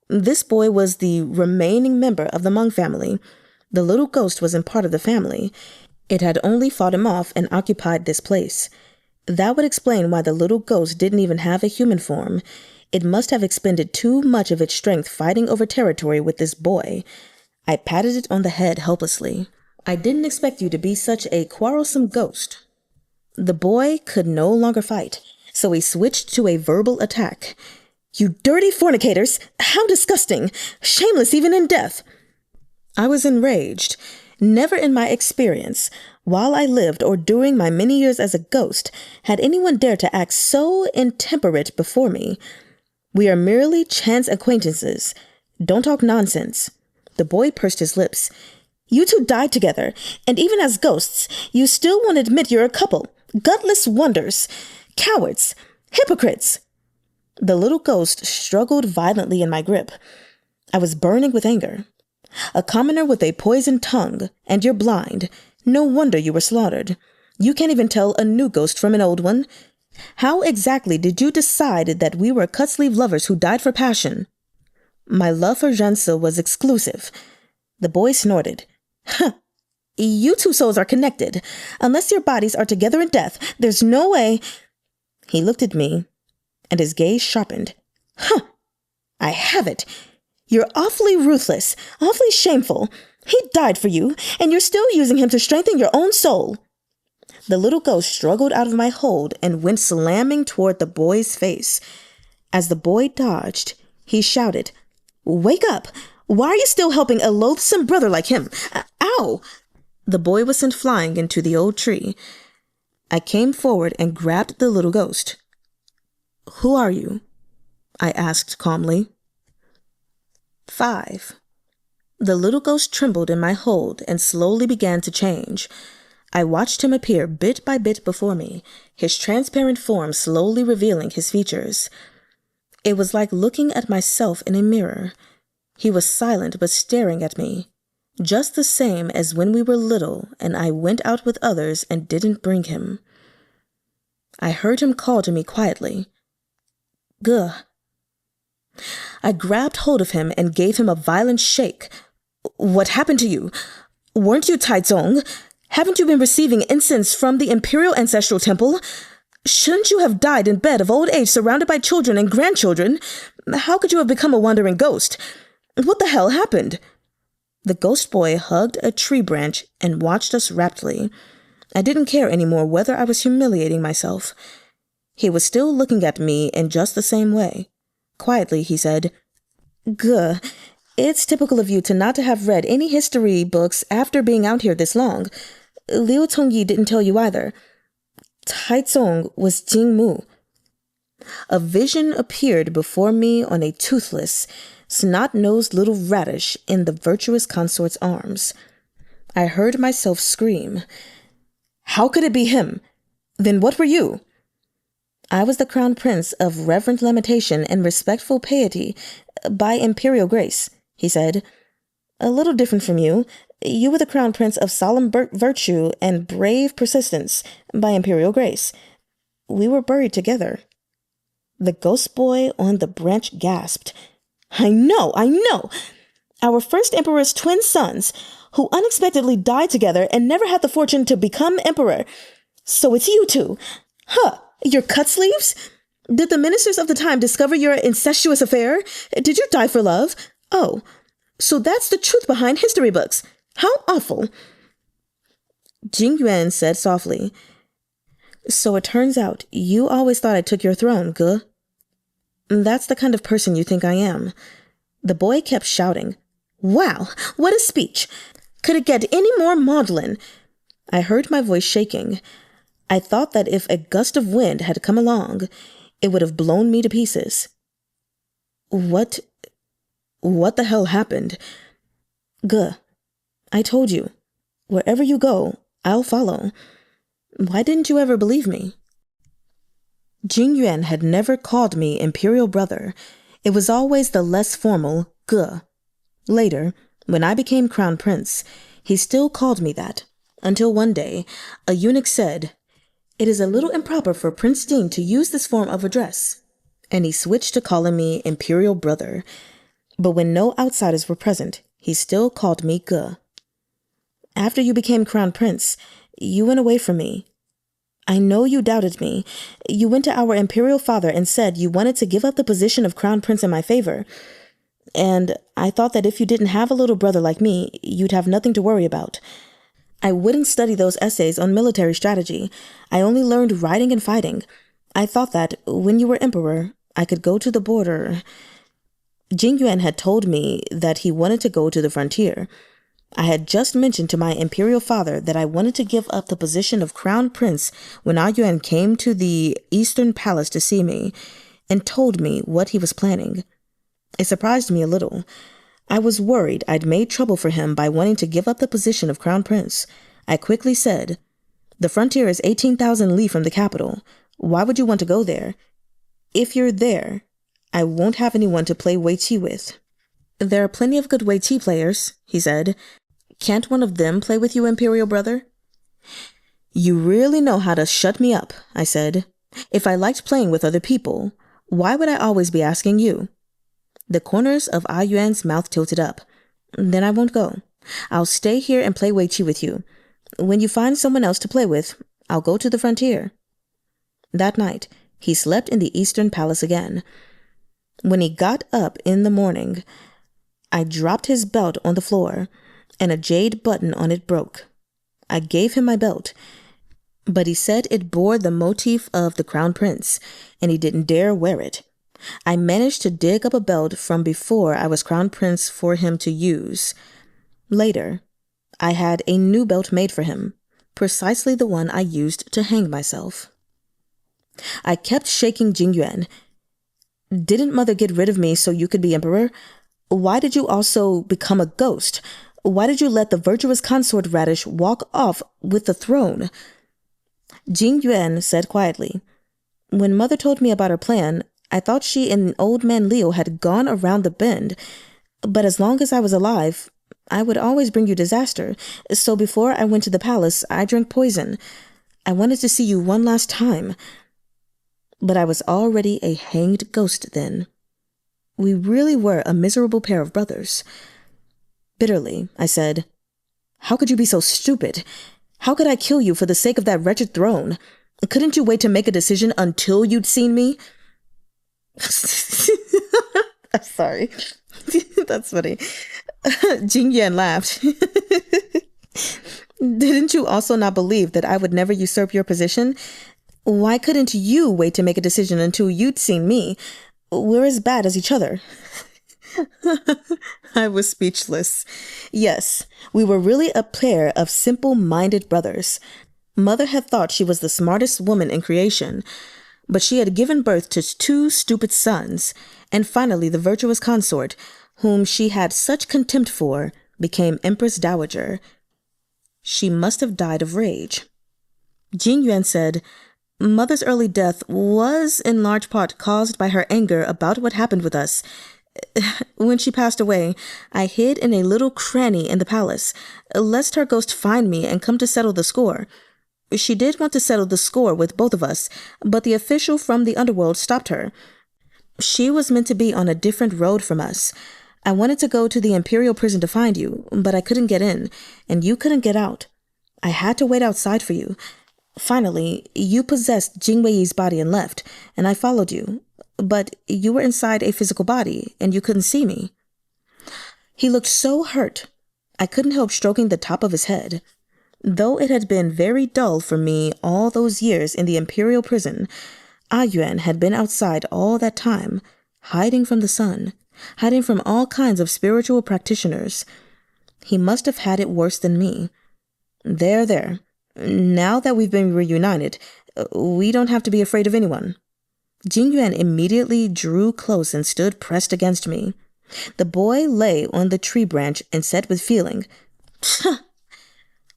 This boy was the remaining member of the Monk family. The little ghost wasn't part of the family. It had only fought him off and occupied this place. That would explain why the little ghost didn't even have a human form. It must have expended too much of its strength fighting over territory with this boy. I patted it on the head helplessly. "I didn't expect you to be such a quarrelsome ghost." The boy could no longer fight, so he switched to a verbal attack. "You dirty fornicators! How disgusting! Shameless even in death!" I was enraged. Never in my experience, while I lived or during my many years as a ghost, had anyone dared to act so intemperate before me. "We are merely chance acquaintances. Don't talk nonsense." The boy pursed his lips. "You two died together, and even as ghosts, you still won't admit you're a couple. Gutless wonders. Cowards. Hypocrites." The little ghost struggled violently in my grip. I was burning with anger. "A commoner with a poisoned tongue, and you're blind. No wonder you were slaughtered. You can't even tell a new ghost from an old one. How exactly did you decide that we were cut-sleeve lovers who died for passion?" "My love for Jansa was exclusive." The boy snorted. "Huh. You two souls are connected. Unless your bodies are together in death, there's no way—" He looked at me, and his gaze sharpened. "Huh. I have it. You're awfully ruthless, awfully shameful. He died for you, and you're still using him to strengthen your own soul." The little ghost struggled out of my hold and went slamming toward the boy's face. As the boy dodged, he shouted, "Wake up! Why are you still helping a loathsome brother like him? Ow!" The boy was sent flying into the old tree. I came forward and grabbed the little ghost. "Who are you?" I asked calmly. 5. The little ghost trembled in my hold and slowly began to change. I watched him appear bit by bit before me, his transparent form slowly revealing his features. It was like looking at myself in a mirror. He was silent but staring at me, just the same as when we were little and I went out with others and didn't bring him. I heard him call to me quietly, "Guh." I grabbed hold of him and gave him a violent shake. "What happened to you? Weren't you Taizong? Haven't you been receiving incense from the Imperial Ancestral Temple? Shouldn't you have died in bed of old age surrounded by children and grandchildren? How could you have become a wandering ghost? What the hell happened?" The ghost boy hugged a tree branch and watched us raptly. I didn't care anymore whether I was humiliating myself. He was still looking at me in just the same way. Quietly, he said, "Guh, it's typical of you to not to have read any history books after being out here this long. Liu Tongyi didn't tell you either. Taizong was Jingmu." A vision appeared before me on a toothless, snot-nosed little radish in the virtuous consort's arms. I heard myself scream. How could it be him? Then what were you? I was the crown prince of reverent lamentation and respectful piety, by imperial grace, he said. A little different from you. You were the crown prince of solemn virtue and brave persistence by imperial grace. We were buried together. The ghost boy on the branch gasped. I know! Our first emperor's twin sons, who unexpectedly died together and never had the fortune to become emperor. So it's you two. Huh, your cut sleeves? Did the ministers of the time discover your incestuous affair? Did you die for love? Oh, so that's the truth behind history books. How awful. Jing Yuan said softly, So it turns out you always thought I took your throne, Ge. That's the kind of person you think I am. The boy kept shouting. Wow, what a speech. Could it get any more maudlin? I heard my voice shaking. I thought that if a gust of wind had come along, it would have blown me to pieces. What the hell happened? Ge, I told you, wherever you go, I'll follow. Why didn't you ever believe me? Jing Yuan had never called me Imperial brother. It was always the less formal Ge. Later, when I became crown prince, he still called me that, until one day, a eunuch said, It is a little improper for Prince Ding to use this form of address, and he switched to calling me Imperial brother. But when no outsiders were present, he still called me Ge. After you became crown prince, you went away from me. I know you doubted me. You went to our imperial father and said you wanted to give up the position of crown prince in my favor. And I thought that if you didn't have a little brother like me, you'd have nothing to worry about. I wouldn't study those essays on military strategy. I only learned riding and fighting. I thought that when you were emperor, I could go to the border. Jing Yuan had told me that he wanted to go to the frontier. I had just mentioned to my imperial father that I wanted to give up the position of crown prince when Ah Yuan came to the eastern palace to see me and told me what he was planning. It surprised me a little. I was worried I'd made trouble for him by wanting to give up the position of crown prince. I quickly said, The frontier is 18,000 li from the capital. Why would you want to go there? If you're there, I won't have anyone to play Wei Qi with. There are plenty of good Wei Qi players, he said. Can't one of them play with you, imperial brother? You really know how to shut me up, I said. If I liked playing with other people, why would I always be asking you? The corners of Ah Yuan's mouth tilted up. Then I won't go. I'll stay here and play Wei Qi with you. When you find someone else to play with, I'll go to the frontier. That night, he slept in the eastern palace again. When he got up in the morning, I dropped his belt on the floor, and a jade button on it broke. I gave him my belt, but he said it bore the motif of the crown prince, and he didn't dare wear it. I managed to dig up a belt from before I was crown prince for him to use. Later, I had a new belt made for him, precisely the one I used to hang myself. I kept shaking Jing Yuan. Didn't mother get rid of me so you could be emperor? Why did you also become a ghost? Why did you let the virtuous consort radish walk off with the throne? Jing Yuan said quietly, When mother told me about her plan, I thought she and old man Liu had gone around the bend. But as long as I was alive, I would always bring you disaster. So before I went to the palace, I drank poison. I wanted to see you one last time. But I was already a hanged ghost then. We really were a miserable pair of brothers. Bitterly, I said, How could you be so stupid? How could I kill you for the sake of that wretched throne? Couldn't you wait to make a decision until you'd seen me? I'm sorry. That's funny. Jing Yuan laughed. Didn't you also not believe that I would never usurp your position? Why couldn't you wait to make a decision until you'd seen me? We're as bad as each other. I was speechless. Yes, we were really a pair of simple-minded brothers. Mother had thought she was the smartest woman in creation, but she had given birth to 2 stupid sons, and finally the virtuous consort, whom she had such contempt for, became Empress Dowager. She must have died of rage. Jing Yuan said, Mother's early death was in large part caused by her anger about what happened with us. When she passed away, I hid in a little cranny in the palace, lest her ghost find me and come to settle the score. She did want to settle the score with both of us, but the official from the underworld stopped her. She was meant to be on a different road from us. I wanted to go to the Imperial prison to find you, but I couldn't get in, and you couldn't get out. I had to wait outside for you. Finally, you possessed Jing Wei's body and left, and I followed you. But you were inside a physical body, and you couldn't see me. He looked so hurt. I couldn't help stroking the top of his head. Though it had been very dull for me all those years in the Imperial prison, Yuan had been outside all that time, hiding from the sun, hiding from all kinds of spiritual practitioners. He must have had it worse than me. There. Now that we've been reunited, we don't have to be afraid of anyone. Jing Yuan immediately drew close and stood pressed against me. The boy lay on the tree branch and said with feeling,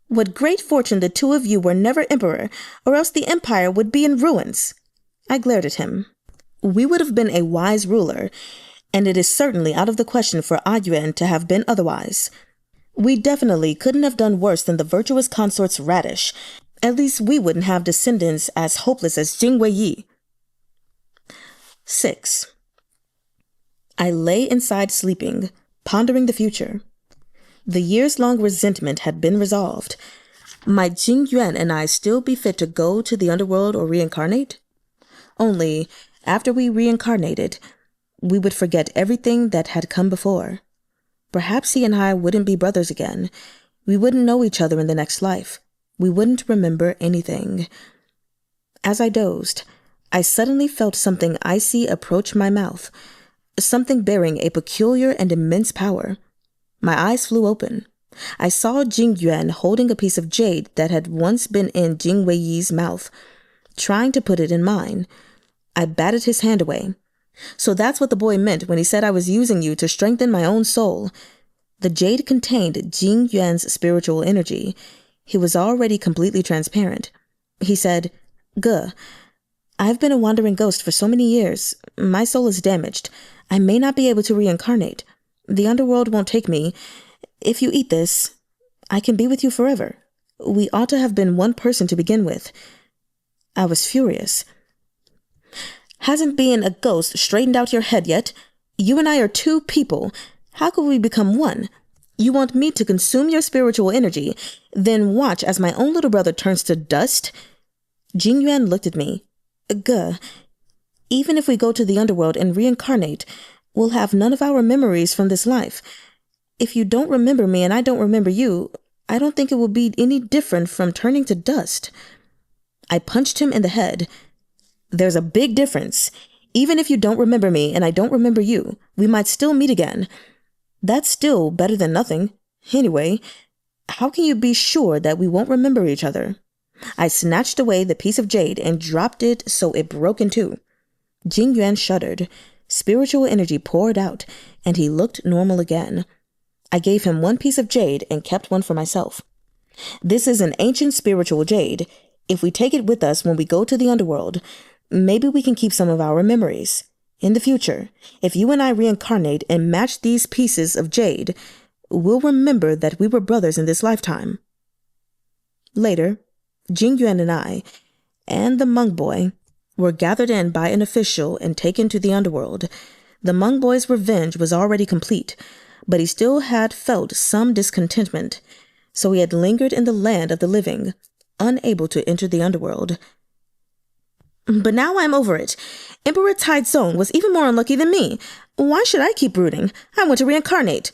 "What great fortune the two of you were never emperor, or else the empire would be in ruins." I glared at him. We would have been a wise ruler, and it is certainly out of the question for Yuan to have been otherwise. We definitely couldn't have done worse than the virtuous consort's radish. At least we wouldn't have descendants as hopeless as Jing Wei. 6. I lay inside sleeping, pondering the future. The years-long resentment had been resolved. Might Jing Yuan and I still be fit to go to the underworld or reincarnate? Only, after we reincarnated, we would forget everything that had come before. Perhaps he and I wouldn't be brothers again. We wouldn't know each other in the next life. We wouldn't remember anything. As I dozed, I suddenly felt something icy approach my mouth, something bearing a peculiar and immense power. My eyes flew open. I saw Jing Yuan holding a piece of jade that had once been in Jing Wei's mouth, trying to put it in mine. I batted his hand away. So that's what the boy meant when he said I was using you to strengthen my own soul. The jade contained Jing Yuan's spiritual energy. He was already completely transparent. He said, "Guh, I've been a wandering ghost for so many years. My soul is damaged. I may not be able to reincarnate. The underworld won't take me. If you eat this, I can be with you forever. We ought to have been one person to begin with." I was furious. "Hasn't being a ghost straightened out your head yet? You and I are two people. How could we become one? You want me to consume your spiritual energy, then watch as my own little brother turns to dust?" Jing Yuan looked at me. "Guh, even if we go to the underworld and reincarnate, we'll have none of our memories from this life. If you don't remember me and I don't remember you, I don't think it will be any different from turning to dust." I punched him in the head. "There's a big difference. Even if you don't remember me and I don't remember you, we might still meet again. That's still better than nothing. Anyway, how can you be sure that we won't remember each other?" I snatched away the piece of jade and dropped it so it broke in two. Jing Yuan shuddered. Spiritual energy poured out, and he looked normal again. I gave him one piece of jade and kept one for myself. "This is an ancient spiritual jade. If we take it with us when we go to the underworld, maybe we can keep some of our memories. In the future, if you and I reincarnate and match these pieces of jade, we'll remember that we were brothers in this lifetime." Later, Jing Yuan and I, and the Hmong boy, were gathered in by an official and taken to the underworld. The Hmong boy's revenge was already complete, but he still had felt some discontentment, so he had lingered in the land of the living, unable to enter the underworld. "But now I'm over it. Emperor Taizong was even more unlucky than me. Why should I keep brooding? I want to reincarnate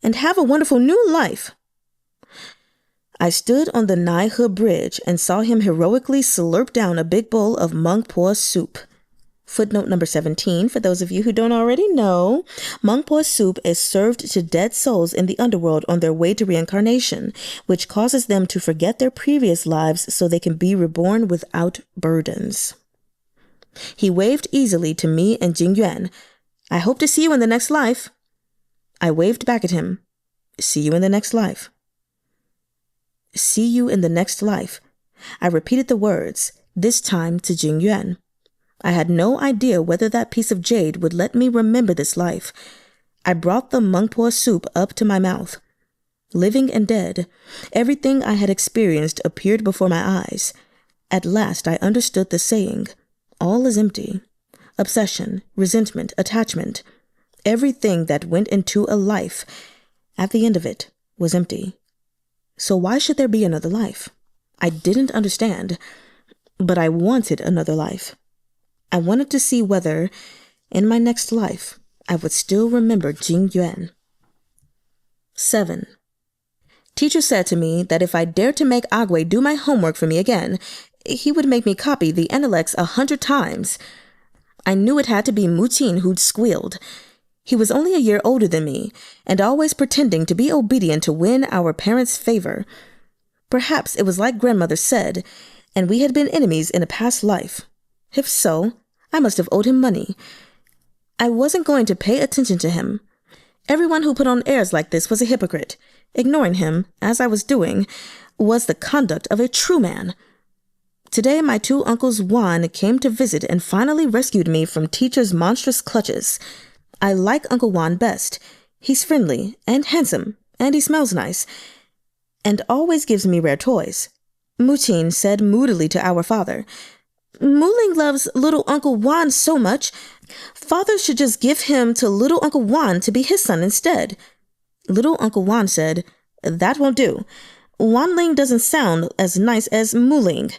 and have a wonderful new life." I stood on the Nai He Bridge and saw him heroically slurp down a big bowl of Mung Po soup. Footnote number 17, for those of you who don't already know, Mung Po soup is served to dead souls in the underworld on their way to reincarnation, which causes them to forget their previous lives so they can be reborn without burdens. He waved easily to me and Jing Yuan. "I hope to see you in the next life." I waved back at him. "See you in the next life." "See you in the next life." I repeated the words, this time to Jing Yuan. I had no idea whether that piece of jade would let me remember this life. I brought the mungpo soup up to my mouth. Living and dead, everything I had experienced appeared before my eyes. At last I understood the saying, all is empty. Obsession, resentment, attachment, everything that went into a life, at the end of it, was empty. So why should there be another life? I didn't understand, but I wanted another life. I wanted to see whether, in my next life, I would still remember Jing Yuan. 7. Teacher said to me that if I dared to make Agui do my homework for me again, he would make me copy the Analects 100 times. I knew it had to be Muqin who'd squealed. He was only a year older than me, and always pretending to be obedient to win our parents' favor. Perhaps it was like grandmother said, and we had been enemies in a past life. If so, I must have owed him money. I wasn't going to pay attention to him. Everyone who put on airs like this was a hypocrite. Ignoring him, as I was doing, was the conduct of a true man. Today my two uncles Juan came to visit and finally rescued me from teacher's monstrous clutches. I like Uncle Juan best. He's friendly and handsome, and he smells nice, and always gives me rare toys. Muqin said moodily to our father, Muling loves little Uncle Juan so much. Father should just give him to little Uncle Juan to be his son instead. Little Uncle Juan said, that won't do. Wanling doesn't sound as nice as Muling.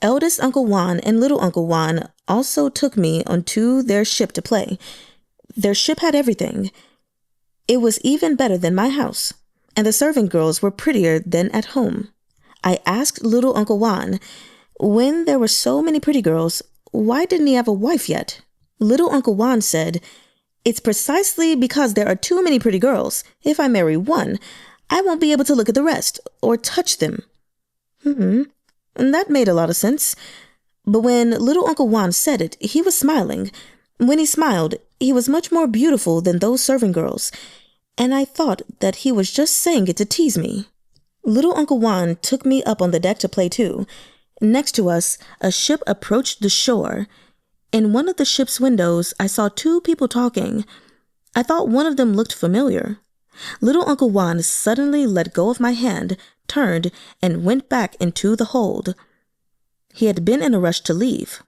Eldest Uncle Juan and little Uncle Juan also took me onto their ship to play. Their ship had everything. It was even better than my house, and the servant girls were prettier than at home. I asked little Uncle Juan, when there were so many pretty girls, why didn't he have a wife yet? Little Uncle Juan said, it's precisely because there are too many pretty girls. If I marry one, I won't be able to look at the rest or touch them. And that made a lot of sense. But when little Uncle Juan said it, he was smiling. When he smiled, he was much more beautiful than those servant girls, and I thought that he was just saying it to tease me. Little Uncle Juan took me up on the deck to play too. Next to us, a ship approached the shore. In one of the ship's windows, I saw two people talking. I thought one of them looked familiar. Little Uncle Juan suddenly let go of my hand, turned, and went back into the hold. He had been in a rush to leave.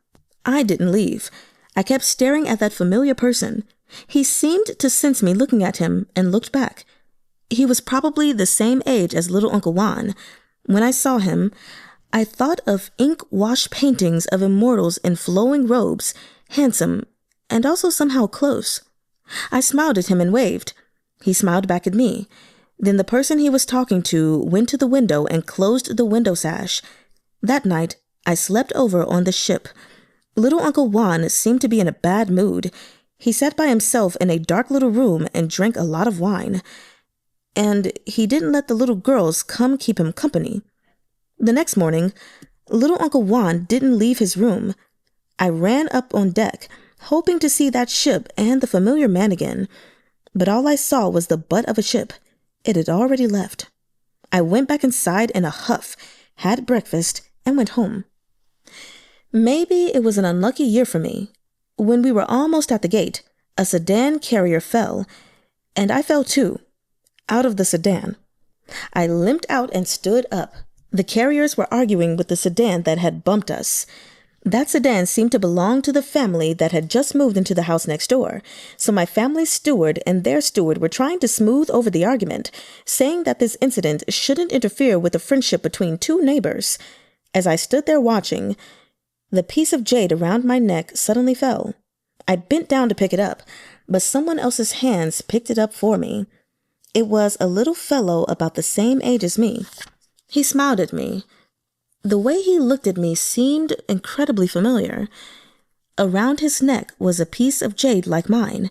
I didn't leave. I kept staring at that familiar person. He seemed to sense me looking at him and looked back. He was probably the same age as little Uncle Juan. When I saw him, I thought of ink-wash paintings of immortals in flowing robes, handsome, and also somehow close. I smiled at him and waved. He smiled back at me. Then the person he was talking to went to the window and closed the window sash. That night, I slept over on the ship. Little Uncle Juan seemed to be in a bad mood. He sat by himself in a dark little room and drank a lot of wine. And he didn't let the little girls come keep him company. The next morning, little Uncle Juan didn't leave his room. I ran up on deck, hoping to see that ship and the familiar man again. But all I saw was the butt of a ship. It had already left. I went back inside in a huff, had breakfast, and went home. Maybe it was an unlucky year for me. When we were almost at the gate, a sedan carrier fell, and I fell too, out of the sedan. I limped out and stood up. The carriers were arguing with the sedan that had bumped us. That sedan seemed to belong to the family that had just moved into the house next door, so my family's steward and their steward were trying to smooth over the argument, saying that this incident shouldn't interfere with the friendship between two neighbors. As I stood there watching, the piece of jade around my neck suddenly fell. I bent down to pick it up, but someone else's hands picked it up for me. It was a little fellow about the same age as me. He smiled at me. The way he looked at me seemed incredibly familiar. Around his neck was a piece of jade like mine.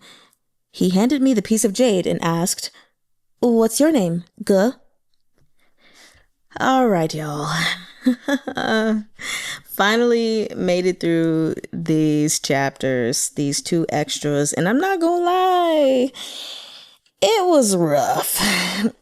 He handed me the piece of jade and asked, "What's your name, Ge?" All right, y'all. Finally made it through these chapters, these two extras, and I'm not gonna lie, It was rough.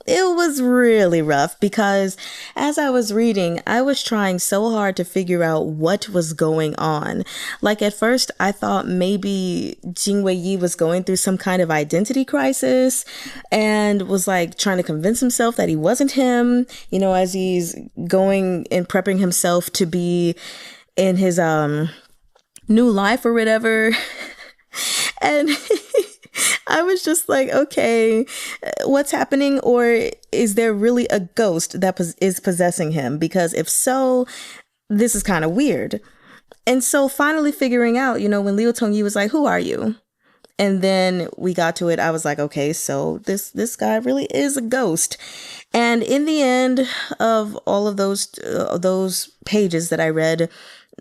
It was really rough because as I was reading, I was trying so hard to figure out what was going on. Like at first, I thought maybe Jing Wei-yi was going through some kind of identity crisis and was like trying to convince himself that he wasn't him, you know, as he's going and prepping himself to be in his new life or whatever. And I was just like, okay, what's happening? Or is there really a ghost that is possessing him? Because if so, this is kind of weird. And so finally figuring out, you know, when Liu Tongyi was like, who are you? And then we got to it. I was like, okay, so this guy really is a ghost. And in the end of all of those pages that I read,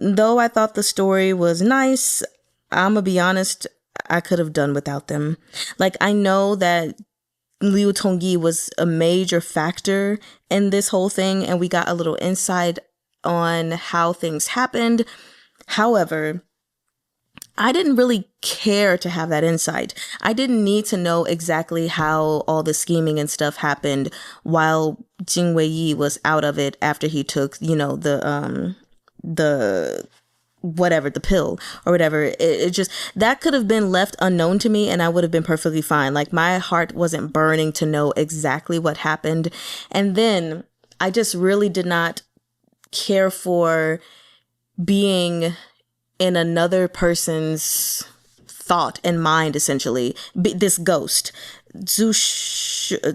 though I thought the story was nice, I'm gonna be honest, I could have done without them. Like, I know that Liu Tongyi was a major factor in this whole thing, and we got a little insight on how things happened. However, I didn't really care to have that insight. I didn't need to know exactly how all the scheming and stuff happened while Jing Wei-yi was out of it after he took, you know, the whatever, the pill or whatever. It just, that could have been left unknown to me and I would have been perfectly fine. Like, my heart wasn't burning to know exactly what happened. And then I just really did not care for being in another person's thought and mind, essentially. This ghost, Zishu,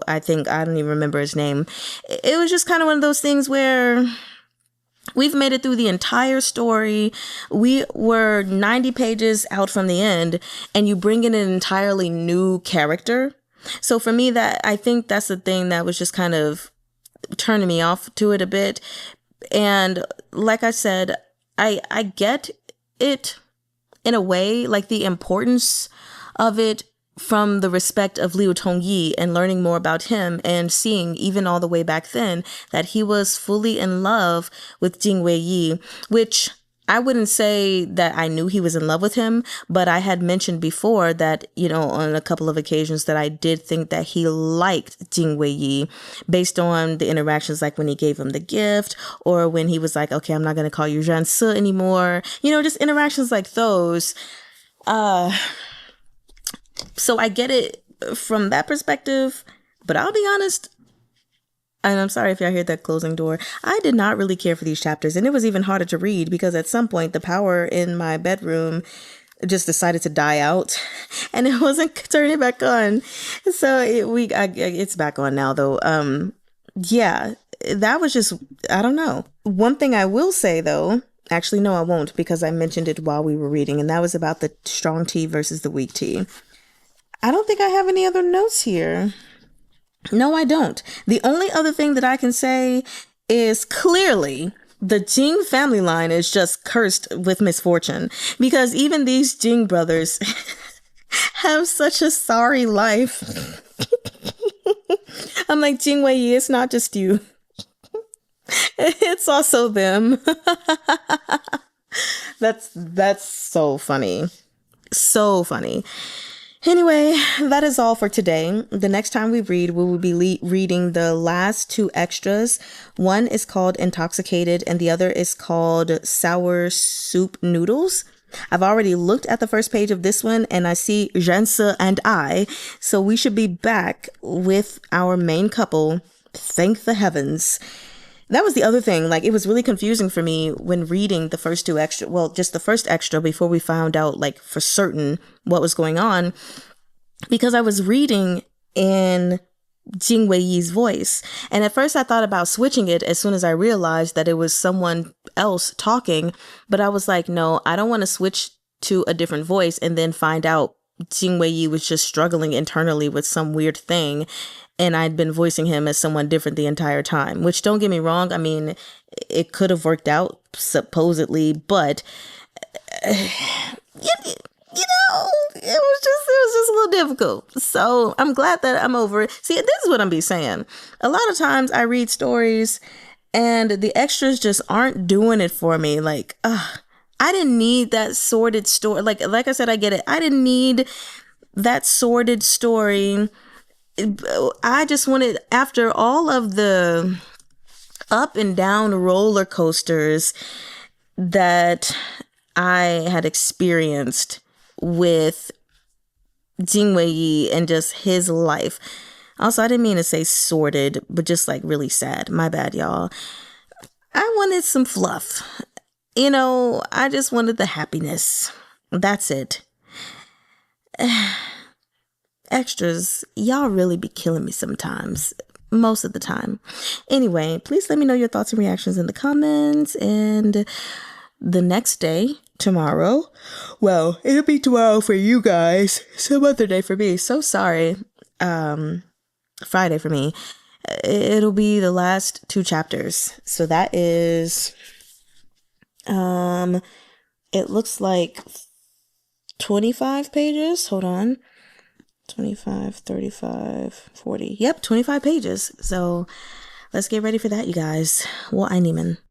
I think, I don't even remember his name. It was just kind of one of those things where we've made it through the entire story. We were 90 pages out from the end, and you bring in an entirely new character. So for me, I think that's the thing that was just kind of turning me off to it a bit. And like I said, I get it in a way, like the importance of it from the respect of Liu Tongyi and learning more about him and seeing even all the way back then that he was fully in love with Jing Wei-yi, which I wouldn't say that I knew he was in love with him, but I had mentioned before that, you know, on a couple of occasions that I did think that he liked Jing Wei-yi based on the interactions, like when he gave him the gift or when he was like, okay, I'm not going to call you Zhan Se anymore. You know, just interactions like those. So I get it from that perspective, but I'll be honest, and I'm sorry if y'all hear that closing door, I did not really care for these chapters, and it was even harder to read because at some point the power in my bedroom just decided to die out and it wasn't turning back on. So it's back on now though. Yeah, that was just, I don't know. One thing I will say though, actually no, I won't, because I mentioned it while we were reading, and that was about the strong tea versus the weak tea. I don't think I have any other notes here. No, I don't. The only other thing that I can say is clearly the Jing family line is just cursed with misfortune, because even these Jing brothers have such a sorry life. I'm like, Jing Wei-yi, it's not just you. It's also them. That's so funny. So funny. Anyway, that is all for today. The next time we read, we will be reading the last two extras. One is called Intoxicated and the other is called Sour Soup Noodles. I've already looked at the first page of this one and I see Zhan Se and I. So we should be back with our main couple. Thank the heavens. That was the other thing. Like, it was really confusing for me when reading the first two extra, well, just the first extra before we found out, like, for certain what was going on, because I was reading in Jing Wei-yi's voice. And at first I thought about switching it as soon as I realized that it was someone else talking. But I was like, no, I don't want to switch to a different voice and then find out Jing Wei-yi was just struggling internally with some weird thing. And I'd been voicing him as someone different the entire time, which, don't get me wrong, I mean, it could have worked out supposedly, but you know, it was just a little difficult. So I'm glad that I'm over it. See, this is what I'm be saying. A lot of times I read stories and the extras just aren't doing it for me. Like, I didn't need that sordid story. Like I said, I get it. I didn't need that sordid story. I just wanted, after all of the up and down roller coasters that I had experienced with Jing Wei and just his life. Also, I didn't mean to say sordid, but just like really sad. My bad, y'all. I wanted some fluff. I just wanted the happiness. That's it. Extras, y'all really be killing me sometimes. Most of the time. Anyway, please let me know your thoughts and reactions in the comments. And the next day, tomorrow, well, it'll be tomorrow for you guys. Some other day for me. So sorry. Friday for me. It'll be the last 2 chapters. So that is, it looks like 25 pages. Hold on. 25, 35, 40. Yep, 25 pages. So let's get ready for that, you guys. Well, I Neiman.